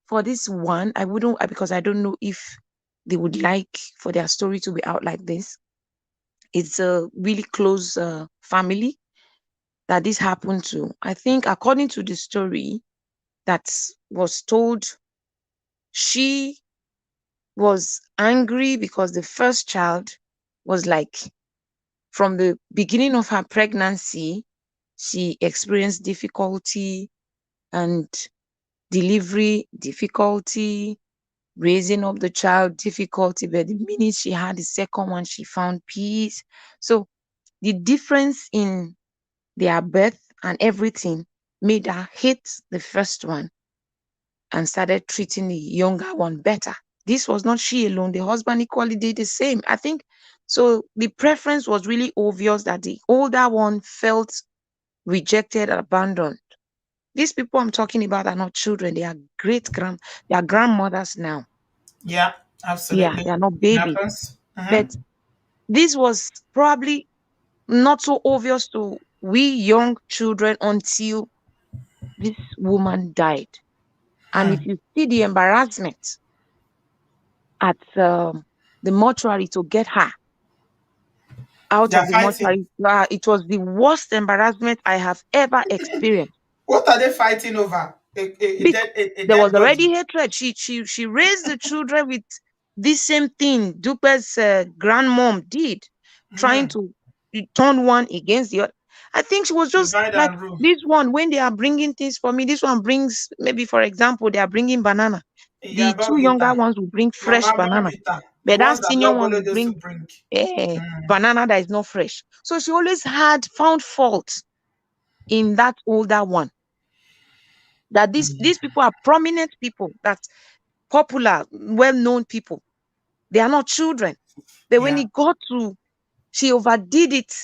For this one, I wouldn't, because I don't know if they would like for their story to be out like this. It's a really close family that this happened to. I think, according to the story that was told, she was angry because the first child was like, from the beginning of her pregnancy, she experienced difficulty and delivery difficulty, raising up the child difficulty. But the minute she had the second one, she found peace. So the difference in their birth and everything made her hate the first one and started treating the younger one better. This was not she alone. The husband equally did the same. I think so. The preference was really obvious that the older one felt rejected and abandoned. These people I'm talking about are not children. They are they are grandmothers now. Yeah, Yeah, absolutely. they are not It babies. happens. But this was probably not so obvious to we young children until this woman died. And if you see the embarrassment at the mortuary to get her out They're of the fighting. mortuary, it was the worst embarrassment I have ever experienced. What are they fighting over? Because A there was dead body. already hatred. She raised the children with this same thing Dupe's grandmom did, trying to turn one against the other. I think she was just Divide like, and rule. this one, when they are bringing things for me, this one brings, maybe for example, they are bringing banana. Yeah, The two younger Bonvita. ones will bring fresh Mama banana. Bonvita. The But that ones that senior love one only will those who bring bring. banana that is not fresh. So she always had found fault in that older one. That these people are prominent people, that's popular, well-known people. They are not children. But when Yeah. it got to, she overdid it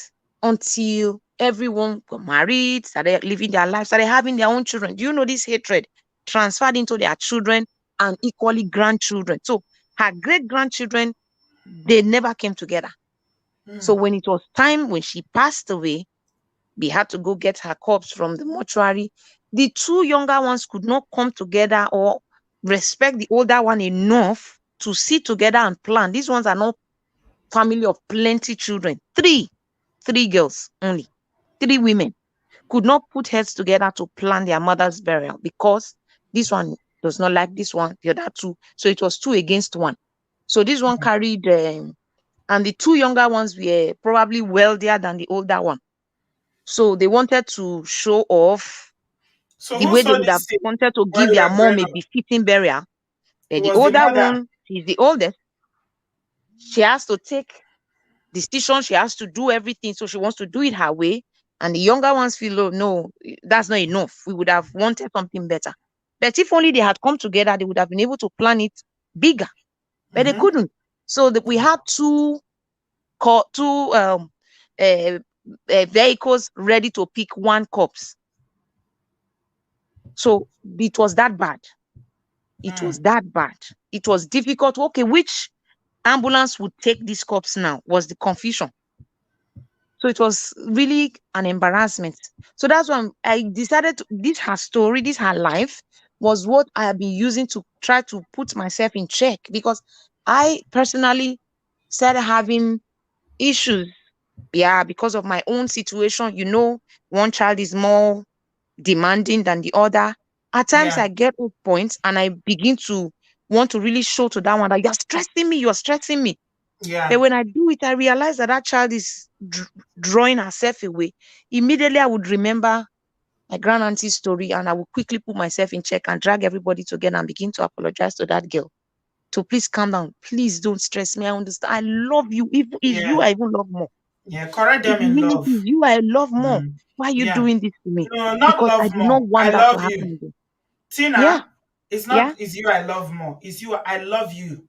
until everyone got married, started living their lives, started having their own children. Do you know this hatred transferred into their children and equally grandchildren? So her great grandchildren, they never came together. So when it was time, when she passed away, we had to go get her corpse from the mortuary. The two younger ones could not come together or respect the older one enough to sit together and plan. These ones are not family of plenty children. Three girls only, three women could not put heads together to plan their mother's burial because this one does not like this one, the other two. So it was two against one. So this one carried, and the two younger ones were probably wealthier than the older one. So they wanted to show off So the who way they saw would this have thing wanted to when give you their were growing mom a up? befitting burial. It The was the older mother. one, she's the oldest. She has to take decision. She has to do everything. So she wants to do it her way. And the younger ones feel, oh, no, that's not enough. We would have wanted something better. But if only they had come together, they would have been able to plan it bigger. But they couldn't. So that we had two uh, vehicles ready to pick one corpse. So it was that bad. It was that bad. It was difficult. Okay, which ambulance would take this corpse now was the confusion. So it was really an embarrassment. So that's why I decided to, this her story, this her life was what I have been using to try to put myself in check because I personally started having issues. Yeah, because of my own situation. You know, one child is more demanding than the other. At times Yeah. I get to points and I begin to want to really show to that one that you're stressing me. But Yeah. when I do it, I realize that that child is drawing herself away. Immediately, I would remember my grand auntie's story and I would quickly put myself in check and drag everybody together and begin to apologize to that girl. To please calm down. Please don't stress me. I understand. I love you. If it's you, Yeah. I even love more. Yeah. Correct If them you in mean it love. is you, I love more. Why are you Yeah. doing this to me? No, not Because I love do not more. I want that to love you. happen again. Yeah, Tina, it's yeah, not is you I love more. It's you I love you.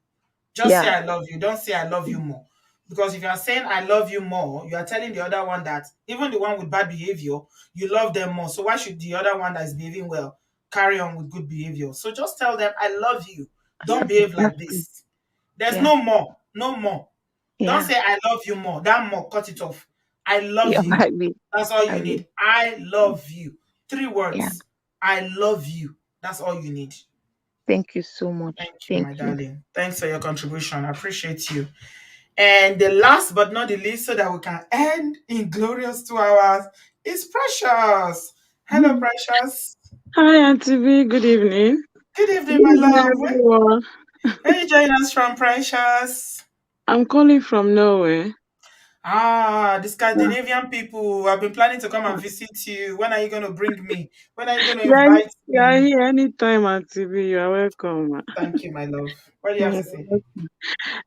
Just say yeah. I love you. Don't say I love you more. Because if you are saying I love you more, you are telling the other one that even the one with bad behavior, you love them more. So why should the other one that is behaving well carry on with good behavior? So just tell them I love you. Don't behave That's like good. this. There's Yeah, no more. No more. Don't yeah. say I love you more. That more, cut it off. I love Yeah, you. I will. That's all I you will. need. I love you. Three Yeah. words. I love you. That's all you need. Thank you so much. Thank you, Thank my you. darling. Thanks for your contribution. I appreciate you. And the last but not the least, so that we can end in glorious 2 hours, is Precious. Hello, Precious. Hi, Auntie B. Good evening. Good Good evening, my evening, love. everyone. Where you joining us from, Precious? I'm calling from Norway. Ah, the Yeah, Scandinavian people. I've been planning to come and visit you. When are you going to bring me? When are you going to yeah, invite yeah. me? Here anytime, Auntie B. You are welcome. Thank you, my love. What do you have Yeah. to say?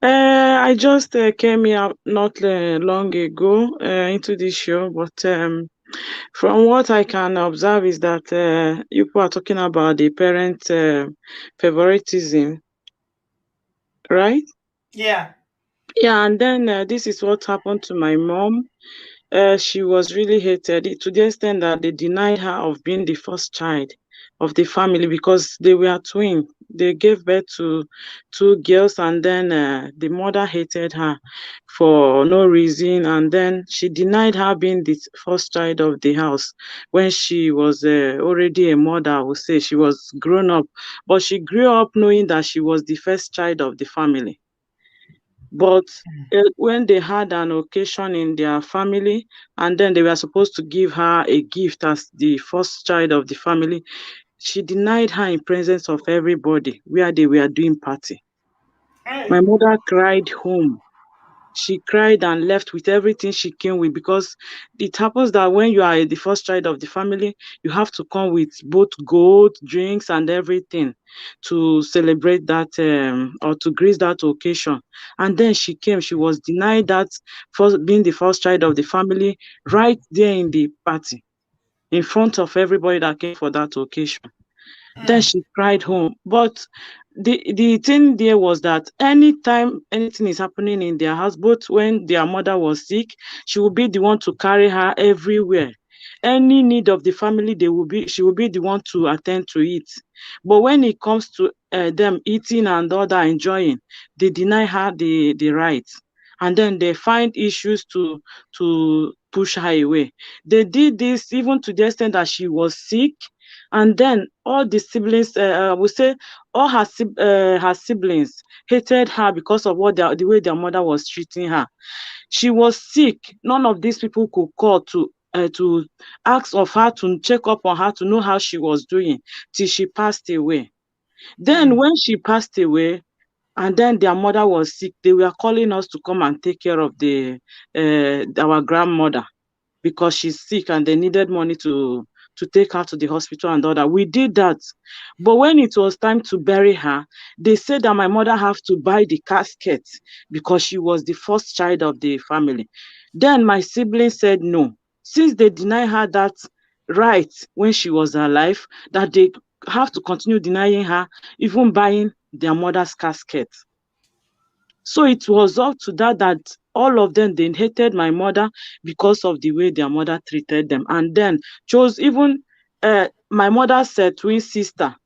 I just came here not long ago into this show, but from what I can observe is that you people are talking about the parent favoritism, right? Yeah. Yeah, and then this is what happened to my mom. She was really hated to the extent that they denied her of being the first child of the family because they were twins. They gave birth to two girls, and then the mother hated her for no reason. And then she denied her being the first child of the house when she was already a mother. I would say she was grown up, but she grew up knowing that she was the first child of the family. But when they had an occasion in their family, and then they were supposed to give her a gift as the first child of the family, she denied her in presence of everybody where they were doing party. My Hey. mother cried home. She cried and left with everything she came with, because it happens that when you are the first child of the family, you have to come with both gold, drinks, and everything to celebrate that or to grace that occasion. And then she came, she was denied that first being the first child of the family right there in the party, in front of everybody that came for that occasion. Then Mm. she cried home. But the thing there was that anytime anything is happening in their house, both when their mother was sick, she would be the one to carry her everywhere. Any need of the family, she will be the one to attend to it. But when it comes to them eating and other enjoying, they deny her the right. And then they find issues to push her away. They did this even to the extent that she was sick, and then all the siblings, I would say, all her siblings hated her because of the way their mother was treating her. She was sick. None of these people could call to ask of her, to check up on her, to know how she was doing, till she passed away. Then Mm. when she passed away, and then their mother was sick, they were calling us to come and take care of the our grandmother, because she's sick and they needed money to take her to the hospital and all that. We did that. But when it was time to bury her, they said that my mother have to buy the casket because she was the first child of the family. Then my siblings said no. Since they deny her that right when she was alive, that they have to continue denying her even buying their mother's casket. So it was up to that all of them, they hated my mother because of the way their mother treated them. And then chose even my mother's twin sister.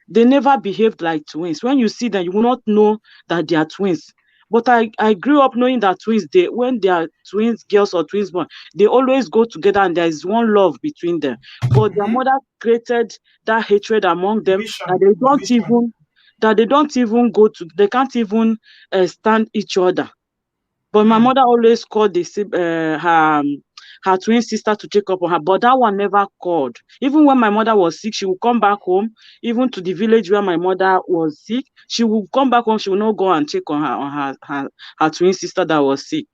They never behaved like twins. When you see them, you will not know that they are twins. But I grew up knowing that twins, when they are twins, girls or twins born, they always go together and there is one love between them. But their Mm-hmm. mother created that hatred among them, that Division. they don't Division. even they can't even stand each other. But my Mm. mother always called her twin sister to check up on her, but that one never called. Even when my mother was sick, she would come back home, even to the village where my mother was sick. She would come back home. She would not go and check on her twin sister that was sick.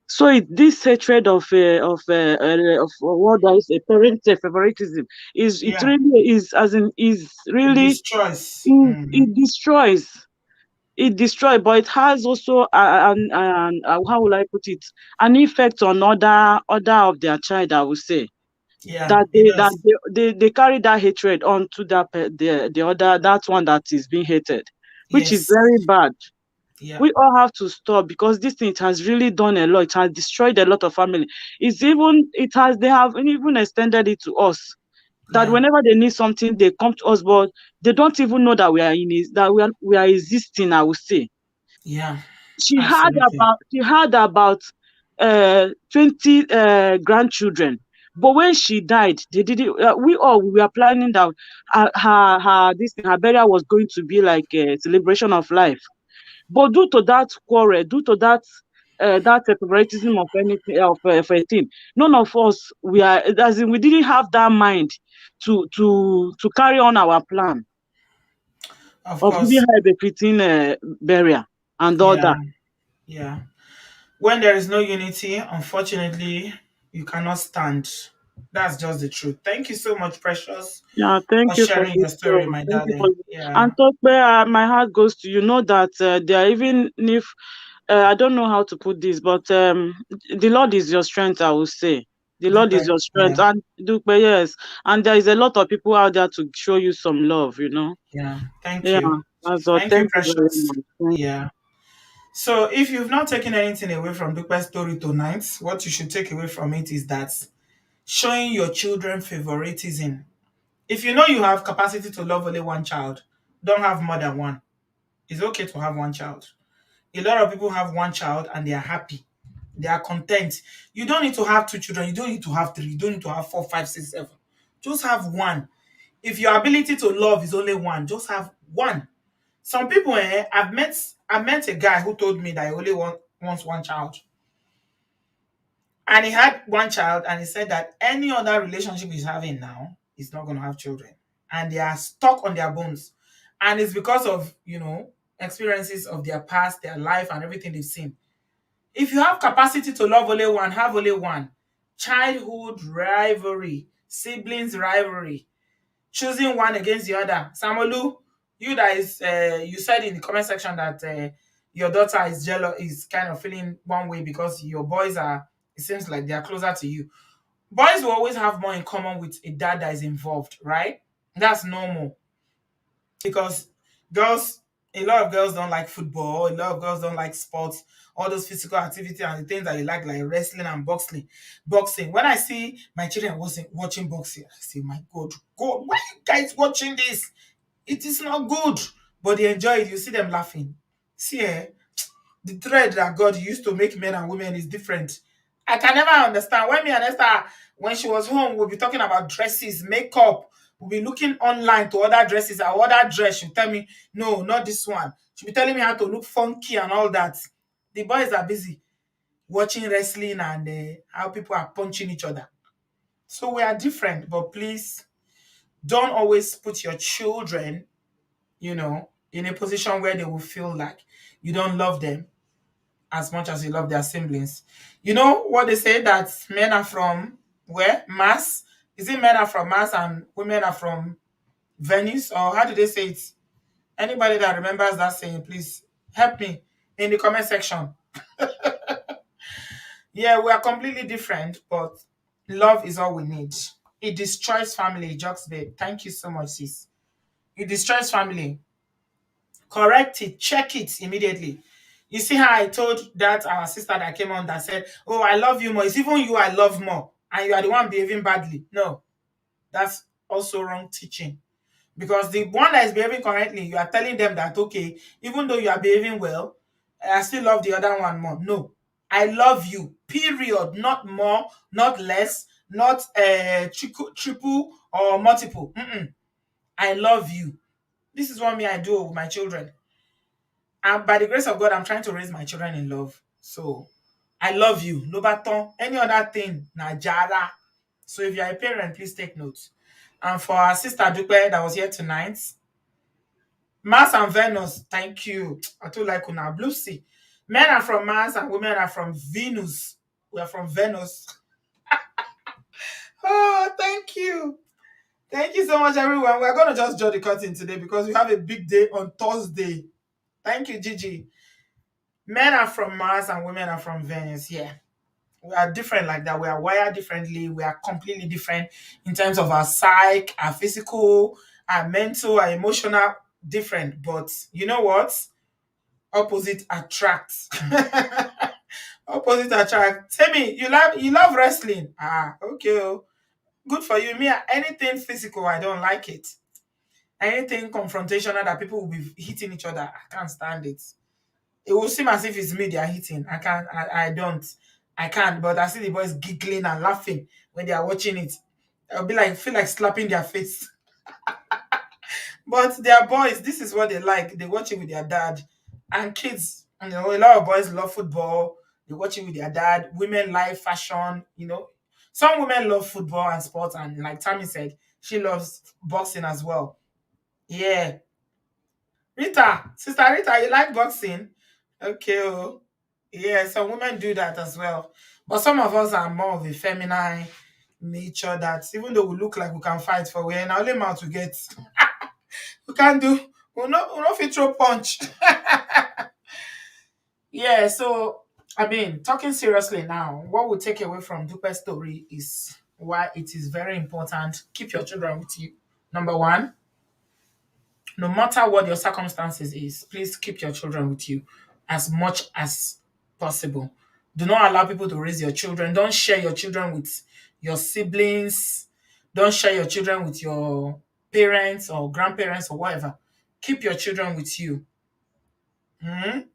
So this hatred of what there is a parent favoritism is, it Yeah. really is, as in, is It really, destroys. it, Mm-hmm. it destroys. It destroys, but it has also how will I put it, an effect on other of their child, I would say, Yeah, that it that does. they carry that hatred on to the other, that one that is being hated, which is Yes. very bad. Yeah. We all have to stop, because this thing, it has really done a lot. It has destroyed a lot of family. They have even extended it to us, that Yeah. whenever they need something, they come to us, but they don't even know that we are in it, that we are existing, I would say. Yeah. She had Absolutely. about 20 grandchildren, but when she died, they didn't we were planning that her burial was going to be like a celebration of life. But due to that quarrel, due to that favoritism of anything of a thing, none of us, we didn't have that mind to carry on our plan Of of giving course. her a befitting burial and all Yeah. that. Yeah. When there is no unity, unfortunately, you cannot stand. That's just the truth. Thank you so much, Precious, Yeah, for thank you for sharing your this. story, my Thank you for darling. this. Yeah. And Tope, my heart goes to you. Know that there, even if I don't know how to put this, but the Lord is your strength. I will say the Lord is Dupe. your strength, Yeah. and Dupe, yes, and there is a lot of people out there to show you some love. Yeah. Thank Yeah, you. that's all. Thank you, Thank you very Precious. much. Thank Yeah. So, if you've not taken anything away from Dupe's story tonight, what you should take away from it is that showing your children favoritism. If you know you have capacity to love only one child, don't have more than one. It's okay to have one child. A lot of people have one child and they are happy. They are content. You don't need to have two children. You don't need to have three. You don't need to have four, five, six, seven. Just have one. If your ability to love is only one, just have one. Some people, I've met a guy who told me that he only wants one child. And he had one child, and he said that any other relationship he's having now, he's not going to have children. And they are stuck on their bones. And it's because of, experiences of their past, their life, and everything they've seen. If you have capacity to love only one, have only one. Childhood rivalry, siblings rivalry, choosing one against the other. Samolu, you that is, you said in the comment section that your daughter is jealous, is kind of feeling one way because your boys are, it seems like they are closer to you. Boys will always have more in common with a dad that is involved, right? That's normal because girls, a lot of girls don't like football, a lot of girls don't like sports, all those physical activity and the things that you like wrestling and boxing. When I see my children wasn't watching boxing, I say, my God, why are you guys watching this? It is not good, but they enjoy it. You see them laughing. See, the thread that God used to make men and women is different. I can never understand. When me and Esther, when she was home, we'll be talking about dresses, makeup. We'll be looking online to order dresses. I order dress. She'll tell me, no, not this one. She'll be telling me how to look funky and all that. The boys are busy watching wrestling and how people are punching each other. So we are different, but please don't always put your children, in a position where they will feel like you don't love them as much as you love their siblings. You know what they say that men are from where? Mars? Is it men are from Mars and women are from Venus? Or how do they say it? Anybody that remembers that saying, please help me in the comment section. Yeah, we are completely different, but love is all we need. It destroys family, Jokes babe. Thank you so much, sis. It destroys family. Correct it, check it immediately. You see how I told that our sister that came on that said, oh, I love you more. It's even you I love more. And you are the one behaving badly. No, that's also wrong teaching. Because the one that is behaving correctly, you are telling them that, okay, even though you are behaving well, I still love the other one more. No, I love you, period. Not more, not less, not triple or multiple. I love you. This is what me I do with my children. And by the grace of God, I'm trying to raise my children in love. So I love you. No baton. Any other thing, Najara. So if you're a parent, please take note. And for our sister Dupe that was here tonight, Mars and Venus, thank you. I too like Una Blue Sea. Men are from Mars and women are from Venus. We are from Venus. Oh, thank you. Thank you so much, everyone. We're going to just draw the curtain today because we have a big day on Thursday. Thank you, Gigi. Men are from Mars and women are from Venus. Yeah. We are different like that. We are wired differently. We are completely different in terms of our psyche, our physical, our mental, our emotional, different. But you know what? Opposite attracts. Opposite attract. Tell me, you love wrestling. Ah, okay. Oh. Good for you. Me, anything physical, I don't like it. Anything confrontational that people will be hitting each other, I can't stand it. It will seem as if it's me they are hitting. I can't. I don't. I can't. But I see the boys giggling and laughing when they are watching it. I'll be like, feel like slapping their face. But their boys, this is what they like. They watch it with their dad. And kids, a lot of boys love football. They watch it with their dad. Women like fashion. Some women love football and sports, and like Tammy said, she loves boxing as well. Yeah. Rita, sister Rita, you like boxing? Okay, oh. Yeah, some women do that as well. But some of us are more of a feminine nature that even though we look like we can fight for we now only mouth to get. We can't do we'll not fit throw punch. Yeah, so I mean, talking seriously now, what we take away from Dupe's story is why it is very important. Keep your children with you. Number one, no matter what your circumstances is, please keep your children with you as much as possible. Do not allow people to raise your children. Don't share your children with your siblings. Don't share your children with your parents or grandparents or whatever. Keep your children with you. Mhm.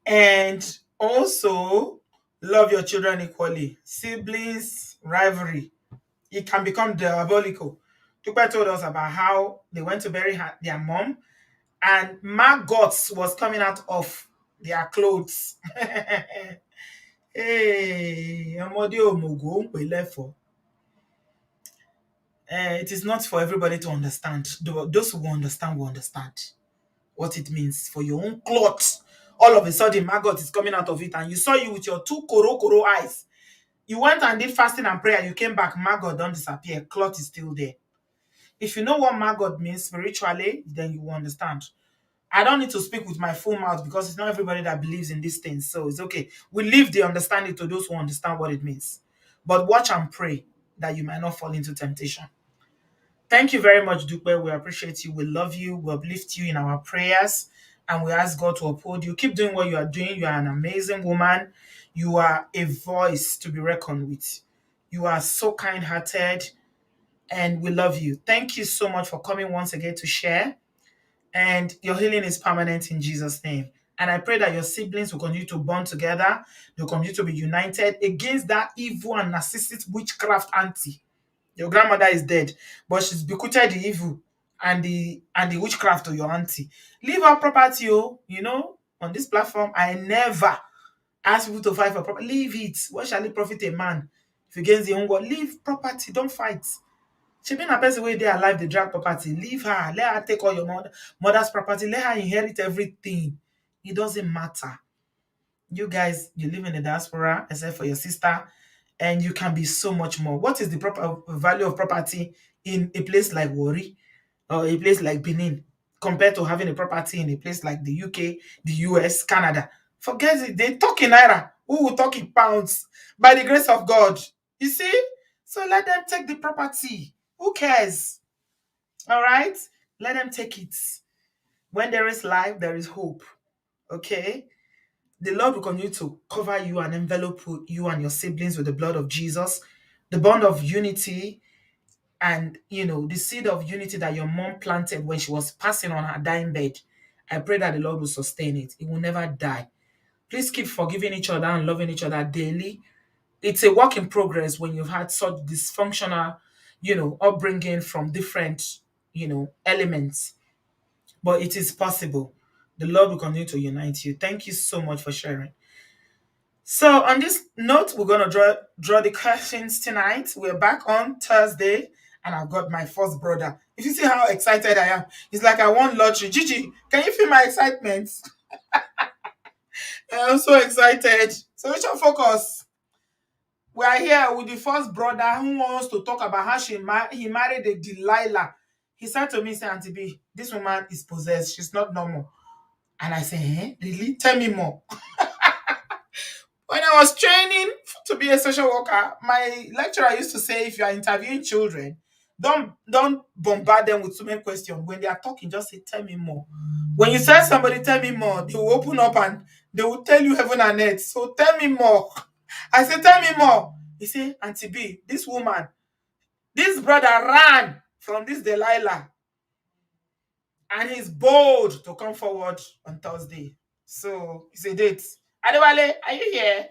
And also love your children equally. Siblings rivalry, it can become diabolical. Tupa told us about how they went to bury their mom and maggots was coming out of their clothes. Hey, ọmọdé òmùgọ̀ ń pè lẹ́fọ̀ọ́. It is not for everybody to understand. Those who understand will understand what it means for your own clothes all of a sudden maggot is coming out of it, and you saw you with your two koro eyes. You went and did fasting and prayer, you came back, maggot don't disappear, clot is still there. If you know what maggot means spiritually, then you will understand. I don't need to speak with my full mouth because it's not everybody that believes in these things. So it's okay. We leave the understanding to those who understand what it means. But watch and pray that you might not fall into temptation. Thank you very much, Dupe. We appreciate you. We love you. We uplift you in our prayers. And we ask God to uphold you. Keep doing what you are doing. You are an amazing woman. You are a voice to be reckoned with. You are so kind hearted. And we love you. Thank you so much for coming once again to share. And your healing is permanent in Jesus' name. And I pray that your siblings will continue to bond together. They'll continue to be united against that evil and narcissistic witchcraft auntie. Your grandmother is dead, but she's bequeathed the evil and the witchcraft to your auntie. Leave her property, oh. On this platform, I never ask people to fight for property. Leave it. What shall it profit a man if he gains the own world? Leave property. Don't fight. She been a person where they alive, they drag property. Leave her. Let her take all your mother's property. Let her inherit everything. It doesn't matter. You guys, you live in the diaspora, except for your sister, and you can be so much more. What is the proper value of property in a place like Wari or a place like Benin compared to having a property in a place like the UK, the US, Canada? Forget it. They talk in naira. Who will talk in pounds? By the grace of God. You see? So let them take the property. Who cares? All right? Let them take it. When there is life, there is hope. Okay? The Lord will continue to cover you and envelop you and your siblings with the blood of Jesus, the bond of unity, and the seed of unity that your mom planted when she was passing on her dying bed. I pray that the Lord will sustain it. It will never die. Please keep forgiving each other and loving each other daily. It's a work in progress when you've had such dysfunctional, upbringing from different, elements. But it is possible. The Lord will continue to unite you. Thank you so much for sharing. So on this note, we're gonna draw the questions tonight. We're back on Thursday, and I've got my first brother. If you see how excited I am, it's like I won lottery. Gigi, can you feel my excitement? I'm so excited. So we shall focus. We are here with the first brother who wants to talk about how he married a Delilah. He said to me, say, Auntie B, this woman is possessed. She's not normal. And I said, really? Tell me more. When I was training to be a social worker, my lecturer used to say, if you are interviewing children, don't bombard them with so many questions. When they are talking, just say, tell me more. When you tell somebody, tell me more, they will open up and they will tell you heaven and earth. So tell me more. I said, tell me more. He said, Auntie B, this woman, this brother ran from this Delilah. And he's bold to come forward on Thursday. So it's a date. Adewale, are you here?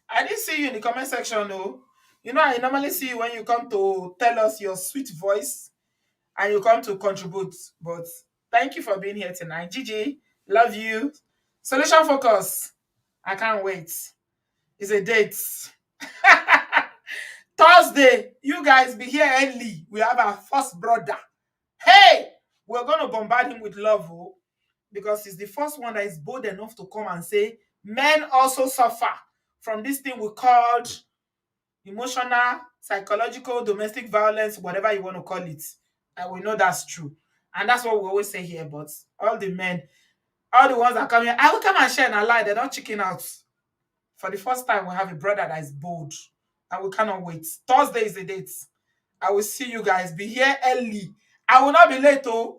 I didn't see you in the comment section, no. I normally see you when you come to tell us your sweet voice and you come to contribute. But thank you for being here tonight. Gigi, love you. Solution focus. I can't wait. It's a date. Thursday, you guys be here early. We have our first brother. Hey, we're going to bombard him with love, because he's the first one that is bold enough to come and say, men also suffer from this thing we called emotional, psychological, domestic violence, whatever you want to call it. And we know that's true. And that's what we always say here. But all the men, all the ones that come here, I will come and share and lie. They're not chicken out. For the first time, we have a brother that is bold. And we cannot wait. Thursday is the date. I will see you guys. Be here early. I will not be late, oh.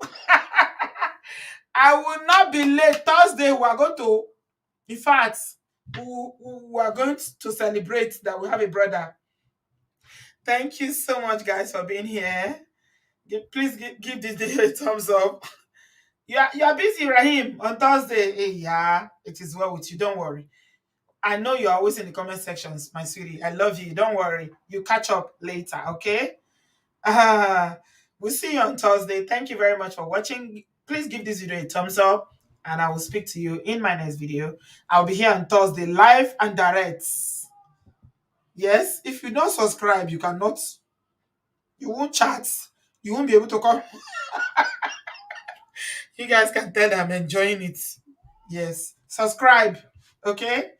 I will not be late. Thursday, we are going to, in fact, we are going to celebrate that we have a brother. Thank you so much, guys, for being here. Please give this video a thumbs up. You are busy, Rahim, on Thursday. Hey, yeah, it is well with you. Don't worry. I know you're always in the comment sections, my sweetie. I love you. Don't worry. You catch up later, okay? We'll see you on Thursday. Thank you very much for watching. Please give this video a thumbs up, and I will speak to you in my next video. I'll be here on Thursday, live and direct. Yes, if you don't subscribe, you won't chat. You won't be able to come. You guys can tell that I'm enjoying it. Yes. Subscribe, okay?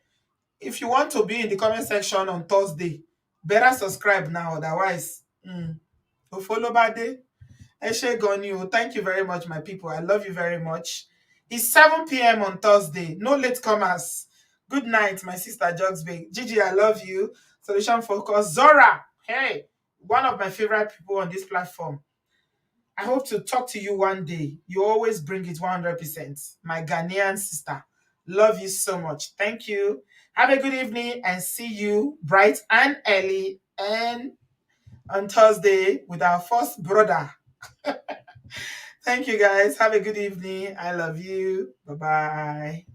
If you want to be in the comment section on Thursday, better subscribe now, otherwise. Follow bade. Eshe Goni, thank you very much, my people. I love you very much. It's 7 p.m. on Thursday. No latecomers. Good night, my sister Jogsby. Gigi, I love you. Solution Focus. Zora, hey, one of my favorite people on this platform. I hope to talk to you one day. You always bring it 100%. My Ghanaian sister. Love you so much. Thank you. Have a good evening and see you bright and early and on Thursday with our first brother. Thank you guys. Have a good evening. I love you. Bye-bye.